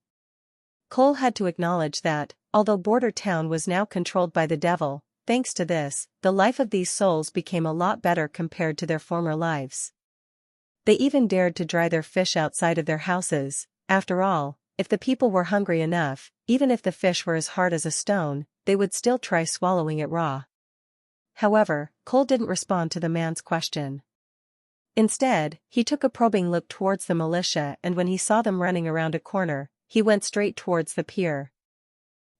Cole had to acknowledge that, although border town was now controlled by the devil, thanks to this, the life of these souls became a lot better compared to their former lives. They even dared to dry their fish outside of their houses. After all, if the people were hungry enough, even if the fish were as hard as a stone, they would still try swallowing it raw. However, Cole didn't respond to the man's question. Instead, he took a probing look towards the militia, and when he saw them running around a corner, he went straight towards the pier.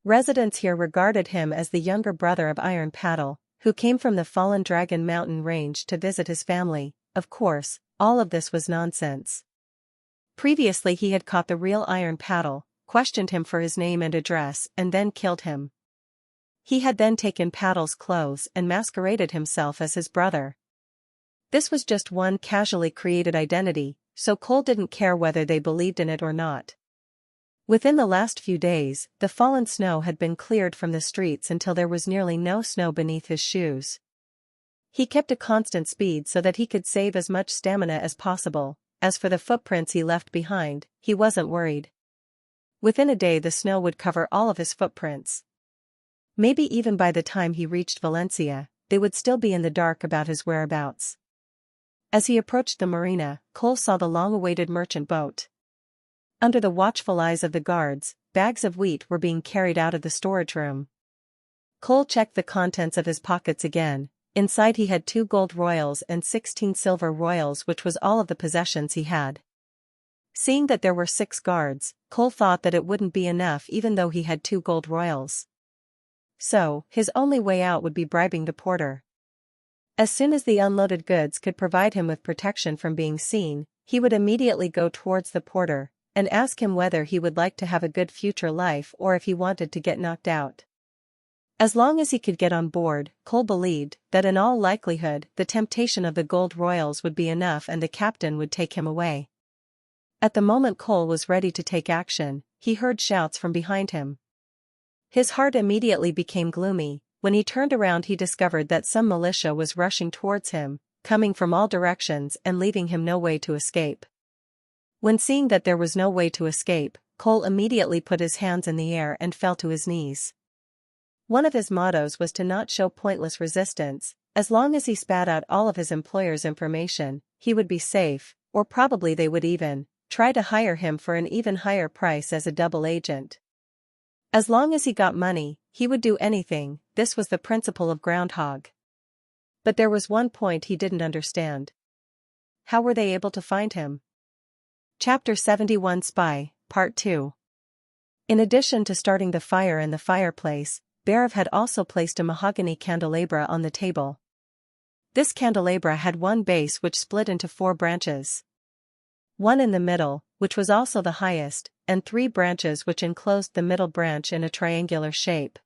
Residents here regarded him as the younger brother of Iron Paddle, who came from the Fallen Dragon mountain range to visit his family. Of course, all of this was nonsense. Previously he had caught the real Iron Paddle, questioned him for his name and address, and then killed him. He had then taken Paddle's clothes and masqueraded himself as his brother. This was just one casually created identity, so Cole didn't care whether they believed in it or not. Within the last few days, the fallen snow had been cleared from the streets until there was nearly no snow beneath his shoes. He kept a constant speed so that he could save as much stamina as possible, as for the footprints he left behind, he wasn't worried. Within a day the snow would cover all of his footprints. Maybe even by the time he reached Valencia, they would still be in the dark about his whereabouts. As he approached the marina, Cole saw the long-awaited merchant boat. Under the watchful eyes of the guards, bags of wheat were being carried out of the storage room. Cole checked the contents of his pockets again. Inside he had 2 gold royals and 16 silver royals, which was all of the possessions he had. Seeing that there were 6 guards, Cole thought that it wouldn't be enough even though he had 2 gold royals. So, his only way out would be bribing the porter. As soon as the unloaded goods could provide him with protection from being seen, he would immediately go towards the porter and ask him whether he would like to have a good future life or if he wanted to get knocked out. As long as he could get on board, Cole believed that in all likelihood the temptation of the gold royals would be enough and the captain would take him away. At the moment Cole was ready to take action, he heard shouts from behind him. His heart immediately became gloomy. When he turned around he discovered that some militia was rushing towards him, coming from all directions and leaving him no way to escape. When seeing that there was no way to escape, Cole immediately put his hands in the air and fell to his knees. One of his mottos was to not show pointless resistance. As long as he spat out all of his employer's information, he would be safe, or probably they would even try to hire him for an even higher price as a double agent. As long as he got money, he would do anything. This was the principle of Groundhog. But there was one point he didn't understand. How were they able to find him? Chapter 71 Spy, Part 2. In addition to starting the fire in the fireplace, Barav had also placed a mahogany candelabra on the table. This candelabra had one base which split into 4 branches. One in the middle, which was also the highest, and 3 branches which enclosed the middle branch in a triangular shape.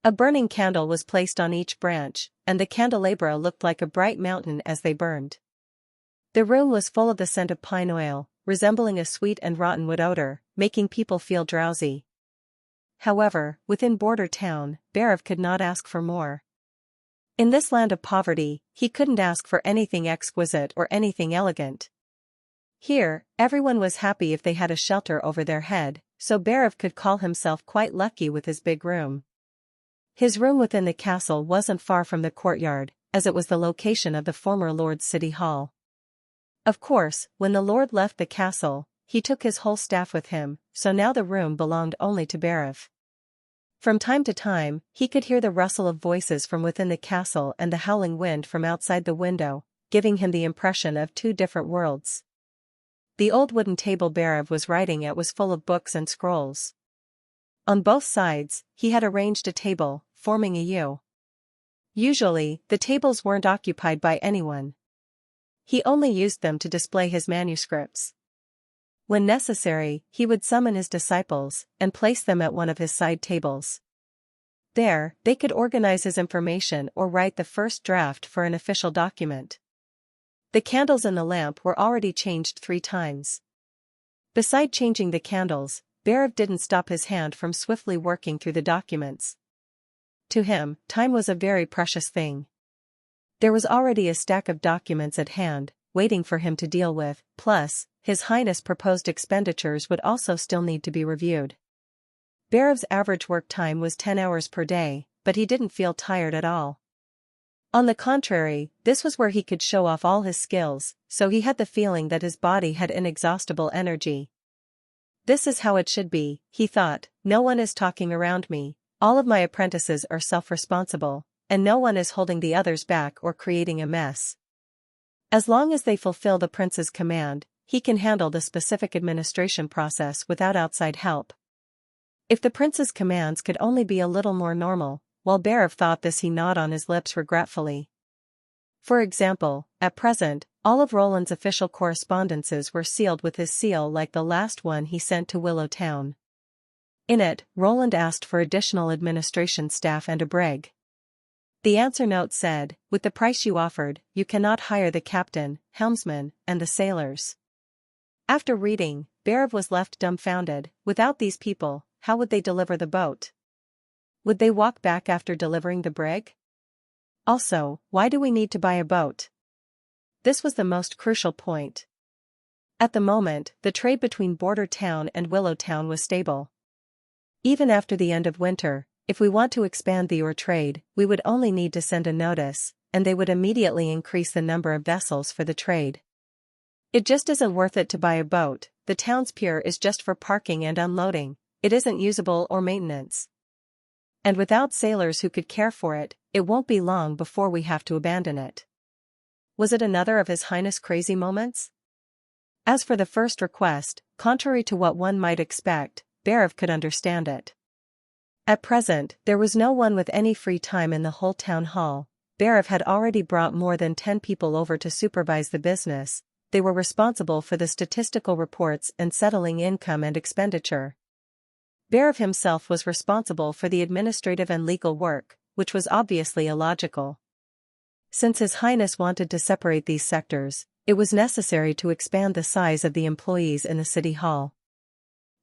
A burning candle was placed on each branch, and the candelabra looked like a bright mountain as they burned. The room was full of the scent of pine oil, resembling a sweet and rotten wood odor, making people feel drowsy. However, within Border Town, Barav could not ask for more. In this land of poverty, he couldn't ask for anything exquisite or anything elegant. Here, everyone was happy if they had a shelter over their head, so Barav could call himself quite lucky with his big room. His room within the castle wasn't far from the courtyard, as it was the location of the former Lord's city hall. Of course, when the Lord left the castle, he took his whole staff with him, so now the room belonged only to Barav. From time to time, he could hear the rustle of voices from within the castle and the howling wind from outside the window, giving him the impression of 2 different worlds. The old wooden table Barav was writing at was full of books and scrolls. On both sides, he had arranged a table, forming a U. Usually, the tables weren't occupied by anyone. He only used them to display his manuscripts. When necessary, he would summon his disciples and place them at one of his side tables. There, they could organize his information or write the first draft for an official document. The candles in the lamp were already changed 3 times. Beside changing the candles, Barav didn't stop his hand from swiftly working through the documents. To him, time was a very precious thing. There was already a stack of documents at hand, waiting for him to deal with, plus, His Highness' proposed expenditures would also still need to be reviewed. Barav's average work time was 10 hours per day, but he didn't feel tired at all. On the contrary, this was where he could show off all his skills, so he had the feeling that his body had inexhaustible energy. This is how it should be, he thought. No one is talking around me, all of my apprentices are self-responsible, and no one is holding the others back or creating a mess. As long as they fulfill the prince's command, he can handle the specific administration process without outside help. If the prince's commands could only be a little more normal. While Barav thought this, he gnawed on his lips regretfully. For example, at present, all of Roland's official correspondences were sealed with his seal, like the last one he sent to Willow Town. In it, Roland asked for additional administration staff and a brig. The answer note said, "With the price you offered, you cannot hire the captain, helmsman, and the sailors." After reading, Barav was left dumbfounded. Without these people, how would they deliver the boat? Would they walk back after delivering the brig? Also, why do we need to buy a boat? This was the most crucial point. At the moment, the trade between Border Town and Willow Town was stable. Even after the end of winter, if we want to expand the ore trade, we would only need to send a notice, and they would immediately increase the number of vessels for the trade. It just isn't worth it to buy a boat. The town's pier is just for parking and unloading, it isn't usable or maintenance. And without sailors who could care for it, it won't be long before we have to abandon it. Was it another of His Highness' crazy moments? As for the first request, contrary to what one might expect, Barav could understand it. At present, there was no one with any free time in the whole town hall. Barav had already brought more than 10 people over to supervise the business. They were responsible for the statistical reports and settling income and expenditure. Barav himself was responsible for the administrative and legal work, which was obviously illogical. Since His Highness wanted to separate these sectors, it was necessary to expand the size of the employees in the city hall.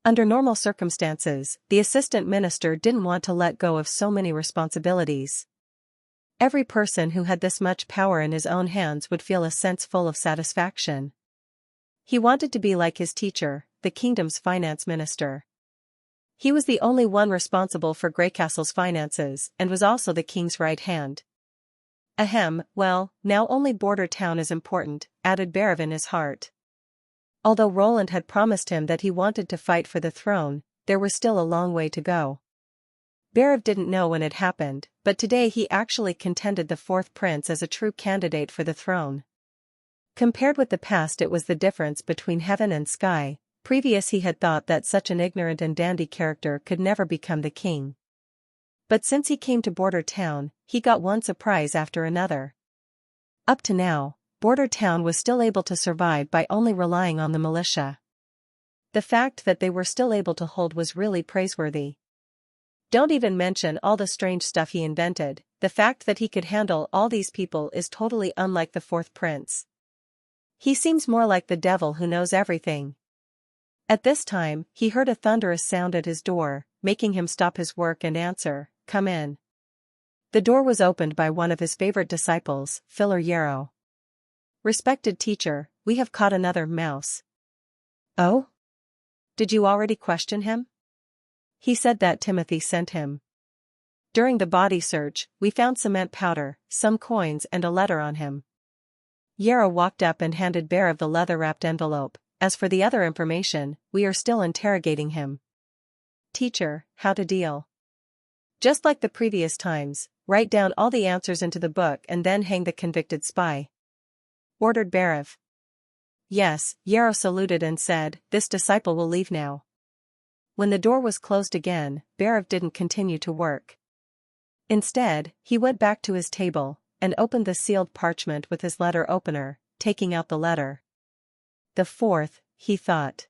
Under normal circumstances, the assistant minister didn't want to let go of so many responsibilities. Every person who had this much power in his own hands would feel a sense full of satisfaction. He wanted to be like his teacher, the kingdom's finance minister. He was the only one responsible for Greycastle's finances and was also the king's right hand. Ahem, well, now only Border Town is important, added Barav in his heart. Although Roland had promised him that he wanted to fight for the throne, there was still a long way to go. Barav didn't know when it happened, but today he actually contended the fourth prince as a true candidate for the throne. Compared with the past, it was the difference between heaven and sky. Previous he had thought that such an ignorant and dandy character could never become the king. But since he came to Border Town, he got one surprise after another. Up to now, Border Town was still able to survive by only relying on the militia. The fact that they were still able to hold was really praiseworthy. Don't even mention all the strange stuff he invented. The fact that he could handle all these people is totally unlike the fourth prince. He seems more like the devil who knows everything. At this time, he heard a thunderous sound at his door, making him stop his work and answer, "Come in." The door was opened by one of his favorite disciples, Filler Yarrow. "Respected teacher, we have caught another mouse." "Oh? Did you already question him?" "He said that Timothy sent him. During the body search, we found cement powder, some coins and a letter on him." Yarrow walked up and handed Barav the leather-wrapped envelope. "As for the other information, we are still interrogating him." "Teacher, how to deal?" "Just like the previous times, write down all the answers into the book and then hang the convicted spy," ordered Barav. "Yes," Yarrow saluted and said, "this disciple will leave now." When the door was closed again, Barav didn't continue to work. Instead, he went back to his table and opened the sealed parchment with his letter opener, taking out the letter. The fourth, he thought.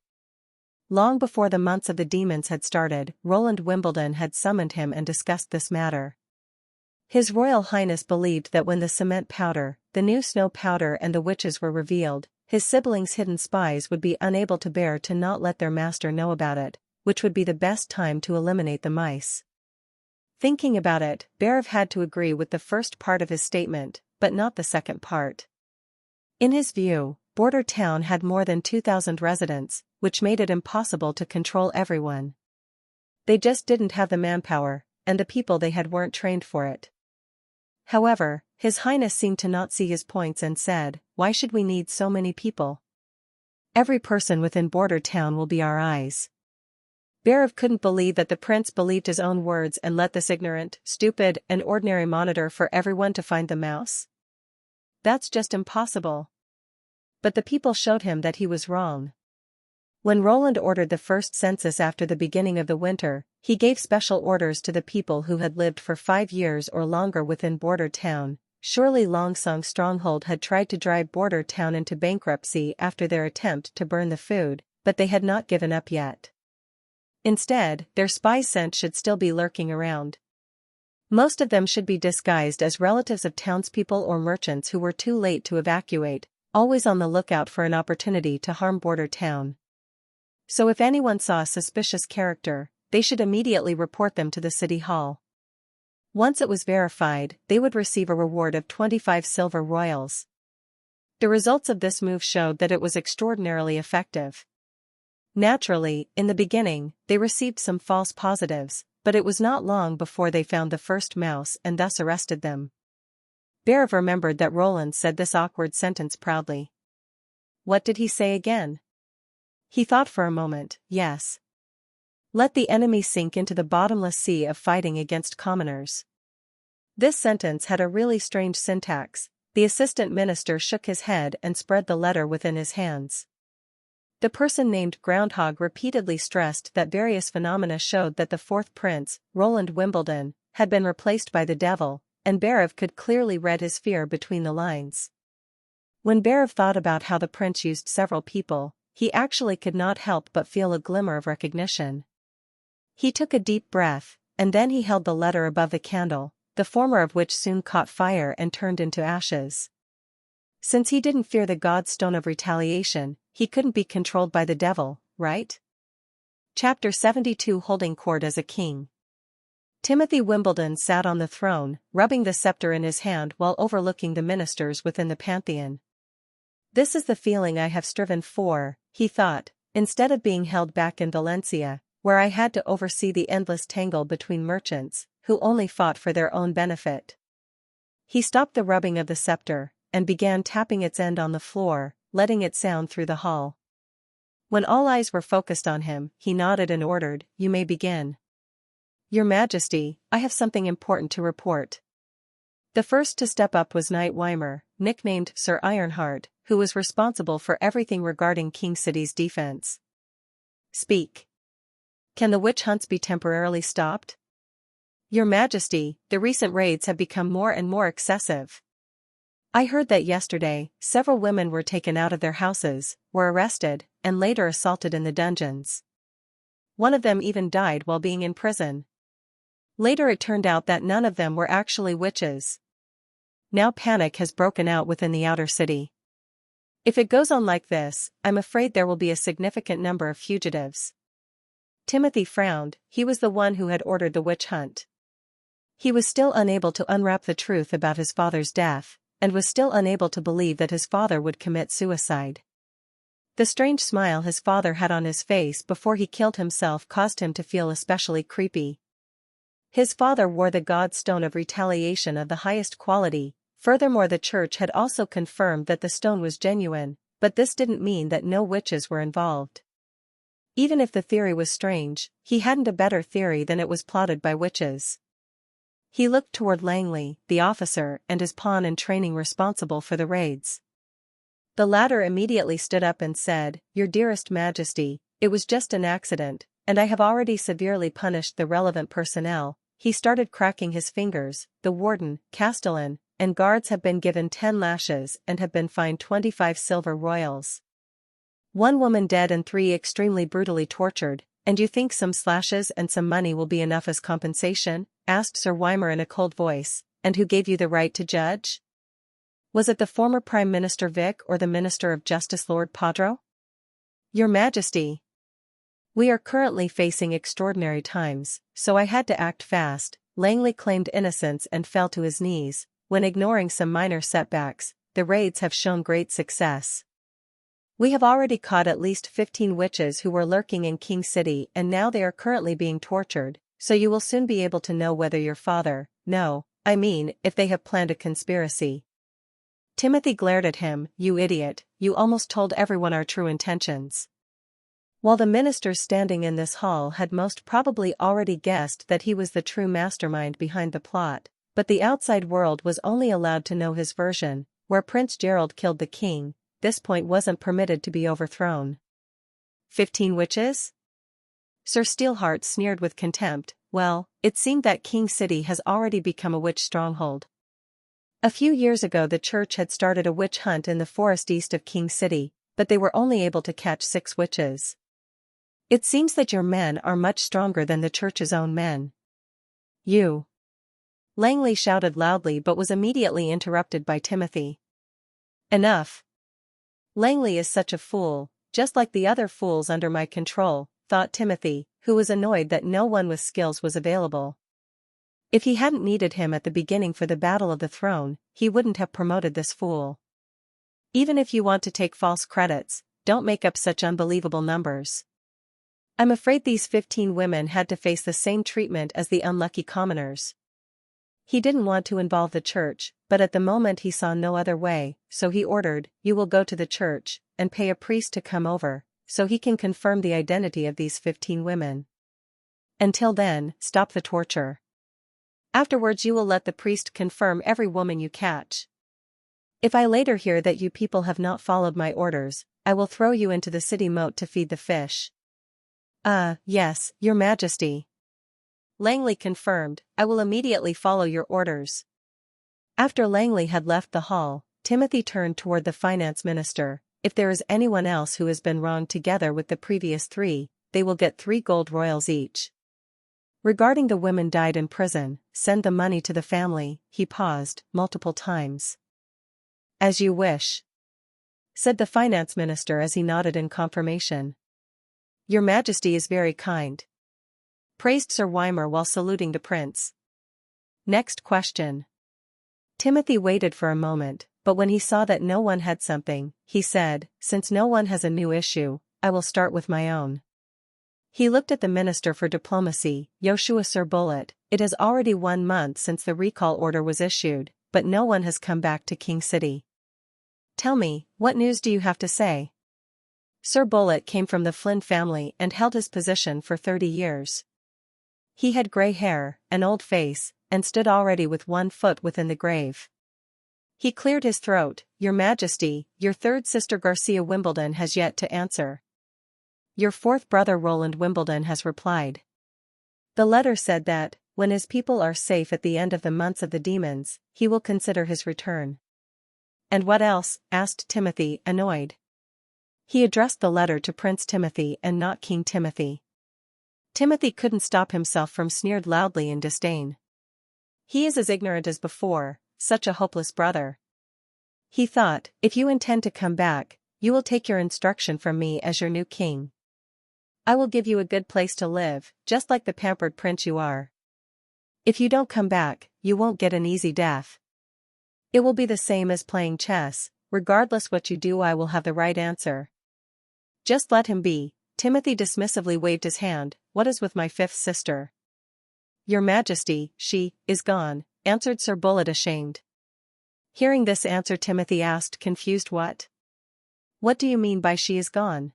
Long before the months of the demons had started, Roland Wimbledon had summoned him and discussed this matter. His Royal Highness believed that when the cement powder, the new snow powder and the witches were revealed, his siblings' hidden spies would be unable to bear to not let their master know about it, which would be the best time to eliminate the mice. Thinking about it, Barav had to agree with the first part of his statement, but not the second part. In his view, Border Town had more than 2,000 residents, which made it impossible to control everyone. They just didn't have the manpower, and the people they had weren't trained for it. However, His Highness seemed to not see his points and said, "Why should we need so many people? Every person within Border Town will be our eyes." Barav couldn't believe that the prince believed his own words and let this ignorant, stupid, and ordinary monitor for everyone to find the mouse. That's just impossible. But the people showed him that he was wrong. When Roland ordered the first census after the beginning of the winter, he gave special orders to the people who had lived for 5 years or longer within Border Town. Surely Longsong's stronghold had tried to drive Border Town into bankruptcy after their attempt to burn the food, but they had not given up yet. Instead, their spy scent should still be lurking around. Most of them should be disguised as relatives of townspeople or merchants who were too late to evacuate, always on the lookout for an opportunity to harm Border Town. So if anyone saw a suspicious character, they should immediately report them to the city hall. Once it was verified, they would receive a reward of 25 silver royals. The results of this move showed that it was extraordinarily effective. Naturally, in the beginning, they received some false positives, but it was not long before they found the first mouse and thus arrested them. Berev remembered that Roland said this awkward sentence proudly. What did he say again? He thought for a moment. Yes. Let the enemy sink into the bottomless sea of fighting against commoners. This sentence had a really strange syntax. The assistant minister shook his head and spread the letter within his hands. The person named Groundhog repeatedly stressed that various phenomena showed that the fourth prince, Roland Wimbledon, had been replaced by the devil, and Berev could clearly read his fear between the lines. When Berev thought about how the prince used several people, he actually could not help but feel a glimmer of recognition. He took a deep breath, and then he held the letter above the candle, the former of which soon caught fire and turned into ashes. Since he didn't fear the God's stone of retaliation, he couldn't be controlled by the devil, right? Chapter 72 Holding Court as a King. Timothy Wimbledon sat on the throne, rubbing the scepter in his hand while overlooking the ministers within the Pantheon. This is the feeling I have striven for, he thought, instead of being held back in Valencia, where I had to oversee the endless tangle between merchants, who only fought for their own benefit. He stopped the rubbing of the scepter, and began tapping its end on the floor, letting it sound through the hall. When all eyes were focused on him, he nodded and ordered, "You may begin." "Your Majesty, I have something important to report." The first to step up was Knight Weimer, nicknamed Sir Ironheart, who was responsible for everything regarding King City's defense. "Speak. Can the witch hunts be temporarily stopped?" "Your Majesty, the recent raids have become more and more excessive. I heard that yesterday, several women were taken out of their houses, were arrested, and later assaulted in the dungeons. One of them even died while being in prison. Later it turned out that none of them were actually witches. Now panic has broken out within the outer city. If it goes on like this, I'm afraid there will be a significant number of fugitives." Timothy frowned. He was the one who had ordered the witch hunt. He was still unable to unwrap the truth about his father's death, and was still unable to believe that his father would commit suicide. The strange smile his father had on his face before he killed himself caused him to feel especially creepy. His father wore the God's stone of retaliation of the highest quality. Furthermore, the church had also confirmed that the stone was genuine, but this didn't mean that no witches were involved. Even if the theory was strange, he hadn't a better theory than it was plotted by witches. He looked toward Langley, the officer and his pawn in training responsible for the raids. The latter immediately stood up and said, "Your dearest Majesty, it was just an accident, and I have already severely punished the relevant personnel." He started cracking his fingers. "The warden, castellan, and guards have been given 10 lashes and have been fined 25 silver royals. 1 woman dead and 3 extremely brutally tortured, and you think some slashes and some money will be enough as compensation?" asked Sir Weimer in a cold voice. "And who gave you the right to judge? Was it the former Prime Minister Vic or the Minister of Justice Lord Padro?" "Your Majesty, we are currently facing extraordinary times, so I had to act fast." Langley claimed innocence and fell to his knees. "When ignoring some minor setbacks, the raids have shown great success. We have already caught at least 15 witches who were lurking in King City, and now they are currently being tortured, so you will soon be able to know whether your father, if they have planned a conspiracy." Timothy glared at him. "You idiot, you almost told everyone our true intentions." While the ministers standing in this hall had most probably already guessed that he was the true mastermind behind the plot, but the outside world was only allowed to know his version. Where Prince Gerald killed the king, this point wasn't permitted to be overthrown. 15 witches? Sir Steelheart sneered with contempt. "Well, it seemed that King City has already become a witch stronghold. A few years ago the church had started a witch hunt in the forest east of King City, but they were only able to catch 6 witches. It seems that your men are much stronger than the church's own men." "You!" Langley shouted loudly but was immediately interrupted by Timothy. "Enough. Langley is such a fool, just like the other fools under my control," thought Timothy, who was annoyed that no one with skills was available. If he hadn't needed him at the beginning for the Battle of the Throne, he wouldn't have promoted this fool. Even if you want to take false credits, don't make up such unbelievable numbers. I'm afraid these 15 women had to face the same treatment as the unlucky commoners. He didn't want to involve the church, but at the moment he saw no other way, so he ordered, "You will go to the church, and pay a priest to come over, so he can confirm the identity of these 15 women. Until then, stop the torture. Afterwards you will let the priest confirm every woman you catch. If I later hear that you people have not followed my orders, I will throw you into the city moat to feed the fish." Yes, your majesty." Langley confirmed, "I will immediately follow your orders." After Langley had left the hall, Timothy turned toward the finance minister. "If there is anyone else who has been wronged together with the previous 3, they will get 3 gold royals each. Regarding the women died in prison, send the money to the family." He paused multiple times. "As you wish," said the finance minister as he nodded in confirmation. "Your majesty is very kind," praised Sir Weimer while saluting the prince. "Next question." Timothy waited for a moment, but when he saw that no one had something, he said, "Since no one has a new issue, I will start with my own." He looked at the Minister for Diplomacy, Joshua Sir Bullet. "It has already 1 month since the recall order was issued, but no one has come back to King City. Tell me, what news do you have to say?" Sir Bullet came from the Flynn family and held his position for 30 years. He had grey hair, an old face, and stood already with 1 foot within the grave. He cleared his throat. "Your Majesty, your 3rd sister Garcia Wimbledon has yet to answer. Your 4th brother Roland Wimbledon has replied. The letter said that, when his people are safe at the end of the months of the demons, he will consider his return." "And what else?" asked Timothy, annoyed. He addressed the letter to Prince Timothy and not King Timothy. Timothy couldn't stop himself from sneered loudly in disdain. "He is as ignorant as before, such a hopeless brother." He thought, "If you intend to come back, you will take your instruction from me as your new king. I will give you a good place to live, just like the pampered prince you are. If you don't come back, you won't get an easy death. It will be the same as playing chess, regardless what you do I will have the right answer." "Just let him be." Timothy dismissively waved his hand. "What is with my 5th sister?" "Your Majesty, she is gone," answered Sir Bullet ashamed. Hearing this answer Timothy asked confused, "What? What do you mean by she is gone?"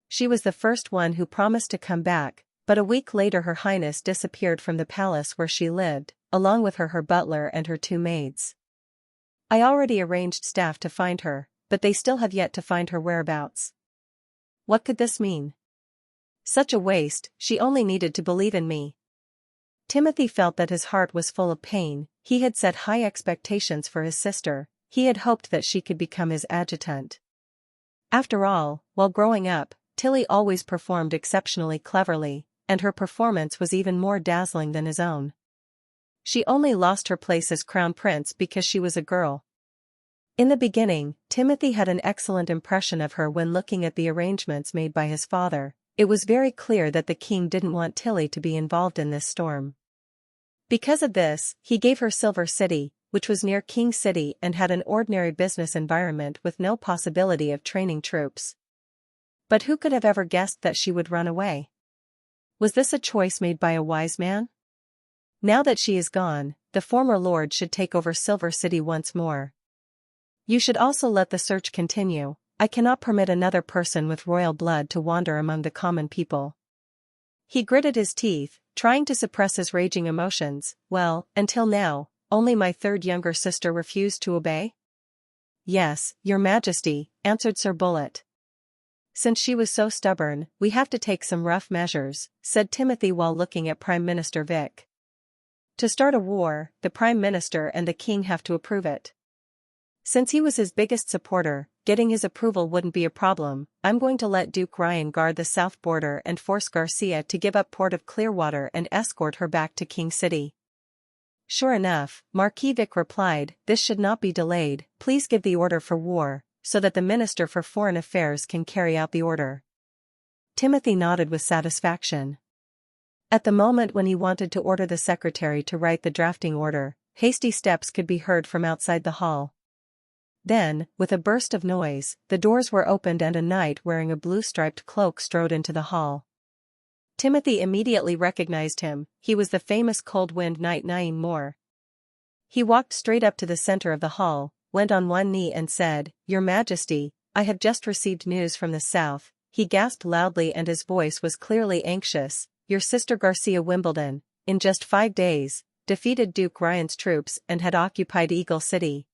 "She was the first one who promised to come back, but a week later Her Highness disappeared from the palace where she lived, along with her butler and her 2 maids. I already arranged staff to find her, but they still have yet to find her whereabouts." What could this mean? Such a waste, she only needed to believe in me. Timothy felt that his heart was full of pain. He had set high expectations for his sister. He had hoped that she could become his adjutant. After all, while growing up, Tilly always performed exceptionally cleverly, and her performance was even more dazzling than his own. She only lost her place as crown prince because she was a girl. In the beginning, Timothy had an excellent impression of her when looking at the arrangements made by his father. It was very clear that the king didn't want Tilly to be involved in this storm. Because of this, he gave her Silver City, which was near King City and had an ordinary business environment with no possibility of training troops. But who could have ever guessed that she would run away? Was this a choice made by a wise man? Now that she is gone, the former lord should take over Silver City once more. You should also let the search continue. I cannot permit another person with royal blood to wander among the common people." He gritted his teeth, trying to suppress his raging emotions. "Well, until now, only my 3rd younger sister refused to obey?" "Yes, your Majesty," answered Sir Bullet. "Since she was so stubborn, we have to take some rough measures," said Timothy while looking at Prime Minister Vic. "To start a war, the Prime Minister and the King have to approve it. Since he was his biggest supporter, getting his approval wouldn't be a problem. I'm going to let Duke Ryan guard the south border and force Garcia to give up Port of Clearwater and escort her back to King City." Sure enough, Marquis Vic replied, "This should not be delayed. Please give the order for war, so that the Minister for Foreign Affairs can carry out the order." Timothy nodded with satisfaction. At the moment when he wanted to order the secretary to write the drafting order, hasty steps could be heard from outside the hall. Then, with a burst of noise, the doors were opened and a knight wearing a blue-striped cloak strode into the hall. Timothy immediately recognized him. He was the famous Cold Wind Knight Naim Moore. He walked straight up to the center of the hall, went on one knee and said, "Your Majesty, I have just received news from the south." He gasped loudly and his voice was clearly anxious. "Your sister Garcia Wimbledon, in just 5 days, defeated Duke Ryan's troops and had occupied Eagle City.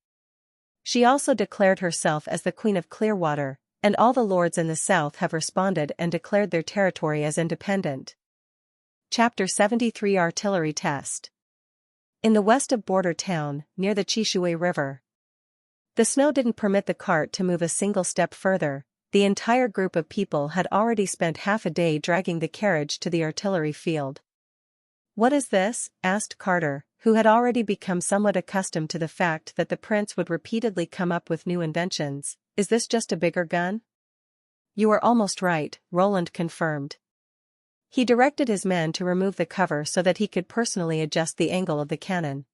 She also declared herself as the Queen of Clearwater, and all the lords in the south have responded and declared their territory as independent." Chapter 73 Artillery Test. In the west of Border Town, near the Chishui River. The snow didn't permit the cart to move a single step further. The entire group of people had already spent half a day dragging the carriage to the artillery field. "What is this?" asked Carter, who had already become somewhat accustomed to the fact that the prince would repeatedly come up with new inventions. "Is this just a bigger gun?" "You are almost right," Roland confirmed. He directed his men to remove the cover so that he could personally adjust the angle of the cannon.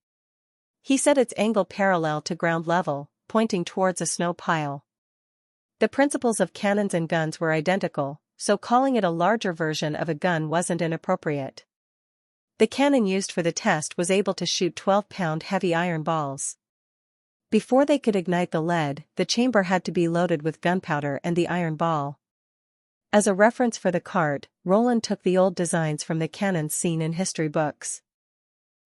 He set its angle parallel to ground level, pointing towards a snow pile. The principles of cannons and guns were identical, so calling it a larger version of a gun wasn't inappropriate. The cannon used for the test was able to shoot 12-pound heavy iron balls. Before they could ignite the lead, the chamber had to be loaded with gunpowder and the iron ball. As a reference for the cart, Roland took the old designs from the cannons seen in history books.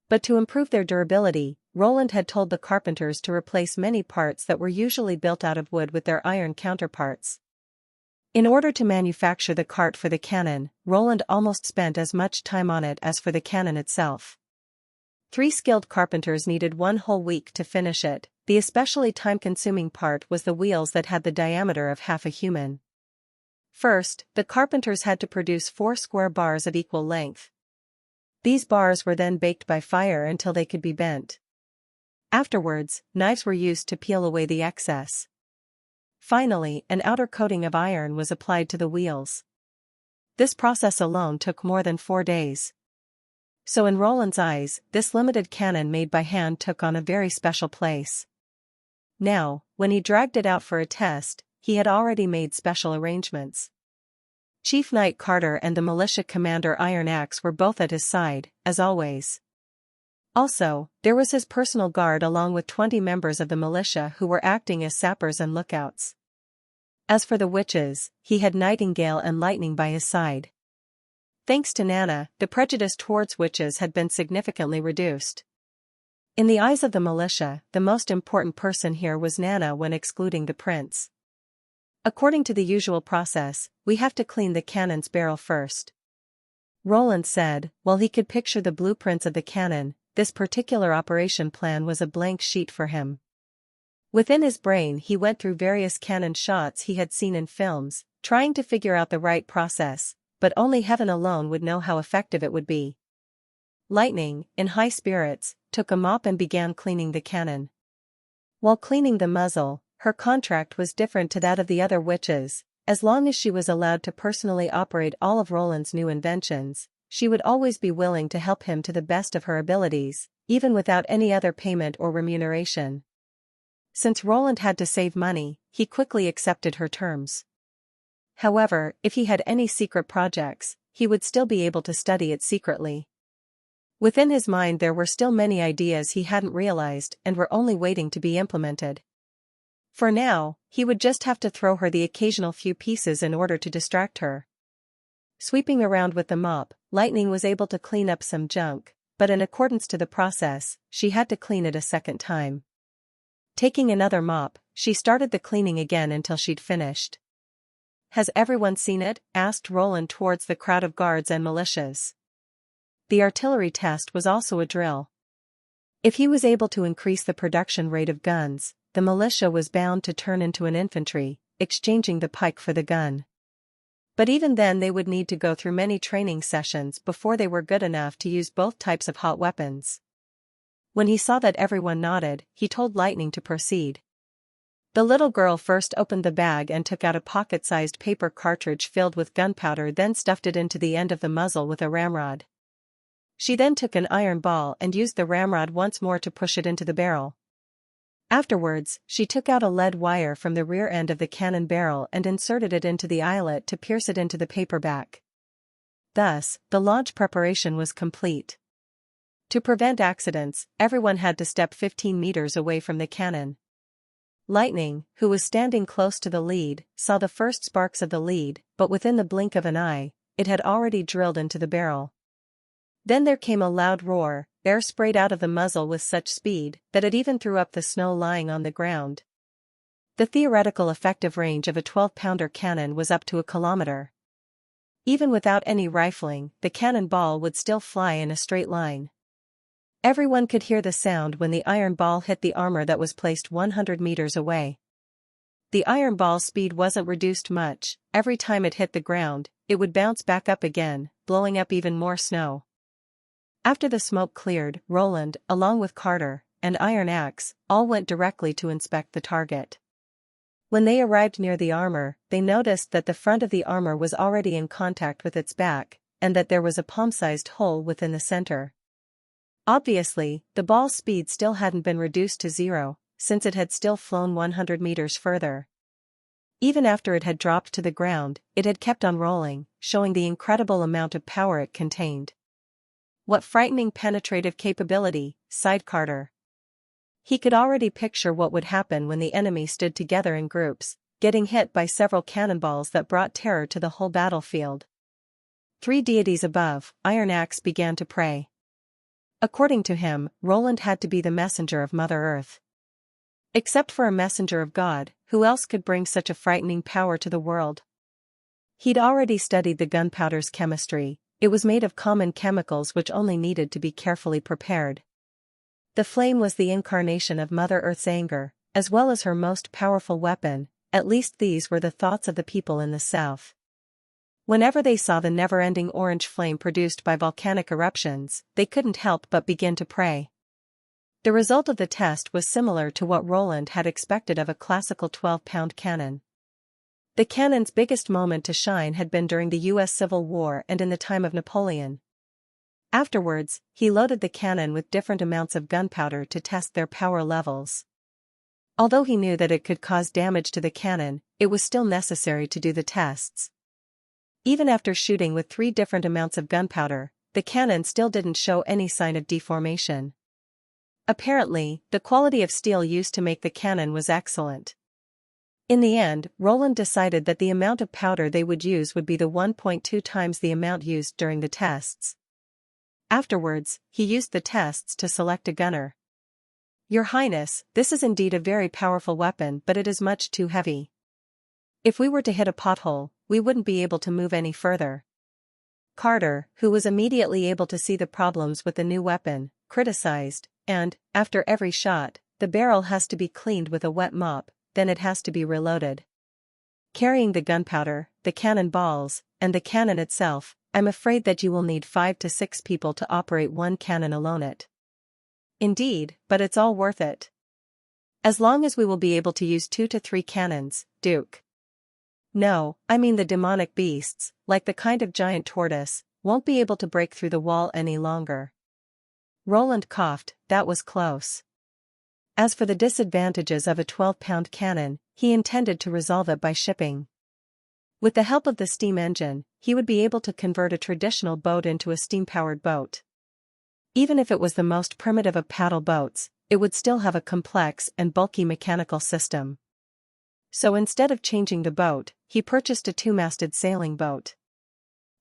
But to improve their durability, Roland had told the carpenters to replace many parts that were usually built out of wood with their iron counterparts. In order to manufacture the cart for the cannon, Roland almost spent as much time on it as for the cannon itself. 3 skilled carpenters needed 1 whole week to finish it. The especially time-consuming part was the wheels that had the diameter of half a human. First, the carpenters had to produce 4 square bars of equal length. These bars were then baked by fire until they could be bent. Afterwards, knives were used to peel away the excess. Finally, an outer coating of iron was applied to the wheels. This process alone took more than 4 days. So in Roland's eyes, this limited cannon made by hand took on a very special place. Now, when he dragged it out for a test, he had already made special arrangements. Chief Knight Carter and the militia commander Iron Axe were both at his side, as always. Also, there was his personal guard along with 20 members of the militia who were acting as sappers and lookouts. As for the witches, he had Nightingale and Lightning by his side. Thanks to Nana, the prejudice towards witches had been significantly reduced. In the eyes of the militia, the most important person here was Nana when excluding the prince. "According to the usual process, we have to clean the cannon's barrel first," Roland said. While he could picture the blueprints of the cannon, this particular operation plan was a blank sheet for him. Within his brain he went through various cannon shots he had seen in films, trying to figure out the right process, but only heaven alone would know how effective it would be. Lightning, in high spirits, took a mop and began cleaning the cannon. While cleaning the muzzle, her contract was different to that of the other witches. As long as she was allowed to personally operate all of Roland's new inventions, she would always be willing to help him to the best of her abilities, even without any other payment or remuneration. Since Roland had to save money, he quickly accepted her terms. However, if he had any secret projects, he would still be able to study it secretly. Within his mind there were still many ideas he hadn't realized and were only waiting to be implemented. For now, he would just have to throw her the occasional few pieces in order to distract her. Sweeping around with the mop, Lightning was able to clean up some junk, but in accordance to the process, she had to clean it a second time. Taking another mop, she started the cleaning again until she'd finished. "Has everyone seen it?" asked Roland towards the crowd of guards and militias. The artillery test was also a drill. If he was able to increase the production rate of guns, the militia was bound to turn into an infantry, exchanging the pike for the gun. But even then they would need to go through many training sessions before they were good enough to use both types of hot weapons. When he saw that everyone nodded, he told Lightning to proceed. The little girl first opened the bag and took out a pocket-sized paper cartridge filled with gunpowder, then stuffed it into the end of the muzzle with a ramrod. She then took an iron ball and used the ramrod once more to push it into the barrel. Afterwards, she took out a lead wire from the rear end of the cannon barrel and inserted it into the eyelet to pierce it into the paperback. Thus, the launch preparation was complete. To prevent accidents, everyone had to step 15 meters away from the cannon. Lightning, who was standing close to the lead, saw the first sparks of the lead, but within the blink of an eye, it had already drilled into the barrel. Then there came a loud roar, air sprayed out of the muzzle with such speed that it even threw up the snow lying on the ground. The theoretical effective range of a 12-pounder cannon was up to a kilometer. Even without any rifling, the cannonball would still fly in a straight line. Everyone could hear the sound when the iron ball hit the armor that was placed 100 meters away. The iron ball's speed wasn't reduced much. Every time it hit the ground, it would bounce back up again, blowing up even more snow. After the smoke cleared, Roland, along with Carter, and Iron Axe, all went directly to inspect the target. When they arrived near the armor, they noticed that the front of the armor was already in contact with its back, and that there was a palm-sized hole within the center. Obviously, the ball's speed still hadn't been reduced to zero, since it had still flown 100 meters further. Even after it had dropped to the ground, it had kept on rolling, showing the incredible amount of power it contained. "What frightening penetrative capability," sighed Carter. He could already picture what would happen when the enemy stood together in groups, getting hit by several cannonballs that brought terror to the whole battlefield. 3 deities above, Iron Axe began to pray. According to him, Roland had to be the messenger of Mother Earth. Except for a messenger of God, who else could bring such a frightening power to the world? He'd already studied the gunpowder's chemistry. It was made of common chemicals which only needed to be carefully prepared. The flame was the incarnation of Mother Earth's anger, as well as her most powerful weapon. At least these were the thoughts of the people in the south. Whenever they saw the never-ending orange flame produced by volcanic eruptions, they couldn't help but begin to pray. The result of the test was similar to what Roland had expected of a classical 12-pound cannon. The cannon's biggest moment to shine had been during the U.S. Civil War and in the time of Napoleon. Afterwards, he loaded the cannon with different amounts of gunpowder to test their power levels. Although he knew that it could cause damage to the cannon, it was still necessary to do the tests. Even after shooting with 3 different amounts of gunpowder, the cannon still didn't show any sign of deformation. Apparently, the quality of steel used to make the cannon was excellent. In the end, Roland decided that the amount of powder they would use would be the 1.2 times the amount used during the tests. Afterwards, he used the tests to select a gunner. "Your Highness, this is indeed a very powerful weapon, but it is much too heavy. If we were to hit a pothole, we wouldn't be able to move any further." Carter, who was immediately able to see the problems with the new weapon, criticized, "And, after every shot, the barrel has to be cleaned with a wet mop, then it has to be reloaded. Carrying the gunpowder, the cannon balls, and the cannon itself, I'm afraid that you will need 5 to 6 people to operate one cannon alone it." "Indeed, but it's all worth it. As long as we will be able to use 2 to 3 cannons, Duke." "No, I mean the demonic beasts, like the kind of giant tortoise, won't be able to break through the wall any longer." Roland coughed. That was close. As for the disadvantages of a 12-pound cannon, he intended to resolve it by shipping. With the help of the steam engine, he would be able to convert a traditional boat into a steam-powered boat. Even if it was the most primitive of paddle boats, it would still have a complex and bulky mechanical system. So instead of changing the boat, he purchased a 2-masted sailing boat.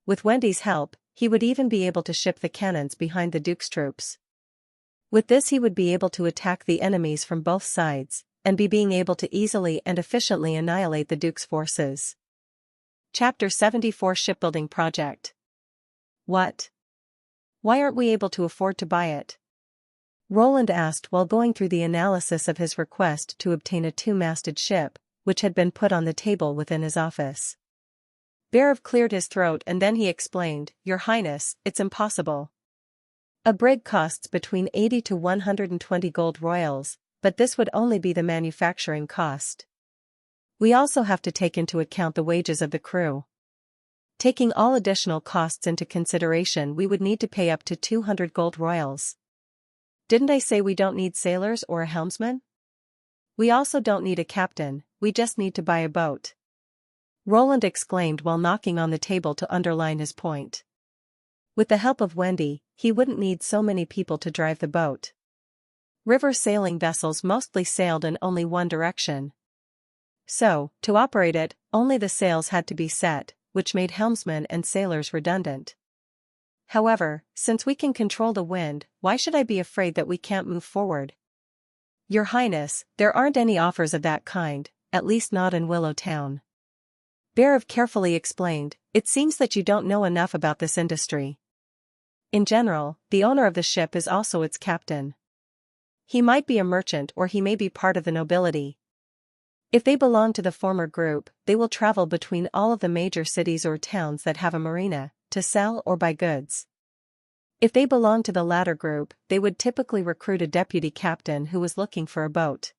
With Wendy's help, he would even be able to ship the cannons behind the Duke's troops. With this he would be able to attack the enemies from both sides, and being able to easily and efficiently annihilate the Duke's forces. Chapter 74 Shipbuilding Project. "What? Why aren't we able to afford to buy it?" Roland asked while going through the analysis of his request to obtain a 2-masted ship, which had been put on the table within his office. Berev cleared his throat and then he explained, "Your Highness, it's impossible. A brig costs between 80 to 120 gold royals, but this would only be the manufacturing cost. We also have to take into account the wages of the crew. Taking all additional costs into consideration, we would need to pay up to 200 gold royals. Didn't I say we don't need sailors or a helmsman?" We also don't need a captain, we just need to buy a boat," Roland exclaimed while knocking on the table to underline his point. With the help of Wendy, he wouldn't need so many people to drive the boat. River sailing vessels mostly sailed in only one direction. So, to operate it, only the sails had to be set, which made helmsmen and sailors redundant. However, since we can control the wind, why should I be afraid that we can't move forward? Your Highness, there aren't any offers of that kind, at least not in Willow Town. Bear carefully explained, it seems that you don't know enough about this industry. In general, the owner of the ship is also its captain. He might be a merchant or he may be part of the nobility. If they belong to the former group, they will travel between all of the major cities or towns that have a marina, to sell or buy goods. If they belong to the latter group, they would typically recruit a deputy captain who was looking for a boat.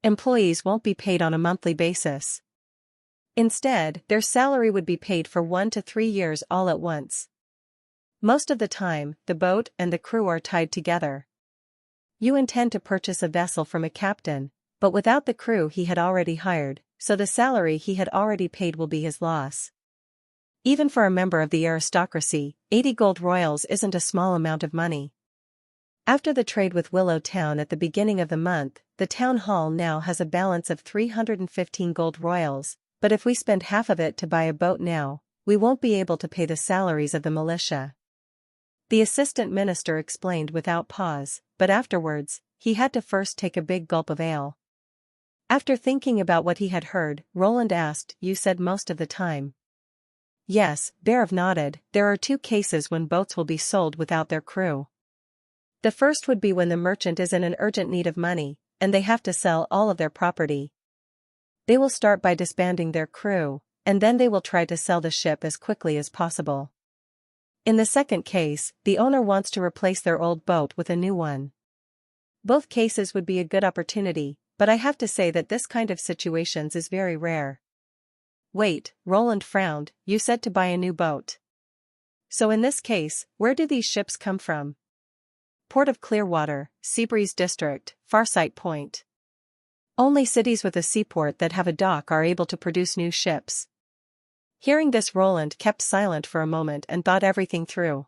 Employees won't be paid on a monthly basis. Instead, their salary would be paid for 1 to 3 years all at once. Most of the time, the boat and the crew are tied together. You intend to purchase a vessel from a captain, but without the crew he had already hired, so the salary he had already paid will be his loss. Even for a member of the aristocracy, 80 gold royals isn't a small amount of money. After the trade with Willow Town at the beginning of the month, the town hall now has a balance of 315 gold royals, but if we spend half of it to buy a boat now, we won't be able to pay the salaries of the militia. The assistant minister explained without pause, but afterwards, he had to first take a big gulp of ale. After thinking about what he had heard, Roland asked, "You said most of the time?" "Yes," Bear nodded, "there are 2 cases when boats will be sold without their crew. The first would be when the merchant is in an urgent need of money, and they have to sell all of their property. They will start by disbanding their crew, and then they will try to sell the ship as quickly as possible. In the second case, the owner wants to replace their old boat with a new one. Both cases would be a good opportunity, but I have to say that this kind of situations is very rare." "Wait," Roland frowned, "you said to buy a new boat. So in this case, where do these ships come from?" "Port of Clearwater, Seabreeze District, Farsight Point. Only cities with a seaport that have a dock are able to produce new ships." Hearing this, Roland kept silent for a moment and thought everything through.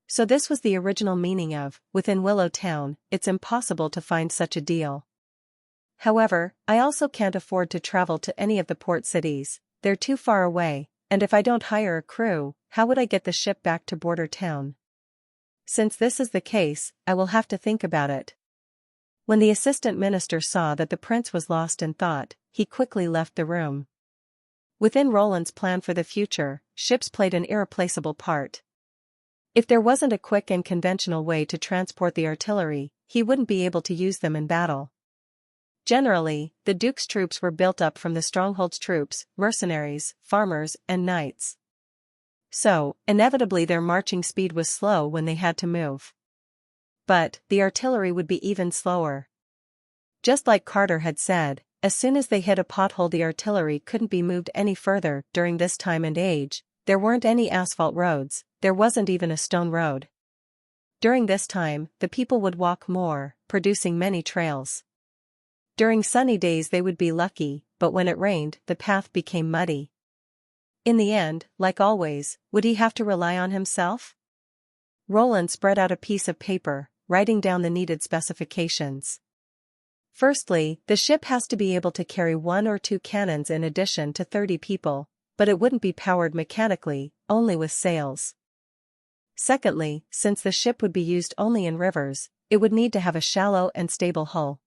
So this was the original meaning of, "Within Willow Town, it's impossible to find such a deal. However, I also can't afford to travel to any of the port cities, they're too far away, and if I don't hire a crew, how would I get the ship back to Border Town? Since this is the case, I will have to think about it." When the assistant minister saw that the prince was lost in thought, he quickly left the room. Within Roland's plan for the future, ships played an irreplaceable part. If there wasn't a quick and conventional way to transport the artillery, he wouldn't be able to use them in battle. Generally, the Duke's troops were built up from the stronghold's troops, mercenaries, farmers, and knights. So, inevitably their marching speed was slow when they had to move. But, the artillery would be even slower. Just like Carter had said, as soon as they hit a pothole the artillery couldn't be moved any further. During this time and age, there weren't any asphalt roads, there wasn't even a stone road. During this time, the people would walk more, producing many trails. During sunny days they would be lucky, but when it rained, the path became muddy. In the end, like always, would he have to rely on himself? Roland spread out a piece of paper, writing down the needed specifications. Firstly, the ship has to be able to carry 1 or 2 cannons in addition to 30 people, but it wouldn't be powered mechanically, only with sails. Secondly, since the ship would be used only in rivers, it would need to have a shallow and stable hull.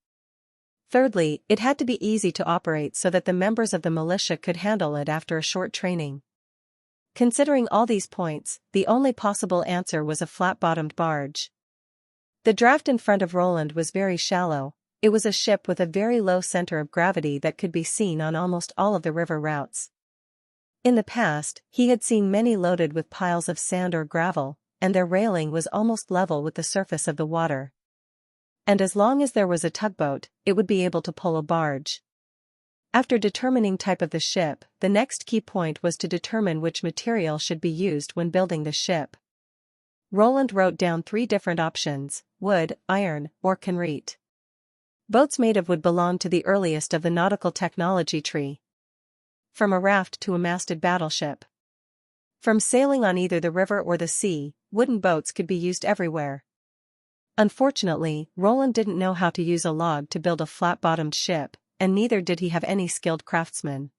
Thirdly, it had to be easy to operate so that the members of the militia could handle it after a short training. Considering all these points, the only possible answer was a flat-bottomed barge. The draft in front of Roland was very shallow. It was a ship with a very low center of gravity that could be seen on almost all of the river routes. In the past, he had seen many loaded with piles of sand or gravel, and their railing was almost level with the surface of the water. And as long as there was a tugboat, it would be able to pull a barge. After determining type of the ship, the next key point was to determine which material should be used when building the ship. Roland wrote down 3 different options: wood, iron, or concrete. Boats made of wood belonged to the earliest of the nautical technology tree. From a raft to a masted battleship. From sailing on either the river or the sea, wooden boats could be used everywhere. Unfortunately, Roland didn't know how to use a log to build a flat-bottomed ship, and neither did he have any skilled craftsmen.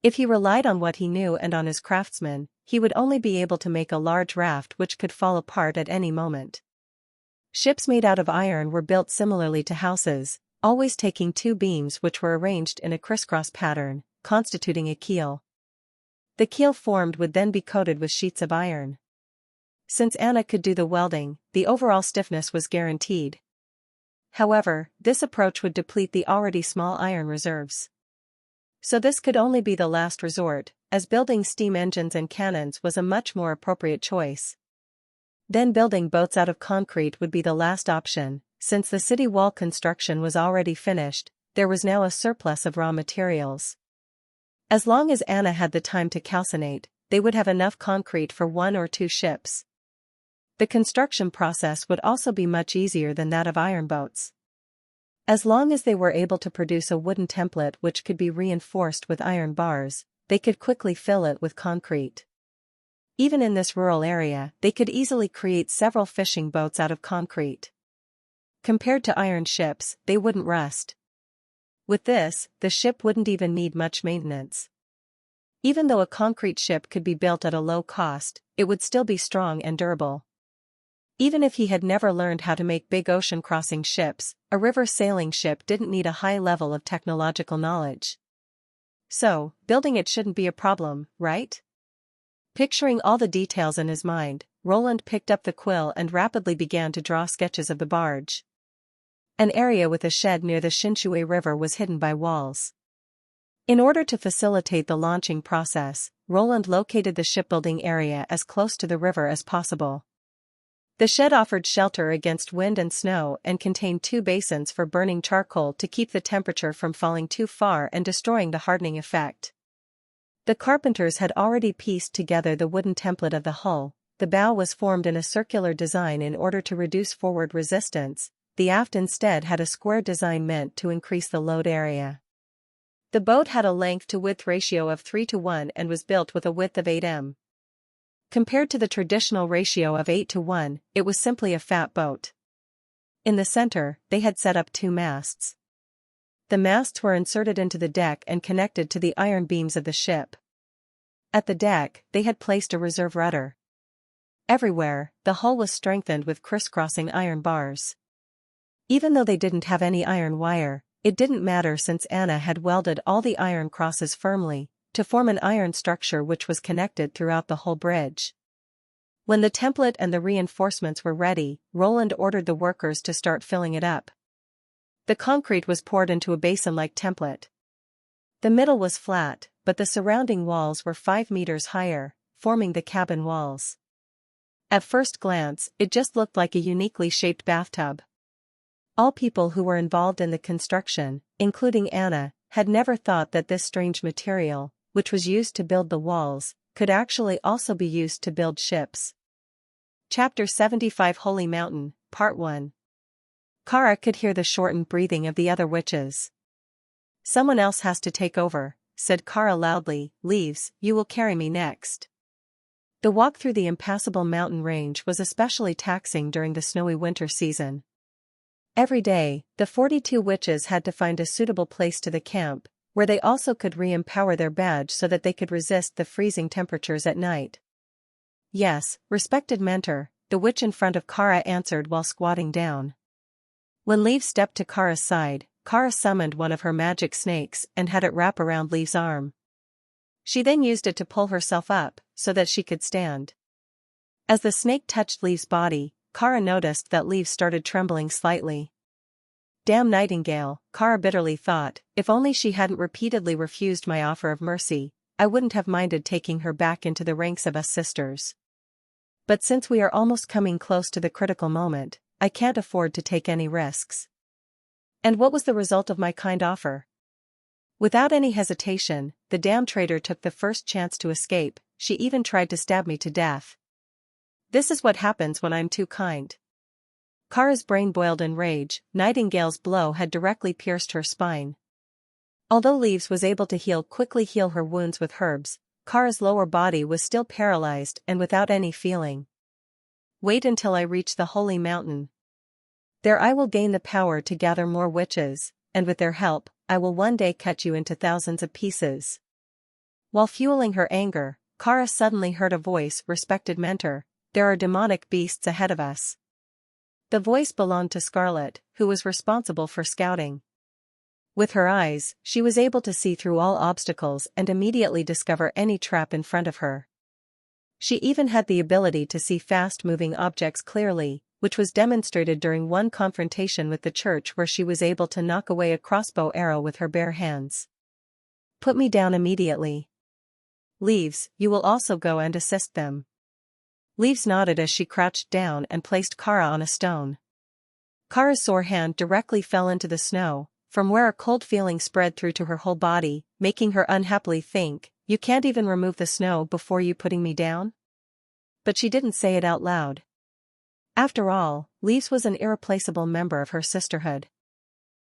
If he relied on what he knew and on his craftsmen, he would only be able to make a large raft which could fall apart at any moment. Ships made out of iron were built similarly to houses, always taking two beams which were arranged in a crisscross pattern, constituting a keel. The keel formed would then be coated with sheets of iron. Since Anna could do the welding, the overall stiffness was guaranteed. However, this approach would deplete the already small iron reserves. So this could only be the last resort, as building steam engines and cannons was a much more appropriate choice. Then building boats out of concrete would be the last option. Since the city wall construction was already finished, there was now a surplus of raw materials. As long as Anna had the time to calcinate, they would have enough concrete for 1 or 2 ships. The construction process would also be much easier than that of iron boats. As long as they were able to produce a wooden template which could be reinforced with iron bars, they could quickly fill it with concrete. Even in this rural area, they could easily create several fishing boats out of concrete. Compared to iron ships, they wouldn't rust. With this, the ship wouldn't even need much maintenance. Even though a concrete ship could be built at a low cost, it would still be strong and durable. Even if he had never learned how to make big ocean-crossing ships, a river sailing ship didn't need a high level of technological knowledge. So, building it shouldn't be a problem, right? Picturing all the details in his mind, Roland picked up the quill and rapidly began to draw sketches of the barge. An area with a shed near the Shinshui River was hidden by walls. In order to facilitate the launching process, Roland located the shipbuilding area as close to the river as possible. The shed offered shelter against wind and snow and contained 2 basins for burning charcoal to keep the temperature from falling too far and destroying the hardening effect. The carpenters had already pieced together the wooden template of the hull. The bow was formed in a circular design in order to reduce forward resistance. The aft instead had a square design meant to increase the load area. The boat had a length-to-width ratio of 3:1 and was built with a width of 8 m. Compared to the traditional ratio of 8:1, it was simply a fat boat. In the center, they had set up 2 masts. The masts were inserted into the deck and connected to the iron beams of the ship. At the deck, they had placed a reserve rudder. Everywhere, the hull was strengthened with crisscrossing iron bars. Even though they didn't have any iron wire, it didn't matter since Anna had welded all the iron crosses firmly to form an iron structure which was connected throughout the whole bridge. When the template and the reinforcements were ready, Roland ordered the workers to start filling it up. The concrete was poured into a basin-like template. The middle was flat, but the surrounding walls were 5 meters higher, forming the cabin walls. At first glance, it just looked like a uniquely shaped bathtub. All people who were involved in the construction, including Anna, had never thought that this strange material, which was used to build the walls, could actually also be used to build ships. Chapter 75 Holy Mountain, Part 1. Kara could hear the shortened breathing of the other witches. "Someone else has to take over," said Kara loudly. "Leaves, you will carry me next." The walk through the impassable mountain range was especially taxing during the snowy winter season. Every day, the 42 witches had to find a suitable place to the camp, where they also could re-empower their badge so that they could resist the freezing temperatures at night. "Yes, respected mentor," the witch in front of Kara answered while squatting down. When Leaves stepped to Kara's side, Kara summoned one of her magic snakes and had it wrap around Leaves' arm. She then used it to pull herself up, so that she could stand. As the snake touched Leaves' body, Kara noticed that Leaves started trembling slightly. Damn Nightingale, Kara bitterly thought, if only she hadn't repeatedly refused my offer of mercy, I wouldn't have minded taking her back into the ranks of us sisters. But since we are almost coming close to the critical moment, I can't afford to take any risks. And what was the result of my kind offer? Without any hesitation, the damn traitor took the first chance to escape. She even tried to stab me to death. This is what happens when I'm too kind. Kara's brain boiled in rage. Nightingale's blow had directly pierced her spine. Although Leaves was able to quickly heal her wounds with herbs, Kara's lower body was still paralyzed and without any feeling. Wait until I reach the holy mountain. There I will gain the power to gather more witches, and with their help, I will one day cut you into thousands of pieces. While fueling her anger, Kara suddenly heard a voice. Respected mentor, there are demonic beasts ahead of us. The voice belonged to Scarlet, who was responsible for scouting. With her eyes, she was able to see through all obstacles and immediately discover any trap in front of her. She even had the ability to see fast-moving objects clearly, which was demonstrated during one confrontation with the church where she was able to knock away a crossbow arrow with her bare hands. Put me down immediately. Leaves, you will also go and assist them. Leaves nodded as she crouched down and placed Kara on a stone. Kara's sore hand directly fell into the snow, from where a cold feeling spread through to her whole body, making her unhappily think, you can't even remove the snow before you putting me down? But she didn't say it out loud. After all, Leaves was an irreplaceable member of her sisterhood.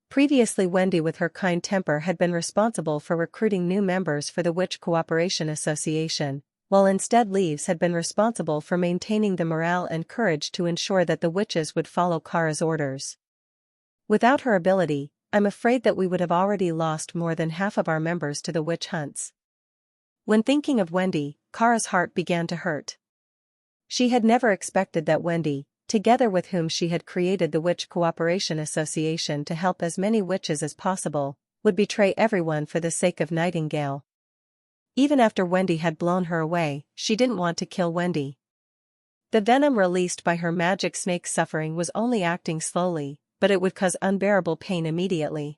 Previously Wendy with her kind temper had been responsible for recruiting new members for the Witch Cooperation Association, while instead Leaves had been responsible for maintaining the morale and courage to ensure that the witches would follow Kara's orders. Without her ability, I'm afraid that we would have already lost more than half of our members to the witch hunts. When thinking of Wendy, Kara's heart began to hurt. She had never expected that Wendy, together with whom she had created the Witch Cooperation Association to help as many witches as possible, would betray everyone for the sake of Nightingale. Even after Wendy had blown her away, she didn't want to kill Wendy. The venom released by her magic snake suffering was only acting slowly, but it would cause unbearable pain immediately.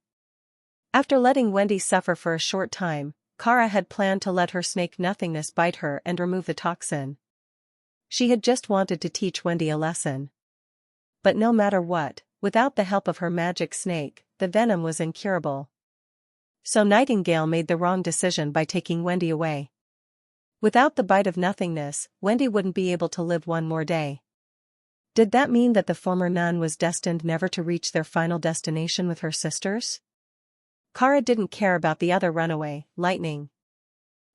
After letting Wendy suffer for a short time, Kara had planned to let her snake nothingness bite her and remove the toxin. She had just wanted to teach Wendy a lesson. But no matter what, without the help of her magic snake, the venom was incurable. So Nightingale made the wrong decision by taking Wendy away. Without the bite of nothingness, Wendy wouldn't be able to live one more day. Did that mean that the former nun was destined never to reach their final destination with her sisters? Kara didn't care about the other runaway, Lightning.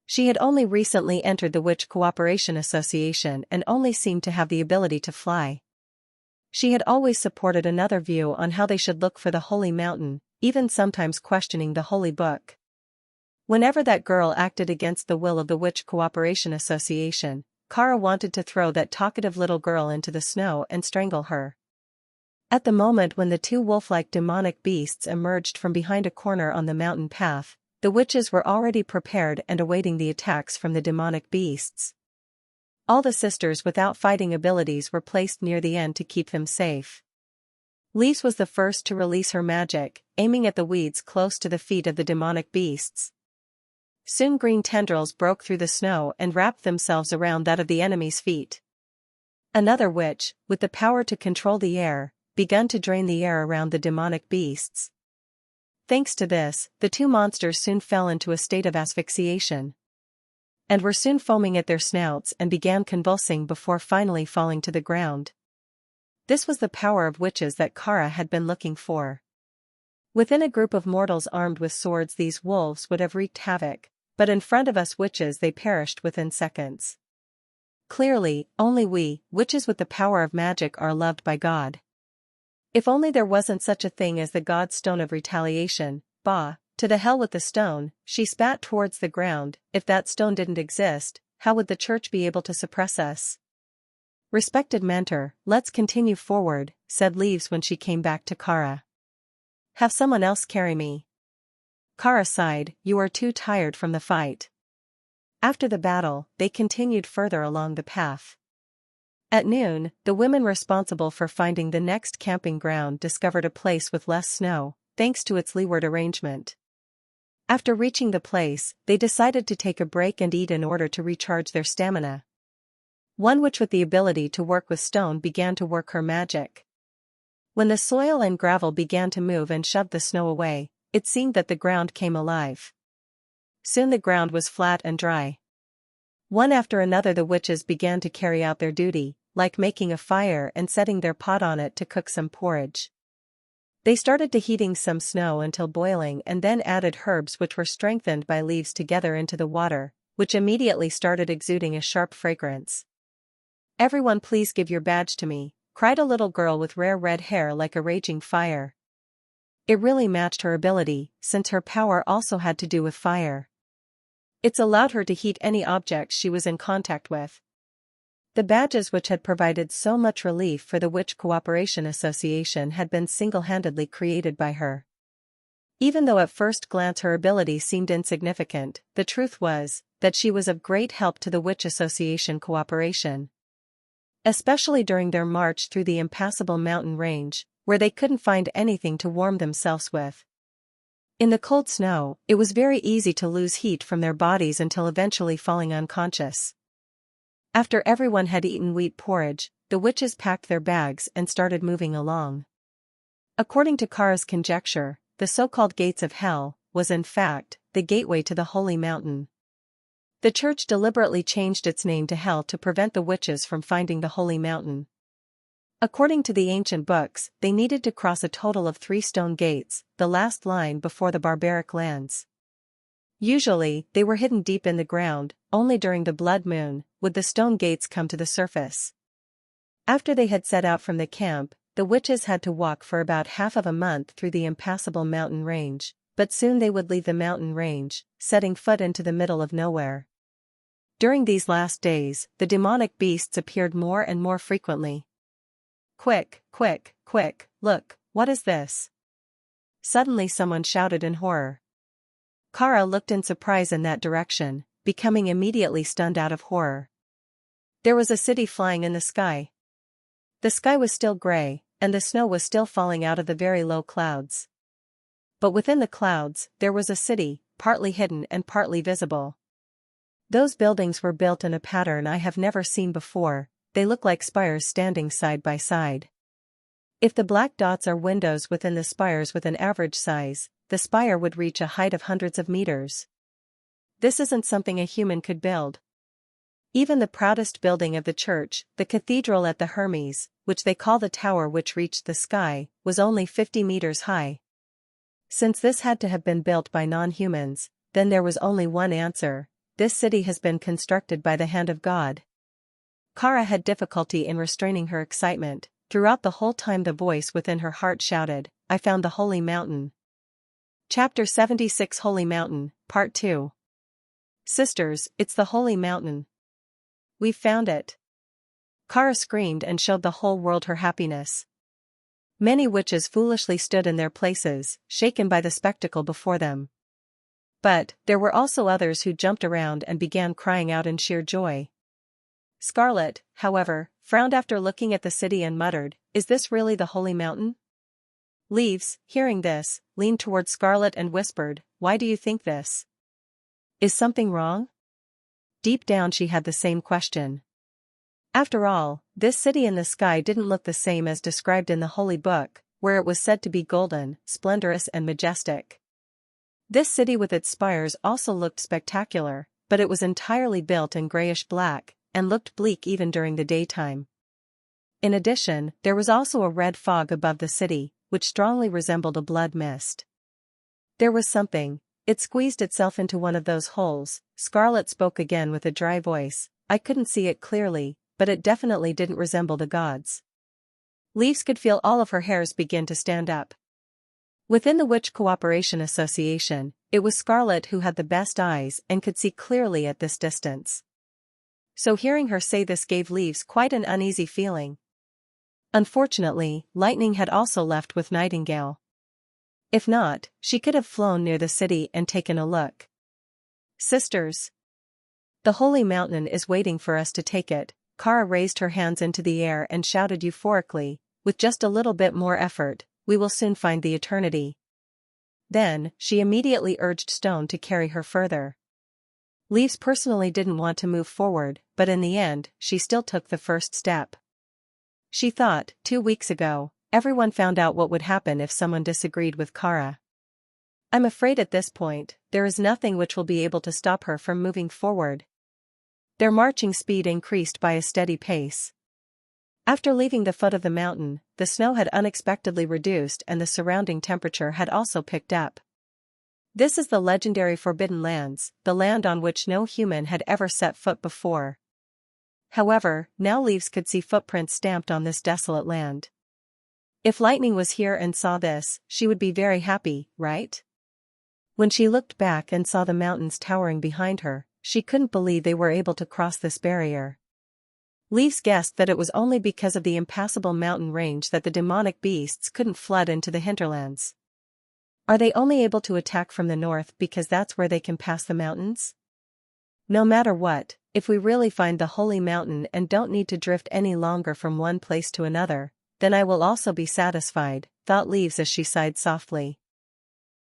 She had only recently entered the Witch Cooperation Association and only seemed to have the ability to fly. She had always supported another view on how they should look for the Holy Mountain, even sometimes questioning the Holy Book. Whenever that girl acted against the will of the Witch Cooperation Association, Kara wanted to throw that talkative little girl into the snow and strangle her. At the moment when the two wolf-like demonic beasts emerged from behind a corner on the mountain path, the witches were already prepared and awaiting the attacks from the demonic beasts. All the sisters without fighting abilities were placed near the end to keep them safe. Leaves was the first to release her magic, aiming at the weeds close to the feet of the demonic beasts. Soon green tendrils broke through the snow and wrapped themselves around that of the enemy's feet. Another witch, with the power to control the air, began to drain the air around the demonic beasts. Thanks to this, the two monsters soon fell into a state of asphyxiation, and were soon foaming at their snouts and began convulsing before finally falling to the ground. This was the power of witches that Kara had been looking for. Within a group of mortals armed with swords, these wolves would have wreaked havoc, but in front of us witches they perished within seconds. Clearly, only we, witches with the power of magic, are loved by God. If only there wasn't such a thing as the God Stone of Retaliation. Bah, to the hell with the stone, she spat towards the ground. If that stone didn't exist, how would the church be able to suppress us? Respected mentor, let's continue forward, said Leaves when she came back to Kara. Have someone else carry me. Kara sighed, you are too tired from the fight. After the battle, they continued further along the path. At noon, the women responsible for finding the next camping ground discovered a place with less snow, thanks to its leeward arrangement. After reaching the place, they decided to take a break and eat in order to recharge their stamina. One witch with the ability to work with stone began to work her magic. When the soil and gravel began to move and shove the snow away, it seemed that the ground came alive. Soon the ground was flat and dry. One after another the witches began to carry out their duty, like making a fire and setting their pot on it to cook some porridge. They started to heating some snow until boiling and then added herbs which were strengthened by leaves together into the water, which immediately started exuding a sharp fragrance. "Everyone please give your badge to me," cried a little girl with rare red hair like a raging fire. It really matched her ability, since her power also had to do with fire. It's allowed her to heat any object she was in contact with. The badges which had provided so much relief for the Witch Cooperation Association had been single-handedly created by her. Even though at first glance her ability seemed insignificant, the truth was that she was of great help to the Witch Association cooperation. Especially during their march through the impassable mountain range, where they couldn't find anything to warm themselves with. In the cold snow, it was very easy to lose heat from their bodies until eventually falling unconscious. After everyone had eaten wheat porridge, the witches packed their bags and started moving along. According to Kara's conjecture, the so-called gates of hell was in fact the gateway to the holy mountain. The church deliberately changed its name to hell to prevent the witches from finding the holy mountain. According to the ancient books, they needed to cross a total of 3 stone gates, the last line before the barbaric lands. Usually, they were hidden deep in the ground. Only during the blood moon would the stone gates come to the surface. After they had set out from the camp, the witches had to walk for about half of a month through the impassable mountain range, but soon they would leave the mountain range, setting foot into the middle of nowhere. During these last days, the demonic beasts appeared more and more frequently. "Quick, quick, quick, look, what is this?" Suddenly someone shouted in horror. Kara looked in surprise in that direction, becoming immediately stunned out of horror. There was a city flying in the sky. The sky was still gray, and the snow was still falling out of the very low clouds. But within the clouds, there was a city, partly hidden and partly visible. Those buildings were built in a pattern I have never seen before. They look like spires standing side by side. If the black dots are windows within the spires with an average size, the spire would reach a height of hundreds of meters. This isn't something a human could build. Even the proudest building of the church, the cathedral at the Hermes, which they call the tower which reached the sky, was only 50 meters high. Since this had to have been built by non-humans, then there was only one answer: this city has been constructed by the hand of God. Kara had difficulty in restraining her excitement. Throughout the whole time the voice within her heart shouted, "I found the holy mountain." Chapter 76 Holy Mountain, Part 2. "Sisters, it's the holy mountain. We've found it." Kara screamed and showed the whole world her happiness. Many witches foolishly stood in their places, shaken by the spectacle before them. But there were also others who jumped around and began crying out in sheer joy. Scarlet, however, frowned after looking at the city and muttered, "Is this really the holy mountain?" Leaves, hearing this, leaned toward Scarlet and whispered, "Why do you think this? Is something wrong?" Deep down she had the same question. After all, this city in the sky didn't look the same as described in the Holy Book, where it was said to be golden, splendorous and majestic. This city with its spires also looked spectacular, but it was entirely built in grayish-black, and looked bleak even during the daytime. In addition, there was also a red fog above the city, which strongly resembled a blood mist. There was something. It squeezed itself into one of those holes. Scarlet spoke again with a dry voice. "I couldn't see it clearly, but it definitely didn't resemble the gods." Leaves could feel all of her hairs begin to stand up. Within the Witch Cooperation Association, it was Scarlet who had the best eyes and could see clearly at this distance. So hearing her say this gave Leaves quite an uneasy feeling. Unfortunately, Lightning had also left with Nightingale. If not, she could have flown near the city and taken a look. "Sisters, the holy mountain is waiting for us to take it." Kara raised her hands into the air and shouted euphorically, "With just a little bit more effort, we will soon find the eternity." Then, she immediately urged Stone to carry her further. Leaves personally didn't want to move forward, but in the end, she still took the first step. She thought, 2 weeks ago, everyone found out what would happen if someone disagreed with Kara. I'm afraid at this point, there is nothing which will be able to stop her from moving forward. Their marching speed increased by a steady pace. After leaving the foot of the mountain, the snow had unexpectedly reduced and the surrounding temperature had also picked up. This is the legendary Forbidden Lands, the land on which no human had ever set foot before. However, now Leaves could see footprints stamped on this desolate land. If Lightning was here and saw this, she would be very happy, right? When she looked back and saw the mountains towering behind her, she couldn't believe they were able to cross this barrier. Leaves guessed that it was only because of the impassable mountain range that the demonic beasts couldn't flood into the hinterlands. Are they only able to attack from the north because that's where they can pass the mountains? No matter what, if we really find the holy mountain and don't need to drift any longer from one place to another, then I will also be satisfied, thought Leaves as she sighed softly.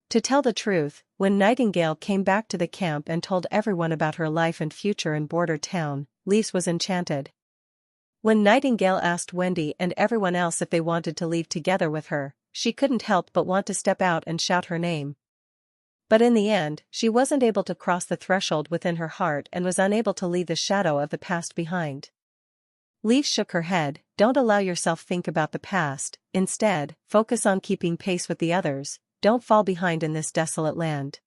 To tell the truth, when Nightingale came back to the camp and told everyone about her life and future in Border Town, Leaves was enchanted. When Nightingale asked Wendy and everyone else if they wanted to leave together with her, she couldn't help but want to step out and shout her name. But in the end, she wasn't able to cross the threshold within her heart and was unable to leave the shadow of the past behind. Leaves shook her head. Don't allow yourself think about the past, instead, focus on keeping pace with the others, don't fall behind in this desolate land.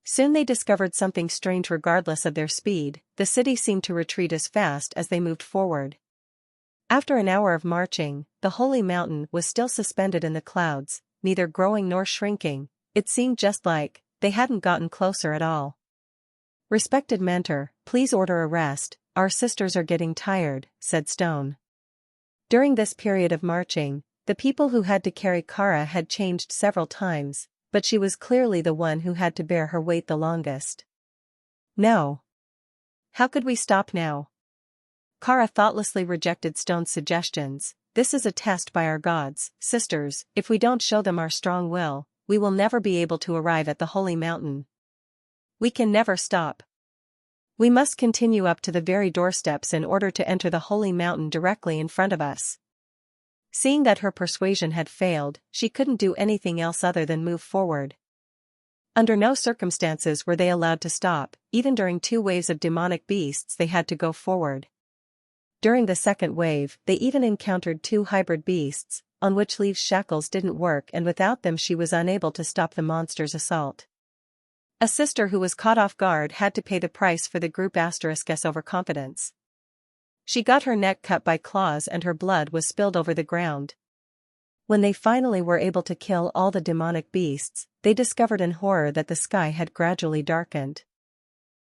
Soon they discovered something strange. Regardless of their speed, the city seemed to retreat as fast as they moved forward. After an hour of marching, the holy mountain was still suspended in the clouds, neither growing nor shrinking. It seemed just like they hadn't gotten closer at all. Respected mentor, please order a rest, our sisters are getting tired, said Stone. During this period of marching, the people who had to carry Kara had changed several times, but she was clearly the one who had to bear her weight the longest. No. How could we stop now? Kara thoughtlessly rejected Stone's suggestions. This is a test by our gods, sisters, if we don't show them our strong will, we will never be able to arrive at the holy mountain. We can never stop. We must continue up to the very doorsteps in order to enter the holy mountain directly in front of us. Seeing that her persuasion had failed, she couldn't do anything else other than move forward. Under no circumstances were they allowed to stop, even during 2 waves of demonic beasts they had to go forward. During the second wave, they even encountered 2 hybrid beasts, on which Leaves' shackles didn't work, and without them she was unable to stop the monster's assault. A sister who was caught off guard had to pay the price for the group *S overconfidence. She got her neck cut by claws and her blood was spilled over the ground. When they finally were able to kill all the demonic beasts, they discovered in horror that the sky had gradually darkened.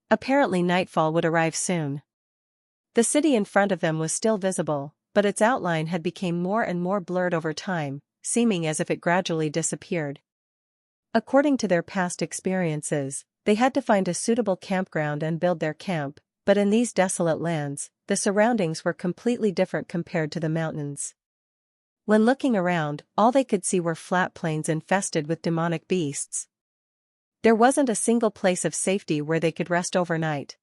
Apparently nightfall would arrive soon. The city in front of them was still visible, but its outline had become more and more blurred over time, seeming as if it gradually disappeared. According to their past experiences, they had to find a suitable campground and build their camp, but in these desolate lands, the surroundings were completely different compared to the mountains. When looking around, all they could see were flat plains infested with demonic beasts. There wasn't a single place of safety where they could rest overnight.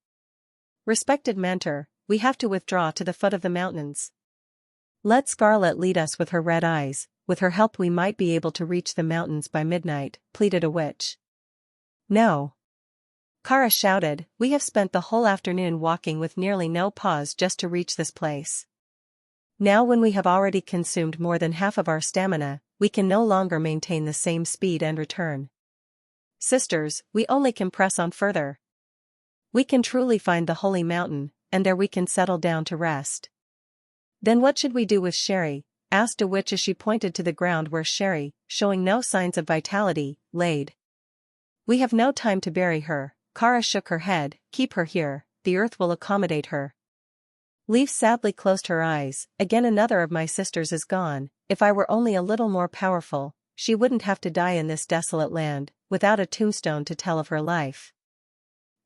Respected mentor, we have to withdraw to the foot of the mountains. Let Scarlet lead us with her red eyes, with her help we might be able to reach the mountains by midnight, pleaded a witch. No. Kara shouted, we have spent the whole afternoon walking with nearly no pause just to reach this place. Now when we have already consumed more than half of our stamina, we can no longer maintain the same speed and return. Sisters, we only can press on further. We can truly find the holy mountain, and there we can settle down to rest. Then what should we do with Sherry? Asked a witch as she pointed to the ground where Sherry, showing no signs of vitality, laid. We have no time to bury her. Kara shook her head. Keep her here, the earth will accommodate her. Leaf sadly closed her eyes. Again another of my sisters is gone. If I were only a little more powerful, she wouldn't have to die in this desolate land, without a tombstone to tell of her life.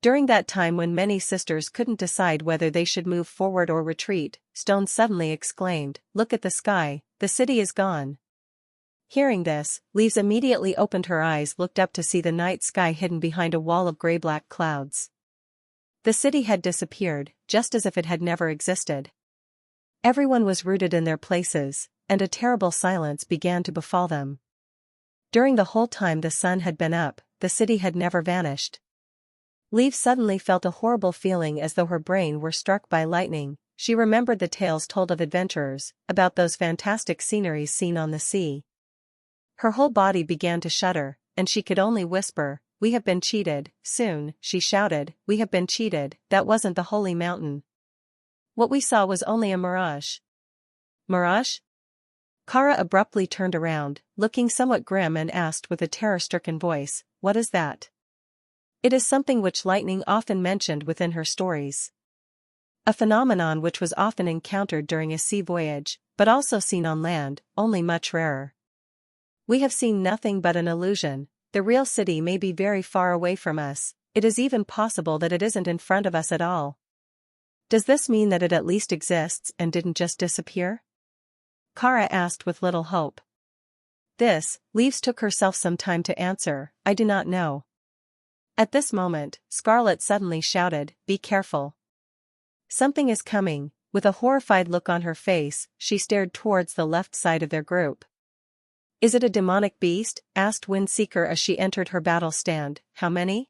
During that time when many sisters couldn't decide whether they should move forward or retreat, Stone suddenly exclaimed, look at the sky, the city is gone. Hearing this, Leaves immediately opened her eyes, looked up to see the night sky hidden behind a wall of gray-black clouds. The city had disappeared, just as if it had never existed. Everyone was rooted in their places, and a terrible silence began to befall them. During the whole time the sun had been up, the city had never vanished. Leaf suddenly felt a horrible feeling as though her brain were struck by lightning. she remembered the tales told of adventurers, about those fantastic sceneries seen on the sea. Her whole body began to shudder, and she could only whisper, "We have been cheated." Soon, she shouted, "We have been cheated, that wasn't the holy mountain. What we saw was only a mirage." Mirage? Kara abruptly turned around, looking somewhat grim, and asked with a terror-stricken voice, "What is that?" It is something which Lightning often mentioned within her stories. A phenomenon which was often encountered during a sea voyage, but also seen on land, only much rarer. "We have seen nothing but an illusion. The real city may be very far away from us, it is even possible that it isn't in front of us at all." "Does this mean that it at least exists and didn't just disappear?" Kara asked with little hope. Leaves took herself some time to answer, "I do not know." At this moment, Scarlet suddenly shouted, "Be careful. Something is coming." With a horrified look on her face, she stared towards the left side of their group. "Is it a demonic beast?" asked Windseeker as she entered her battle stand. "How many?"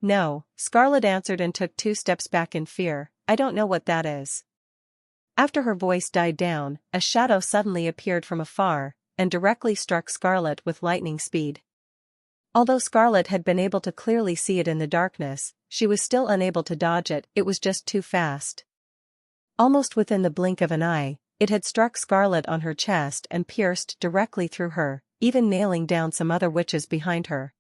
"No," Scarlet answered and took 2 steps back in fear. "I don't know what that is." After her voice died down, a shadow suddenly appeared from afar, and directly struck Scarlet with lightning speed. Although Scarlet had been able to clearly see it in the darkness, she was still unable to dodge it, it was just too fast. Almost within the blink of an eye, it had struck Scarlet on her chest and pierced directly through her, even nailing down some other witches behind her.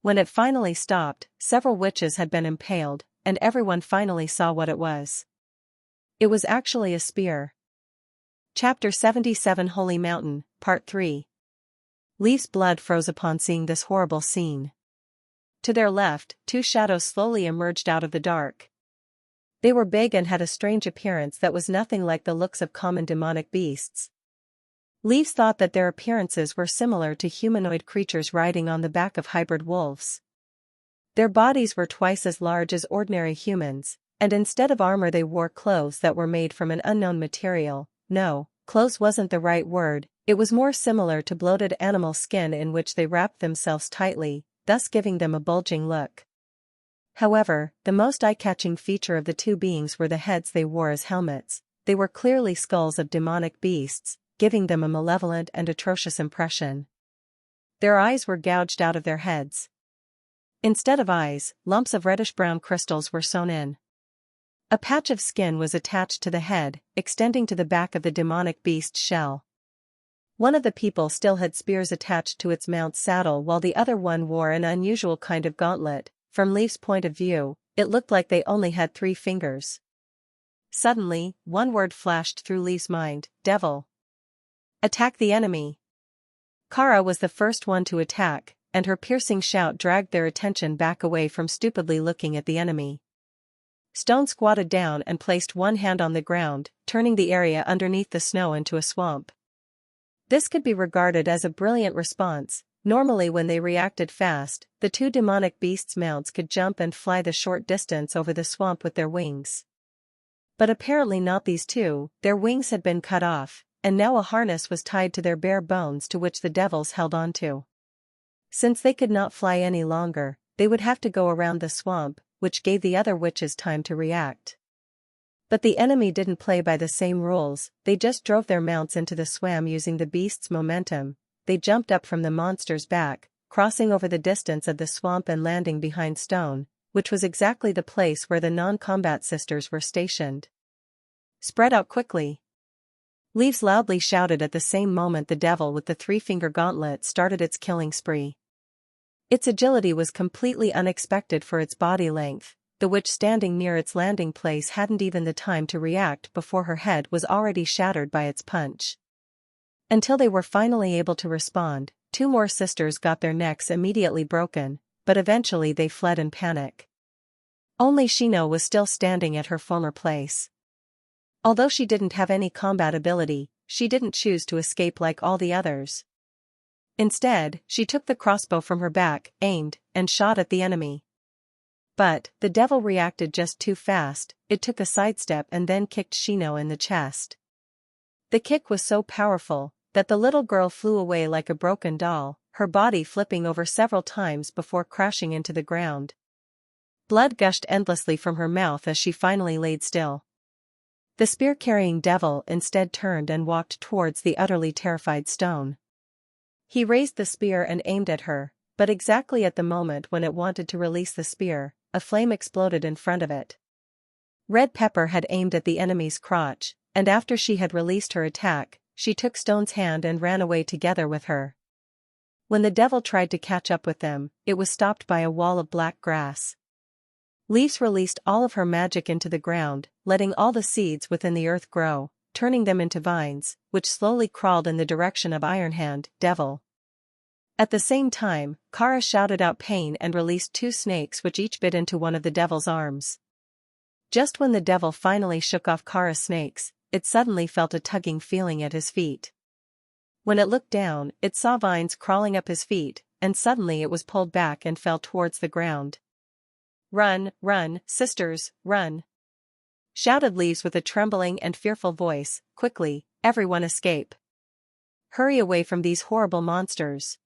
When it finally stopped, several witches had been impaled, and everyone finally saw what it was. It was actually a spear. Chapter 77 Holy Mountain, Part 3. Leaf's blood froze upon seeing this horrible scene. To their left, 2 shadows slowly emerged out of the dark. They were big and had a strange appearance that was nothing like the looks of common demonic beasts. Leaves thought that their appearances were similar to humanoid creatures riding on the back of hybrid wolves. Their bodies were twice as large as ordinary humans, and instead of armor they wore clothes that were made from an unknown material. No, clothes wasn't the right word, it was more similar to bloated animal skin in which they wrapped themselves tightly, thus giving them a bulging look. However, the most eye-catching feature of the 2 beings were the heads they wore as helmets. They were clearly skulls of demonic beasts, giving them a malevolent and atrocious impression. Their eyes were gouged out of their heads. Instead of eyes, lumps of reddish-brown crystals were sewn in. A patch of skin was attached to the head, extending to the back of the demonic beast's shell. One of the people still had spears attached to its mount's saddle while the other one wore an unusual kind of gauntlet. From Leaf's point of view, it looked like they only had 3 fingers. Suddenly, one word flashed through Leaf's mind, "Devil." "Attack the enemy." Kara was the first one to attack, and her piercing shout dragged their attention back away from stupidly looking at the enemy. Stone squatted down and placed one hand on the ground, turning the area underneath the snow into a swamp. This could be regarded as a brilliant response. Normally when they reacted fast, the 2 demonic beasts' mounts could jump and fly the short distance over the swamp with their wings. But apparently not these 2, their wings had been cut off, and now a harness was tied to their bare bones to which the devils held onto. Since they could not fly any longer, they would have to go around the swamp, which gave the other witches time to react. But the enemy didn't play by the same rules, they just drove their mounts into the swamp using the beast's momentum. They jumped up from the monster's back, crossing over the distance of the swamp and landing behind Stone, which was exactly the place where the non-combat sisters were stationed. "Spread out quickly." Leaves loudly shouted. At the same moment the devil with the 3-finger gauntlet started its killing spree. Its agility was completely unexpected for its body length. The witch standing near its landing place hadn't even the time to react before her head was already shattered by its punch. Until they were finally able to respond, 2 more sisters got their necks immediately broken, but eventually they fled in panic. Only Shino was still standing at her former place. Although she didn't have any combat ability, she didn't choose to escape like all the others. Instead, she took the crossbow from her back, aimed, and shot at the enemy. But the devil reacted just too fast, it took a sidestep and then kicked Shino in the chest. The kick was so powerful that the little girl flew away like a broken doll, her body flipping over several times before crashing into the ground. Blood gushed endlessly from her mouth as she finally laid still. The spear-carrying devil instead turned and walked towards the utterly terrified stone. He raised the spear and aimed at her, but exactly at the moment when it wanted to release the spear, a flame exploded in front of it. Red Pepper had aimed at the enemy's crotch, and after she had released her attack, she took Stone's hand and ran away together with her. When the devil tried to catch up with them, it was stopped by a wall of black grass. Leaves released all of her magic into the ground, letting all the seeds within the earth grow, turning them into vines, which slowly crawled in the direction of Ironhand, devil. At the same time, Kara shouted out pain and released 2 snakes which each bit into one of the devil's arms. Just when the devil finally shook off Kara's snakes, it suddenly felt a tugging feeling at his feet. When it looked down, it saw vines crawling up his feet, and suddenly it was pulled back and fell towards the ground. "Run, run, sisters, run!" shouted Leaves with a trembling and fearful voice. "Quickly, everyone escape! Hurry away from these horrible monsters.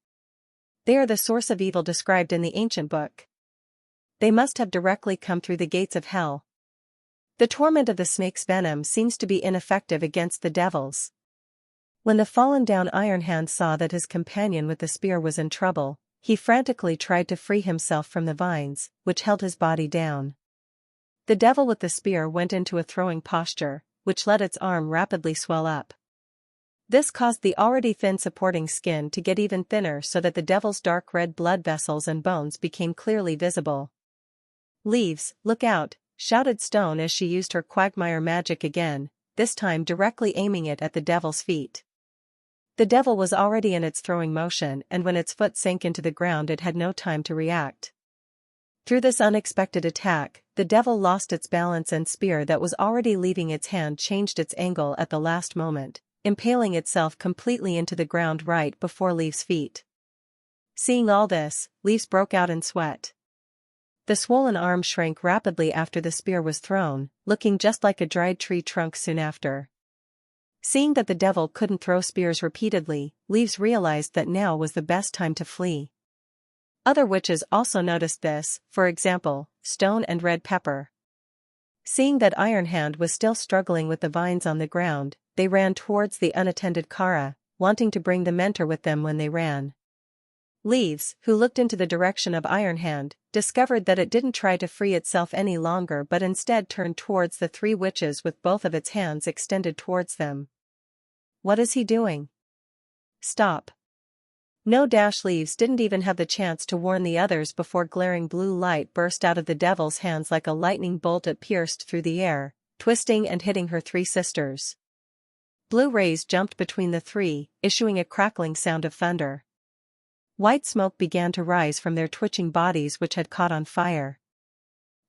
They are the source of evil described in the ancient book. They must have directly come through the gates of hell. The torment of the snake's venom seems to be ineffective against the devils." When the fallen-down Ironhand saw that his companion with the spear was in trouble, he frantically tried to free himself from the vines, which held his body down. The devil with the spear went into a throwing posture, which let its arm rapidly swell up. This caused the already thin supporting skin to get even thinner so that the devil's dark red blood vessels and bones became clearly visible. "Leaves, look out!" shouted Stone as she used her quagmire magic again, this time directly aiming it at the devil's feet. The devil was already in its throwing motion, and when its foot sank into the ground it had no time to react. Through this unexpected attack, the devil lost its balance and spear that was already leaving its hand changed its angle at the last moment, impaling itself completely into the ground right before Leaves' feet. Seeing all this, Leaves broke out in sweat. The swollen arm shrank rapidly after the spear was thrown, looking just like a dried tree trunk soon after. Seeing that the devil couldn't throw spears repeatedly, Leaves realized that now was the best time to flee. Other witches also noticed this, for example, Stone and Red Pepper. Seeing that Ironhand was still struggling with the vines on the ground, they ran towards the unattended Kara, wanting to bring the mentor with them when they ran. Leaves, who looked into the direction of Ironhand, discovered that it didn't try to free itself any longer but instead turned towards the 3 witches with both of its hands extended towards them. "What is he doing? Stop!" No. Leaves didn't even have the chance to warn the others before glaring blue light burst out of the devil's hands like a lightning bolt. It pierced through the air, twisting and hitting her 3 sisters. Blue rays jumped between the 3, issuing a crackling sound of thunder. White smoke began to rise from their twitching bodies which had caught on fire.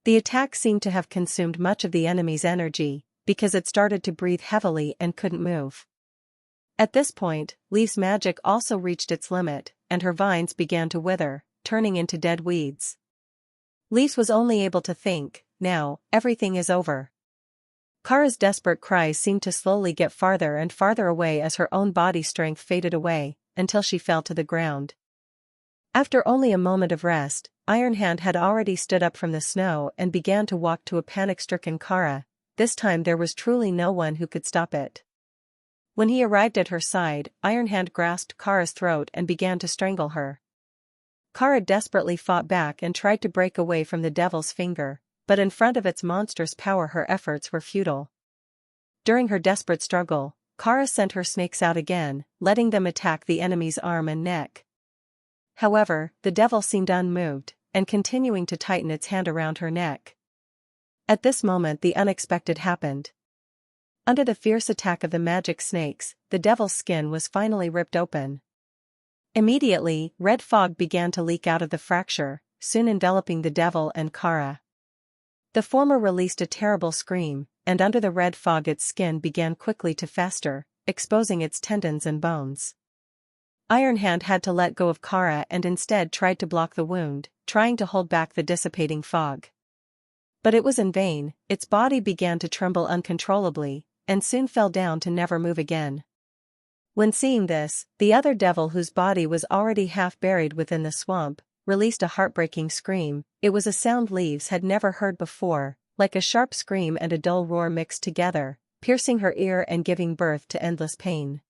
The attack seemed to have consumed much of the enemy's energy, because it started to breathe heavily and couldn't move. At this point, Leaves' magic also reached its limit, and her vines began to wither, turning into dead weeds. Leaves was only able to think, "Now, everything is over." Kara's desperate cries seemed to slowly get farther and farther away as her own body strength faded away, until she fell to the ground. After only a moment of rest, Ironhand had already stood up from the snow and began to walk to a panic-stricken Kara. This time there was truly no one who could stop it. When he arrived at her side, Ironhand grasped Kara's throat and began to strangle her. Kara desperately fought back and tried to break away from the devil's finger, but in front of its monstrous power her efforts were futile. During her desperate struggle, Kara sent her snakes out again, letting them attack the enemy's arm and neck. However, the devil seemed unmoved, and continuing to tighten its hand around her neck. At this moment the unexpected happened. Under the fierce attack of the magic snakes, the devil's skin was finally ripped open. Immediately, red fog began to leak out of the fracture, soon enveloping the devil and Kara. The former released a terrible scream, and under the red fog its skin began quickly to fester, exposing its tendons and bones. Ironhand had to let go of Kara and instead tried to block the wound, trying to hold back the dissipating fog. But it was in vain. Its body began to tremble uncontrollably, and soon fell down to never move again. When seeing this, the other devil, whose body was already half buried within the swamp, released a heartbreaking scream. It was a sound Leaves had never heard before, like a sharp scream and a dull roar mixed together, piercing her ear and giving birth to endless pain.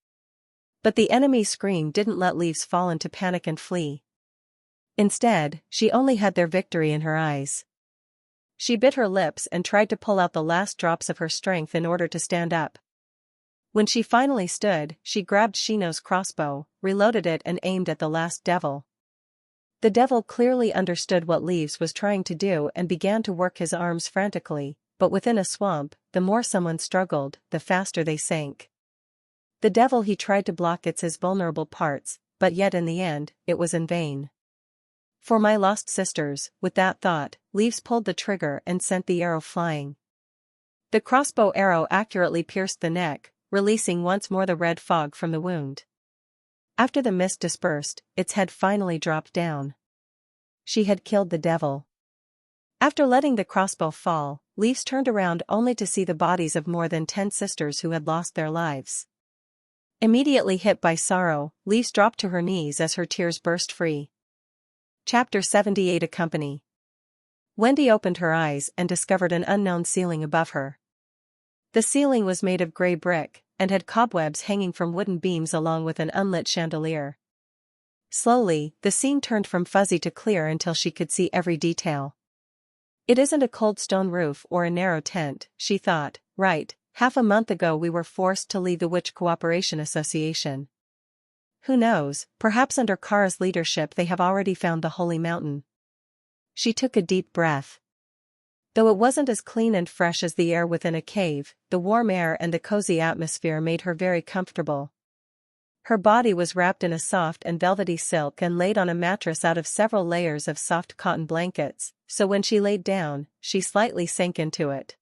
But the enemy's scream didn't let Leaves fall into panic and flee. Instead, she only had their victory in her eyes. She bit her lips and tried to pull out the last drops of her strength in order to stand up. When she finally stood, she grabbed Shino's crossbow, reloaded it and aimed at the last devil. The devil clearly understood what Leaves was trying to do and began to work his arms frantically, but within a swamp, the more someone struggled, the faster they sank. The devil he tried to block its his vulnerable parts, but yet in the end, it was in vain. For my lost sisters, with that thought, Leaves pulled the trigger and sent the arrow flying. The crossbow arrow accurately pierced the neck, releasing once more the red fog from the wound. After the mist dispersed, its head finally dropped down. She had killed the devil. After letting the crossbow fall, Leaves turned around only to see the bodies of more than 10 sisters who had lost their lives. Immediately hit by sorrow, Leaves dropped to her knees as her tears burst free. Chapter 78 Accompany. Wendy opened her eyes and discovered an unknown ceiling above her. The ceiling was made of gray brick, and had cobwebs hanging from wooden beams along with an unlit chandelier. Slowly, the scene turned from fuzzy to clear until she could see every detail. It isn't a cold stone roof or a narrow tent, she thought, right, half a month ago we were forced to leave the Witch Cooperation Association. Who knows, perhaps under Kara's leadership they have already found the Holy Mountain. She took a deep breath. Though it wasn't as clean and fresh as the air within a cave, the warm air and the cozy atmosphere made her very comfortable. Her body was wrapped in a soft and velvety silk and laid on a mattress out of several layers of soft cotton blankets, so when she laid down, she slightly sank into it.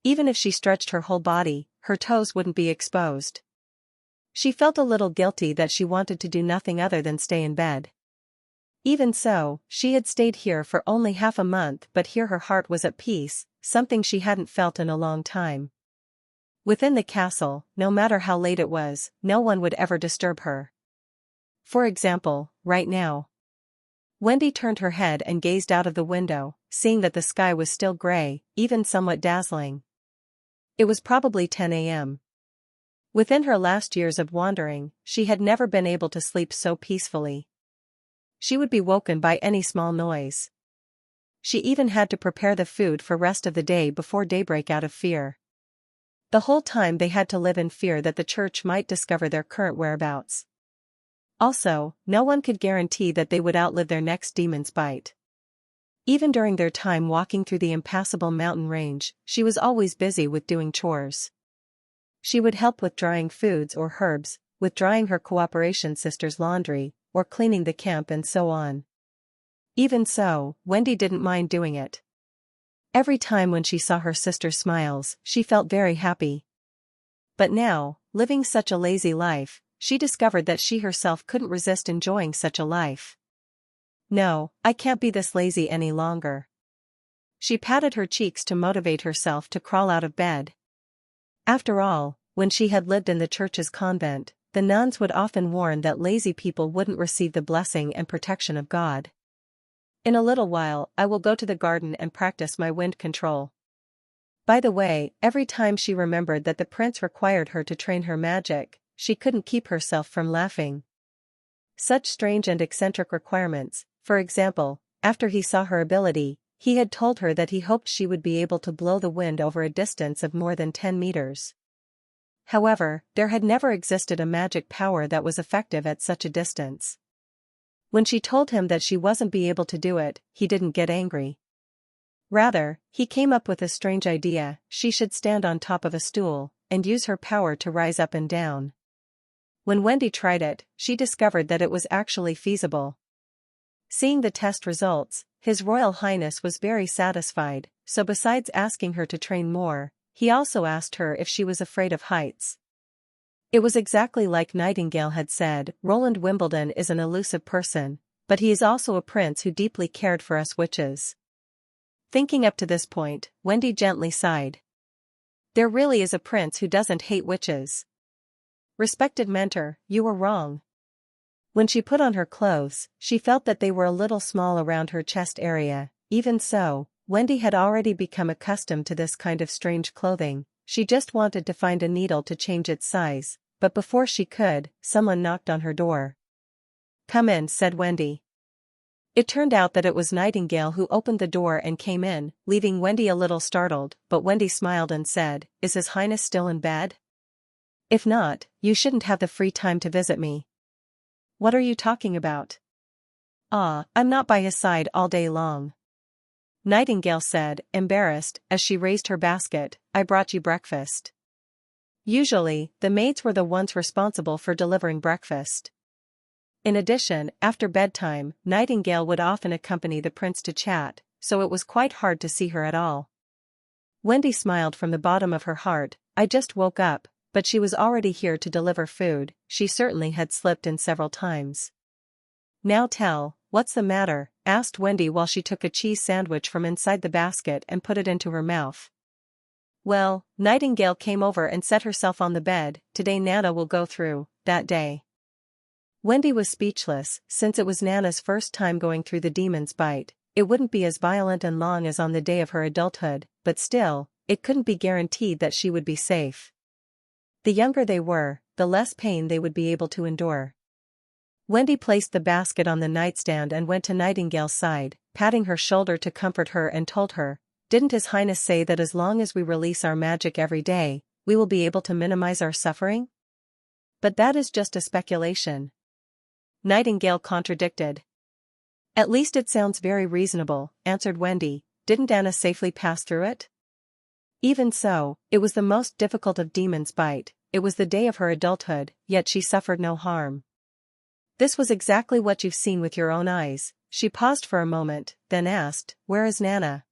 Even if she stretched her whole body, her toes wouldn't be exposed. She felt a little guilty that she wanted to do nothing other than stay in bed. Even so, she had stayed here for only half a month, but here her heart was at peace, something she hadn't felt in a long time. Within the castle, no matter how late it was, no one would ever disturb her. For example, right now. Wendy turned her head and gazed out of the window, seeing that the sky was still gray, even somewhat dazzling. It was probably 10 a.m. Within her last years of wandering, she had never been able to sleep so peacefully. She would be woken by any small noise. She even had to prepare the food for rest of the day before daybreak out of fear. The whole time they had to live in fear that the church might discover their current whereabouts. Also, no one could guarantee that they would outlive their next demon's bite. Even during their time walking through the impassable mountain range, she was always busy with doing chores. She would help with drying foods or herbs, with drying her cooperation sister's laundry, or cleaning the camp and so on. Even so, Wendy didn't mind doing it. Every time when she saw her sister's smiles, she felt very happy. But now, living such a lazy life, she discovered that she herself couldn't resist enjoying such a life. No, I can't be this lazy any longer. She patted her cheeks to motivate herself to crawl out of bed. After all, when she had lived in the church's convent, the nuns would often warn that lazy people wouldn't receive the blessing and protection of God. In a little while, I will go to the garden and practice my wind control. By the way, every time she remembered that the prince required her to train her magic, she couldn't keep herself from laughing. Such strange and eccentric requirements, for example, after he saw her ability, he had told her that he hoped she would be able to blow the wind over a distance of more than 10 meters. However, there had never existed a magic power that was effective at such a distance. When she told him that she wasn't be able to do it, he didn't get angry. Rather, he came up with a strange idea: she should stand on top of a stool, and use her power to rise up and down. When Wendy tried it, she discovered that it was actually feasible. Seeing the test results, His Royal Highness was very satisfied, so besides asking her to train more, he also asked her if she was afraid of heights. It was exactly like Nightingale had said: Roland Wimbledon is an elusive person, but he is also a prince who deeply cared for us witches. Thinking up to this point, Wendy gently sighed. There really is a prince who doesn't hate witches. Respected mentor, you were wrong. When she put on her clothes, she felt that they were a little small around her chest area. Even so, Wendy had already become accustomed to this kind of strange clothing. she just wanted to find a needle to change its size, but before she could, someone knocked on her door. "Come in," said Wendy. It turned out that it was Nightingale who opened the door and came in, leaving Wendy a little startled, but Wendy smiled and said, "Is His Highness still in bed? If not, you shouldn't have the free time to visit me." "What are you talking about?" "Ah, I'm not by his side all day long," Nightingale said, embarrassed, as she raised her basket. "I brought you breakfast." Usually, the maids were the ones responsible for delivering breakfast. In addition, after bedtime, Nightingale would often accompany the prince to chat, so it was quite hard to see her at all. Wendy smiled from the bottom of her heart. "I just woke up," but she was already here to deliver food. She certainly had slipped in several times. "Now tell, what's the matter?" asked Wendy while she took a cheese sandwich from inside the basket and put it into her mouth. "Well, Nightingale came over and set herself on the bed. Today Nana will go through that day." Wendy was speechless. Since it was Nana's first time going through the demon's bite, it wouldn't be as violent and long as on the day of her adulthood, but still, it couldn't be guaranteed that she would be safe. The younger they were, the less pain they would be able to endure. Wendy placed the basket on the nightstand and went to Nightingale's side, patting her shoulder to comfort her, and told her, "Didn't His Highness say that as long as we release our magic every day, we will be able to minimize our suffering?" "But that is just a speculation," Nightingale contradicted. "At least it sounds very reasonable," answered Wendy. "Didn't Anna safely pass through it?" "Even so, it was the most difficult of Demon's Bite. It was the day of her adulthood, yet she suffered no harm." "This was exactly what you've seen with your own eyes." She paused for a moment, then asked, "Where is Nana?"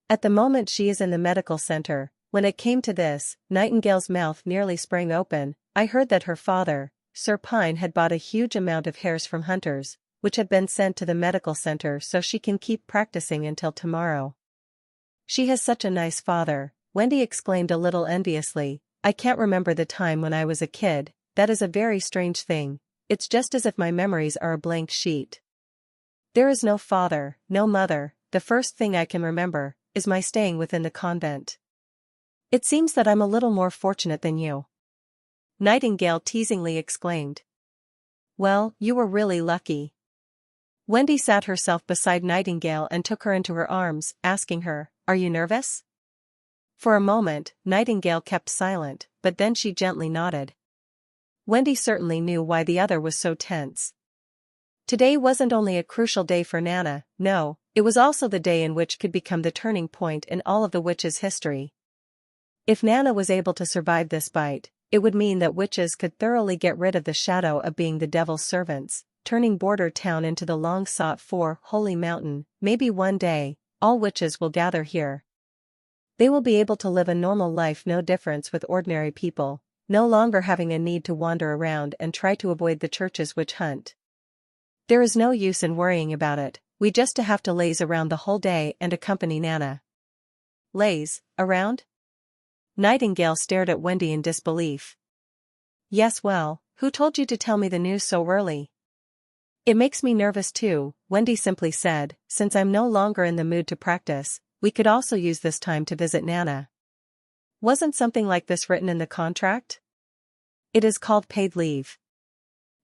"At the moment she is in the medical center." When it came to this, Nightingale's mouth nearly sprang open. "I heard that her father, Sir Pine, had bought a huge amount of hairs from hunters, which have been sent to the medical center so she can keep practicing until tomorrow." "She has such a nice father," Wendy exclaimed a little enviously. "I can't remember the time when I was a kid. That is a very strange thing. It's just as if my memories are a blank sheet. There is no father, no mother. The first thing I can remember is my staying within the convent." "It seems that I'm a little more fortunate than you," Nightingale teasingly exclaimed. "Well, you were really lucky." Wendy sat herself beside Nightingale and took her into her arms, asking her, "Are you nervous?" For a moment, Nightingale kept silent, but then she gently nodded. Wendy certainly knew why the other was so tense. Today wasn't only a crucial day for Nana, no, it was also the day in which could become the turning point in all of the witches' history. If Nana was able to survive this bite, it would mean that witches could thoroughly get rid of the shadow of being the devil's servants, turning Border Town into the long-sought-for Holy Mountain. Maybe one day, all witches will gather here. They will be able to live a normal life, no difference with ordinary people, no longer having a need to wander around and try to avoid the church's witch hunt. There is no use in worrying about it. We just have to laze around the whole day and accompany Nana." "Laze around?" Nightingale stared at Wendy in disbelief. "Yes, well, who told you to tell me the news so early?" "It makes me nervous too," Wendy simply said. "Since I'm no longer in the mood to practice, we could also use this time to visit Nana." "Wasn't something like this written in the contract?" "It is called paid leave."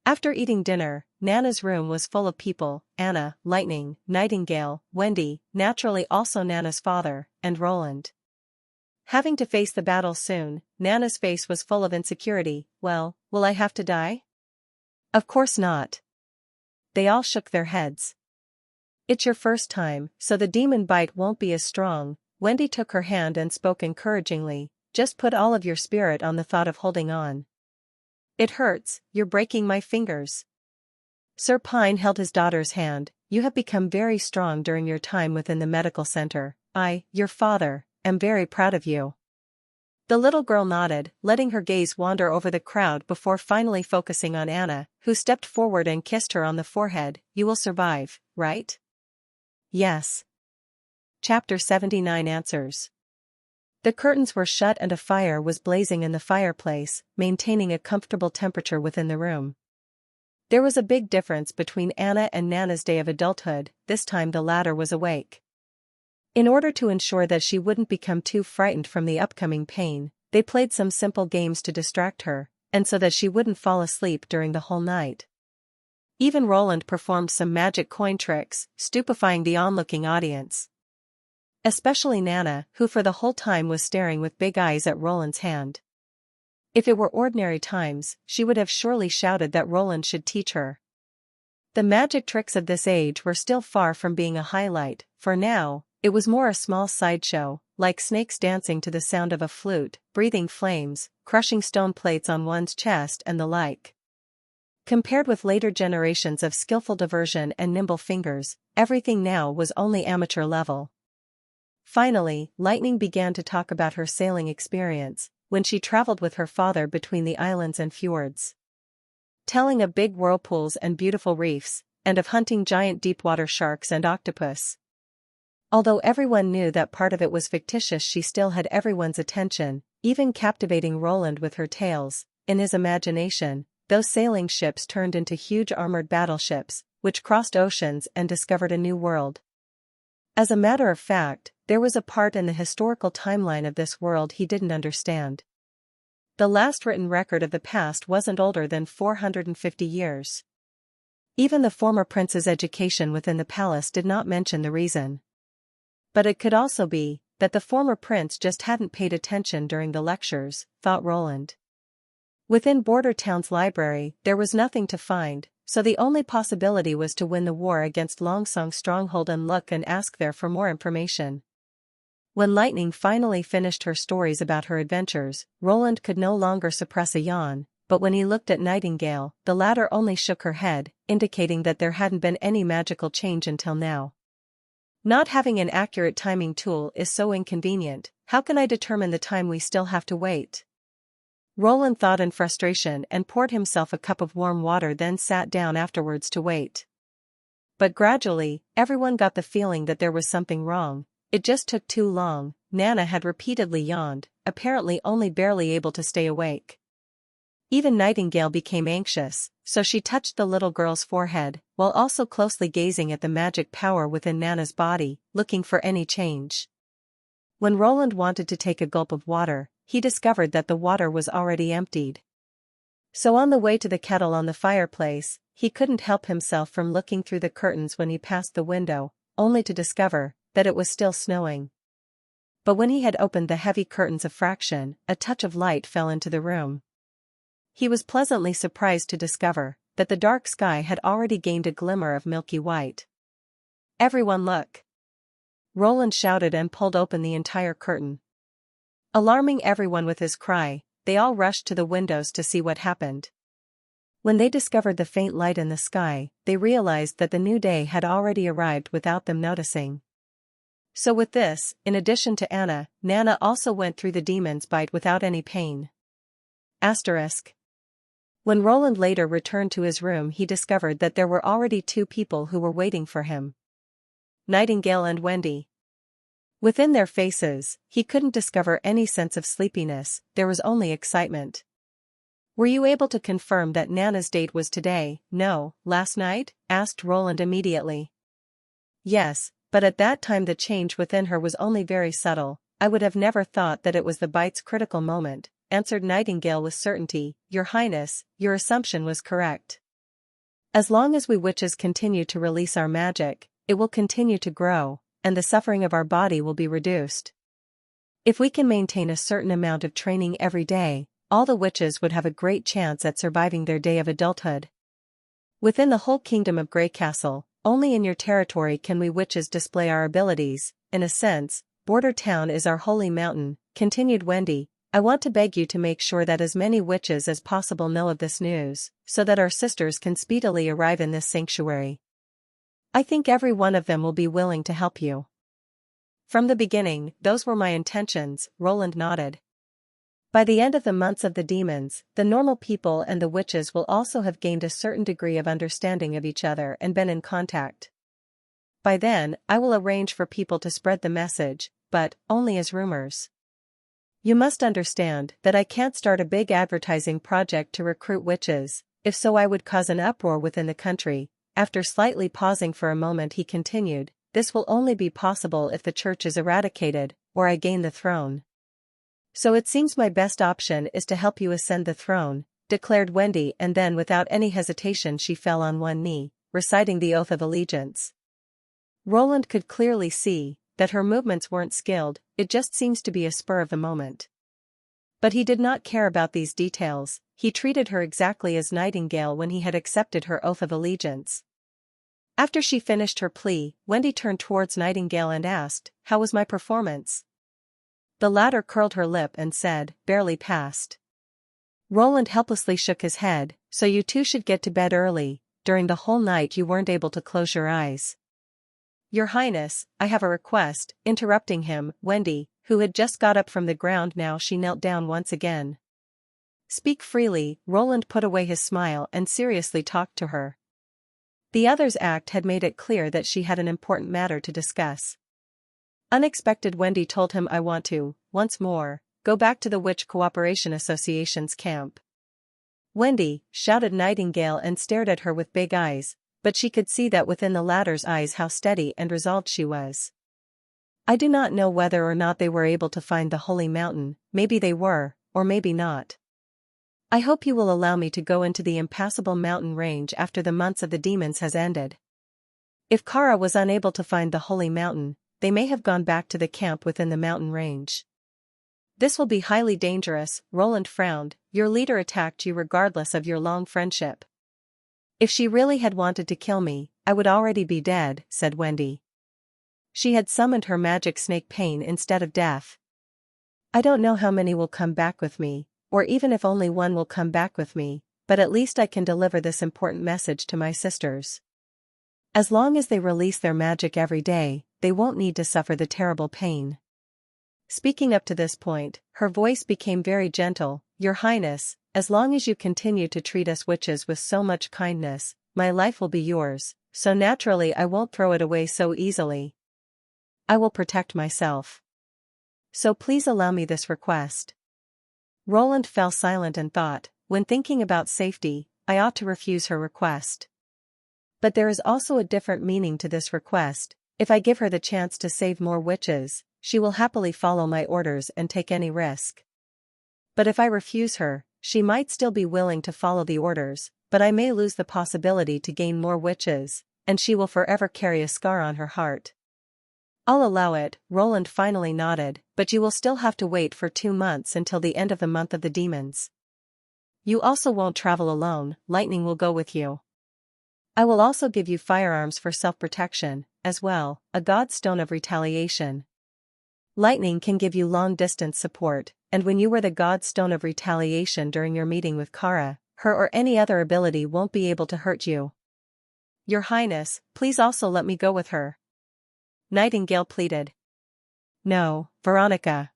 After eating dinner, Nana's room was full of people: Anna, Lightning, Nightingale, Wendy, naturally also Nana's father, and Roland. Having to face the battle soon, Nana's face was full of insecurity. "Well, will I have to die?" "Of course not." They all shook their heads. "It's your first time, so the demon bite won't be as strong." Wendy took her hand and spoke encouragingly. "Just put all of your spirit on the thought of holding on." "It hurts, you're breaking my fingers." Sir Pine held his daughter's hand. "You have become very strong during your time within the medical center. I, your father, am very proud of you." The little girl nodded, letting her gaze wander over the crowd before finally focusing on Anna, who stepped forward and kissed her on the forehead. "You will survive, right?" "Yes." Chapter 79 Answers. The curtains were shut and a fire was blazing in the fireplace, maintaining a comfortable temperature within the room. There was a big difference between Anna and Nana's day of adulthood. This time the latter was awake. In order to ensure that she wouldn't become too frightened from the upcoming pain, they played some simple games to distract her, and so that she wouldn't fall asleep during the whole night. Even Roland performed some magic coin tricks, stupefying the onlooking audience. Especially Nana, who for the whole time was staring with big eyes at Roland's hand. If it were ordinary times, she would have surely shouted that Roland should teach her. The magic tricks of this age were still far from being a highlight, for now, it was more a small sideshow, like snakes dancing to the sound of a flute, breathing flames, crushing stone plates on one's chest and the like. Compared with later generations of skillful diversion and nimble fingers, everything now was only amateur level. Finally, Lightning began to talk about her sailing experience, when she traveled with her father between the islands and fjords. Telling of big whirlpools and beautiful reefs, and of hunting giant deep-water sharks and octopus. Although everyone knew that part of it was fictitious, she still had everyone's attention, even captivating Roland with her tales. In his imagination, those sailing ships turned into huge armored battleships, which crossed oceans and discovered a new world. As a matter of fact, there was a part in the historical timeline of this world he didn't understand. The last written record of the past wasn't older than 450 years. Even the former prince's education within the palace did not mention the reason. But it could also be that the former prince just hadn't paid attention during the lectures, thought Roland. Within Border Town's library, there was nothing to find, so the only possibility was to win the war against Longsong's stronghold and look and ask there for more information. When Lightning finally finished her stories about her adventures, Roland could no longer suppress a yawn, but when he looked at Nightingale, the latter only shook her head, indicating that there hadn't been any magical change until now. Not having an accurate timing tool is so inconvenient. How can I determine the time we still have to wait? Roland thought in frustration and poured himself a cup of warm water, then sat down afterwards to wait. But gradually, everyone got the feeling that there was something wrong. It just took too long. Nana had repeatedly yawned, apparently only barely able to stay awake. Even Nightingale became anxious, so she touched the little girl's forehead, while also closely gazing at the magic power within Nana's body, looking for any change. When Roland wanted to take a gulp of water, he discovered that the water was already emptied. So on the way to the kettle on the fireplace, he couldn't help himself from looking through the curtains when he passed the window, only to discover that it was still snowing. But when he had opened the heavy curtains a fraction, a touch of light fell into the room. He was pleasantly surprised to discover that the dark sky had already gained a glimmer of milky white. "Everyone look!" Roland shouted and pulled open the entire curtain. Alarming everyone with his cry, they all rushed to the windows to see what happened. When they discovered the faint light in the sky, they realized that the new day had already arrived without them noticing. So with this, in addition to Anna, Nana also went through the demon's bite without any pain. Asterisk. When Roland later returned to his room, he discovered that there were already two people who were waiting for him. Nightingale and Wendy. Within their faces, he couldn't discover any sense of sleepiness, there was only excitement. "Were you able to confirm that Nana's date was today, no, last night?" asked Roland immediately. "Yes, but at that time the change within her was only very subtle. I would have never thought that it was the bite's critical moment," answered Nightingale with certainty. "Your Highness, your assumption was correct. As long as we witches continue to release our magic, it will continue to grow, and the suffering of our body will be reduced. If we can maintain a certain amount of training every day, all the witches would have a great chance at surviving their day of adulthood. Within the whole kingdom of Grey Castle, only in your territory can we witches display our abilities. In a sense, Border Town is our holy mountain," continued Wendy. "I want to beg you to make sure that as many witches as possible know of this news, so that our sisters can speedily arrive in this sanctuary. I think every one of them will be willing to help you." "From the beginning, those were my intentions," Roland nodded. "By the end of the months of the demons, the normal people and the witches will also have gained a certain degree of understanding of each other and been in contact. By then, I will arrange for people to spread the message, but only as rumors. You must understand that I can't start a big advertising project to recruit witches, if so I would cause an uproar within the country." After slightly pausing for a moment he continued, this will only be possible if the church is eradicated, or I gain the throne. So it seems my best option is to help you ascend the throne, declared Wendy, and then without any hesitation she fell on one knee, reciting the oath of allegiance. Roland could clearly see that her movements weren't skilled, it just seems to be a spur of the moment. But he did not care about these details, he treated her exactly as Nightingale when he had accepted her oath of allegiance. After she finished her plea, Wendy turned towards Nightingale and asked, "How was my performance?" The latter curled her lip and said, "Barely passed." Roland helplessly shook his head, "So you two should get to bed early, during the whole night you weren't able to close your eyes." "Your Highness, I have a request," interrupting him, Wendy, who had just got up from the ground now she knelt down once again. "Speak freely," Roland put away his smile and seriously talked to her. The other's act had made it clear that she had an important matter to discuss. Unexpected, Wendy told him, "I want to, once more, go back to the Witch Cooperation Association's camp." "Wendy," shouted Nightingale and stared at her with big eyes, but she could see that within the latter's eyes how steady and resolved she was. "I do not know whether or not they were able to find the Holy Mountain, maybe they were, or maybe not. I hope you will allow me to go into the impassable mountain range after the months of the demons has ended. If Kara was unable to find the Holy Mountain, they may have gone back to the camp within the mountain range. This will be highly dangerous." Roland frowned. "Your leader attacked you regardless of your long friendship." "If she really had wanted to kill me, I would already be dead," said Wendy. She had summoned her magic snake pain instead of death. "I don't know how many will come back with me, or even if only one will come back with me, but at least I can deliver this important message to my sisters. As long as they release their magic every day, they won't need to suffer the terrible pain." Speaking up to this point, her voice became very gentle. "Your Highness, as long as you continue to treat us witches with so much kindness, my life will be yours, so naturally I won't throw it away so easily. I will protect myself. So please allow me this request." Roland fell silent and thought, when thinking about safety, I ought to refuse her request. But there is also a different meaning to this request. If I give her the chance to save more witches, she will happily follow my orders and take any risk. But if I refuse her, she might still be willing to follow the orders, but I may lose the possibility to gain more witches, and she will forever carry a scar on her heart. "I'll allow it," Roland finally nodded, "but you will still have to wait for 2 months until the end of the month of the demons. You also won't travel alone, lightning will go with you. I will also give you firearms for self-protection, as well, a god stone of retaliation. Lightning can give you long-distance support, and when you wear the god stone of retaliation during your meeting with Kara, her or any other ability won't be able to hurt you. Your Highness, please also let me go with her," Nightingale pleaded. "No, Veronica.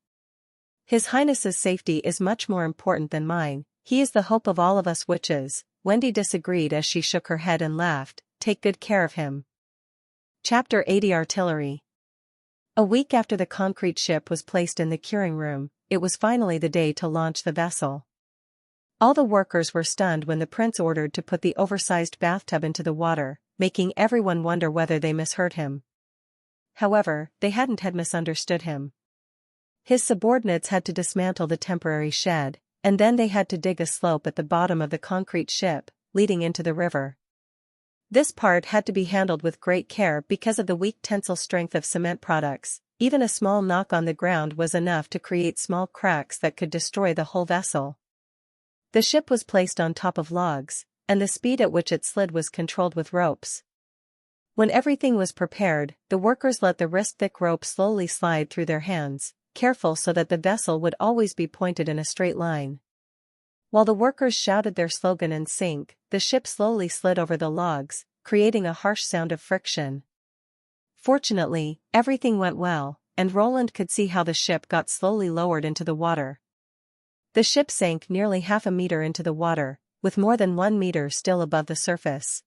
His Highness's safety is much more important than mine, he is the hope of all of us witches," Wendy disagreed as she shook her head and laughed. "Take good care of him." Chapter 80 Artillery. A week after the concrete ship was placed in the curing room, it was finally the day to launch the vessel. All the workers were stunned when the prince ordered to put the oversized bathtub into the water, making everyone wonder whether they misheard him. However, they hadn't misunderstood him. His subordinates had to dismantle the temporary shed, and then they had to dig a slope at the bottom of the concrete ship, leading into the river. This part had to be handled with great care because of the weak tensile strength of cement products. Even a small knock on the ground was enough to create small cracks that could destroy the whole vessel. The ship was placed on top of logs, and the speed at which it slid was controlled with ropes. When everything was prepared, the workers let the wrist-thick rope slowly slide through their hands, careful so that the vessel would always be pointed in a straight line. While the workers shouted their slogan and sink, the ship slowly slid over the logs, creating a harsh sound of friction. Fortunately, everything went well, and Roland could see how the ship got slowly lowered into the water. The ship sank nearly half a meter into the water, with more than 1 meter still above the surface.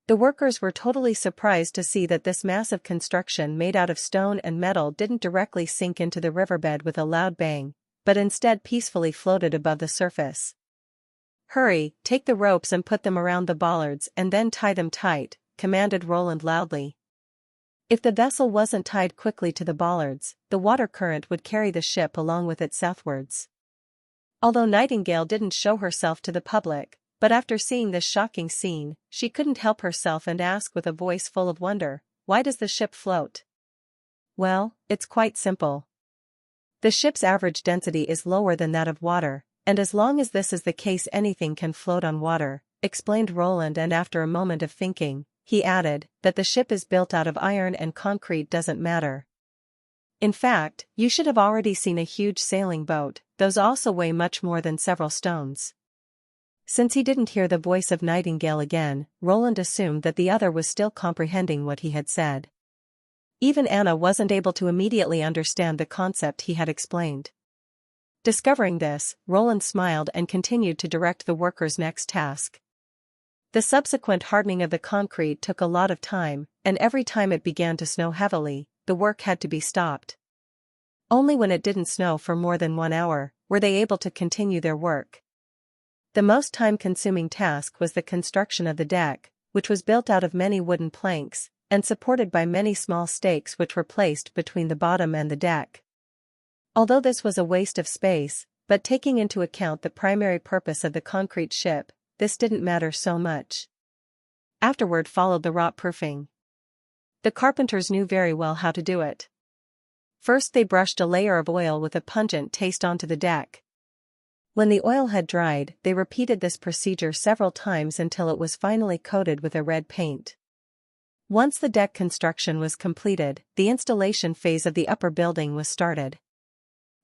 The workers were totally surprised to see that this massive construction made out of stone and metal didn't directly sink into the riverbed with a loud bang, but instead peacefully floated above the surface. "Hurry, take the ropes and put them around the bollards and then tie them tight," commanded Roland loudly. If the vessel wasn't tied quickly to the bollards, the water current would carry the ship along with it southwards. Although Nightingale didn't show herself to the public, but after seeing this shocking scene, she couldn't help herself and asked with a voice full of wonder, "Why does the ship float?" "Well, it's quite simple. The ship's average density is lower than that of water, and as long as this is the case anything can float on water," explained Roland, and after a moment of thinking, he added, "that the ship is built out of iron and concrete doesn't matter. In fact, you should have already seen a huge sailing boat, those also weigh much more than several stones." Since he didn't hear the voice of Nightingale again, Roland assumed that the other was still comprehending what he had said. Even Anna wasn't able to immediately understand the concept he had explained. Discovering this, Roland smiled and continued to direct the workers' next task. The subsequent hardening of the concrete took a lot of time, and every time it began to snow heavily, the work had to be stopped. Only when it didn't snow for more than 1 hour, were they able to continue their work. The most time-consuming task was the construction of the deck, which was built out of many wooden planks, and supported by many small stakes which were placed between the bottom and the deck. Although this was a waste of space, but taking into account the primary purpose of the concrete ship, this didn't matter so much. Afterward followed the rot-proofing. The carpenters knew very well how to do it. First they brushed a layer of oil with a pungent taste onto the deck. When the oil had dried, they repeated this procedure several times until it was finally coated with a red paint. Once the deck construction was completed, the installation phase of the upper building was started.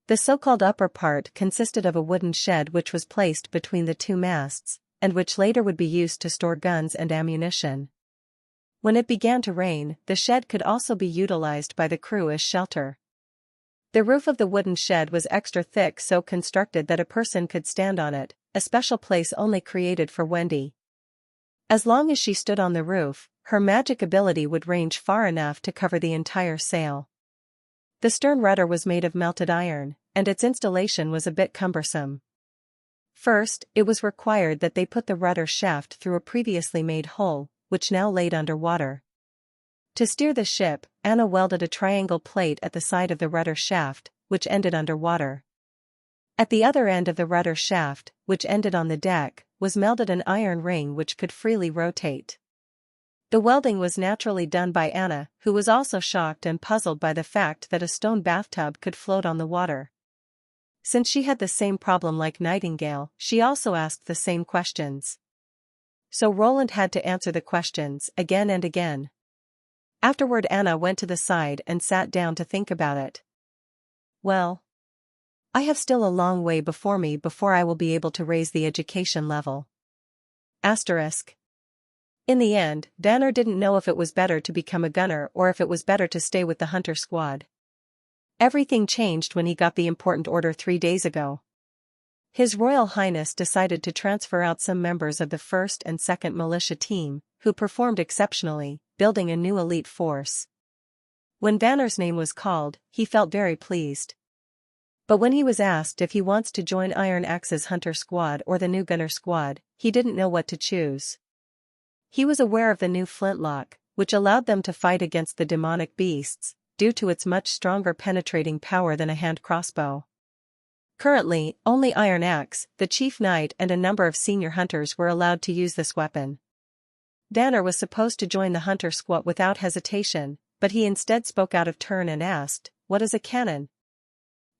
The so-called upper part consisted of a wooden shed which was placed between the two masts, and which later would be used to store guns and ammunition. When it began to rain, the shed could also be utilized by the crew as shelter. The roof of the wooden shed was extra thick, so constructed that a person could stand on it, a special place only created for Wendy. As long as she stood on the roof, her magic ability would range far enough to cover the entire sail. The stern rudder was made of melted iron, and its installation was a bit cumbersome. First, it was required that they put the rudder shaft through a previously made hole, which now laid under water. To steer the ship, Anna welded a triangle plate at the side of the rudder shaft, which ended under water. At the other end of the rudder shaft, which ended on the deck, was melded an iron ring which could freely rotate. The welding was naturally done by Anna, who was also shocked and puzzled by the fact that a stone bathtub could float on the water. Since she had the same problem like Nightingale, she also asked the same questions. So Roland had to answer the questions again and again. Afterward Anna went to the side and sat down to think about it. "Well, I have still a long way before me before I will be able to raise the education level." In the end, Vanner didn't know if it was better to become a gunner or if it was better to stay with the hunter squad. Everything changed when he got the important order 3 days ago. His Royal Highness decided to transfer out some members of the 1st and 2nd Militia team, who performed exceptionally, building a new elite force. When Vanner's name was called, he felt very pleased. But when he was asked if he wants to join Iron Axe's hunter squad or the new gunner squad, he didn't know what to choose. He was aware of the new flintlock, which allowed them to fight against the demonic beasts, due to its much stronger penetrating power than a hand crossbow. Currently, only Iron Axe, the chief knight and a number of senior hunters were allowed to use this weapon. Vanner was supposed to join the hunter squad without hesitation, but he instead spoke out of turn and asked, "What is a cannon?"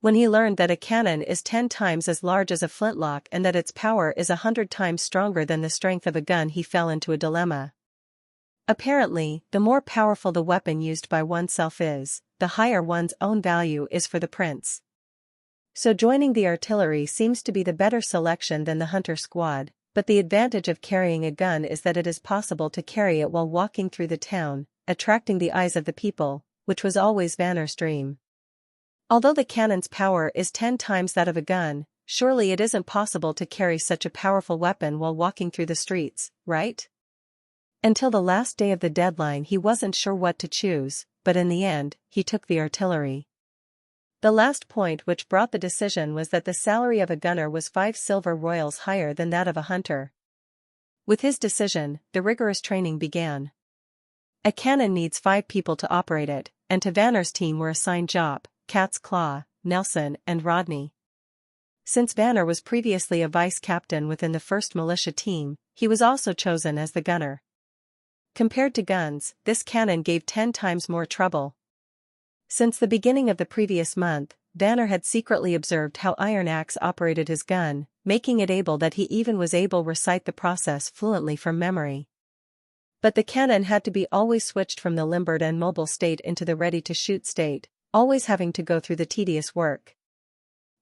When he learned that a cannon is 10 times as large as a flintlock and that its power is 100 times stronger than the strength of a gun, he fell into a dilemma. Apparently, the more powerful the weapon used by oneself is, the higher one's own value is for the prince. So joining the artillery seems to be the better selection than the hunter squad, but the advantage of carrying a gun is that it is possible to carry it while walking through the town, attracting the eyes of the people, which was always Vanner's dream. Although the cannon's power is 10 times that of a gun, surely it isn't possible to carry such a powerful weapon while walking through the streets, right? Until the last day of the deadline he wasn't sure what to choose, but in the end, he took the artillery. The last point which brought the decision was that the salary of a gunner was 5 silver royals higher than that of a hunter. With his decision, the rigorous training began. A cannon needs 5 people to operate it, and to Vanner's team were assigned Job, Cat's Claw, Nelson, and Rodney. Since Vanner was previously a vice-captain within the 1st Militia team, he was also chosen as the gunner. Compared to guns, this cannon gave 10 times more trouble. Since the beginning of the previous month, Vanner had secretly observed how Iron Axe operated his gun, making it able that he even was able to recite the process fluently from memory. But the cannon had to be always switched from the limbered and mobile state into the ready-to-shoot state, always having to go through the tedious work.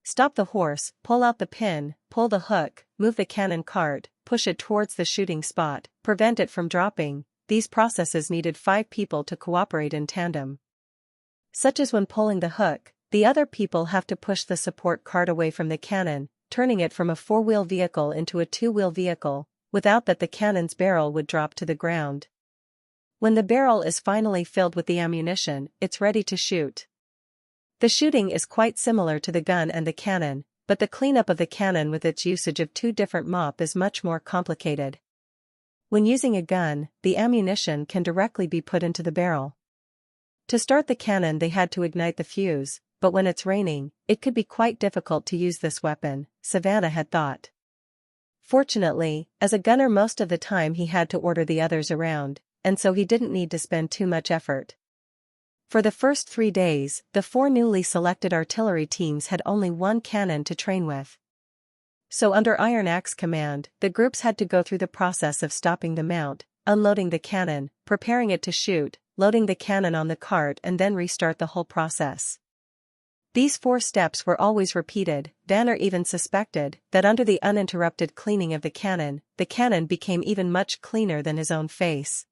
Stop the horse, pull out the pin, pull the hook, move the cannon cart, push it towards the shooting spot, prevent it from dropping. These processes needed 5 people to cooperate in tandem. Such as when pulling the hook, the other people have to push the support cart away from the cannon, turning it from a 4-wheel vehicle into a 2-wheel vehicle. Without that the cannon's barrel would drop to the ground. When the barrel is finally filled with the ammunition, it's ready to shoot. The shooting is quite similar to the gun and the cannon, but the cleanup of the cannon with its usage of 2 different mop is much more complicated. When using a gun, the ammunition can directly be put into the barrel. To start the cannon they had to ignite the fuse, but when it's raining, it could be quite difficult to use this weapon, Savannah had thought. Fortunately, as a gunner most of the time he had to order the others around, and so he didn't need to spend too much effort. For the first 3 days, the 4 newly selected artillery teams had only 1 cannon to train with. So under Iron Axe command, the groups had to go through the process of stopping the mount, unloading the cannon, preparing it to shoot, loading the cannon on the cart and then restart the whole process. These 4 steps were always repeated. Vanner even suspected that under the uninterrupted cleaning of the cannon became even much cleaner than his own face.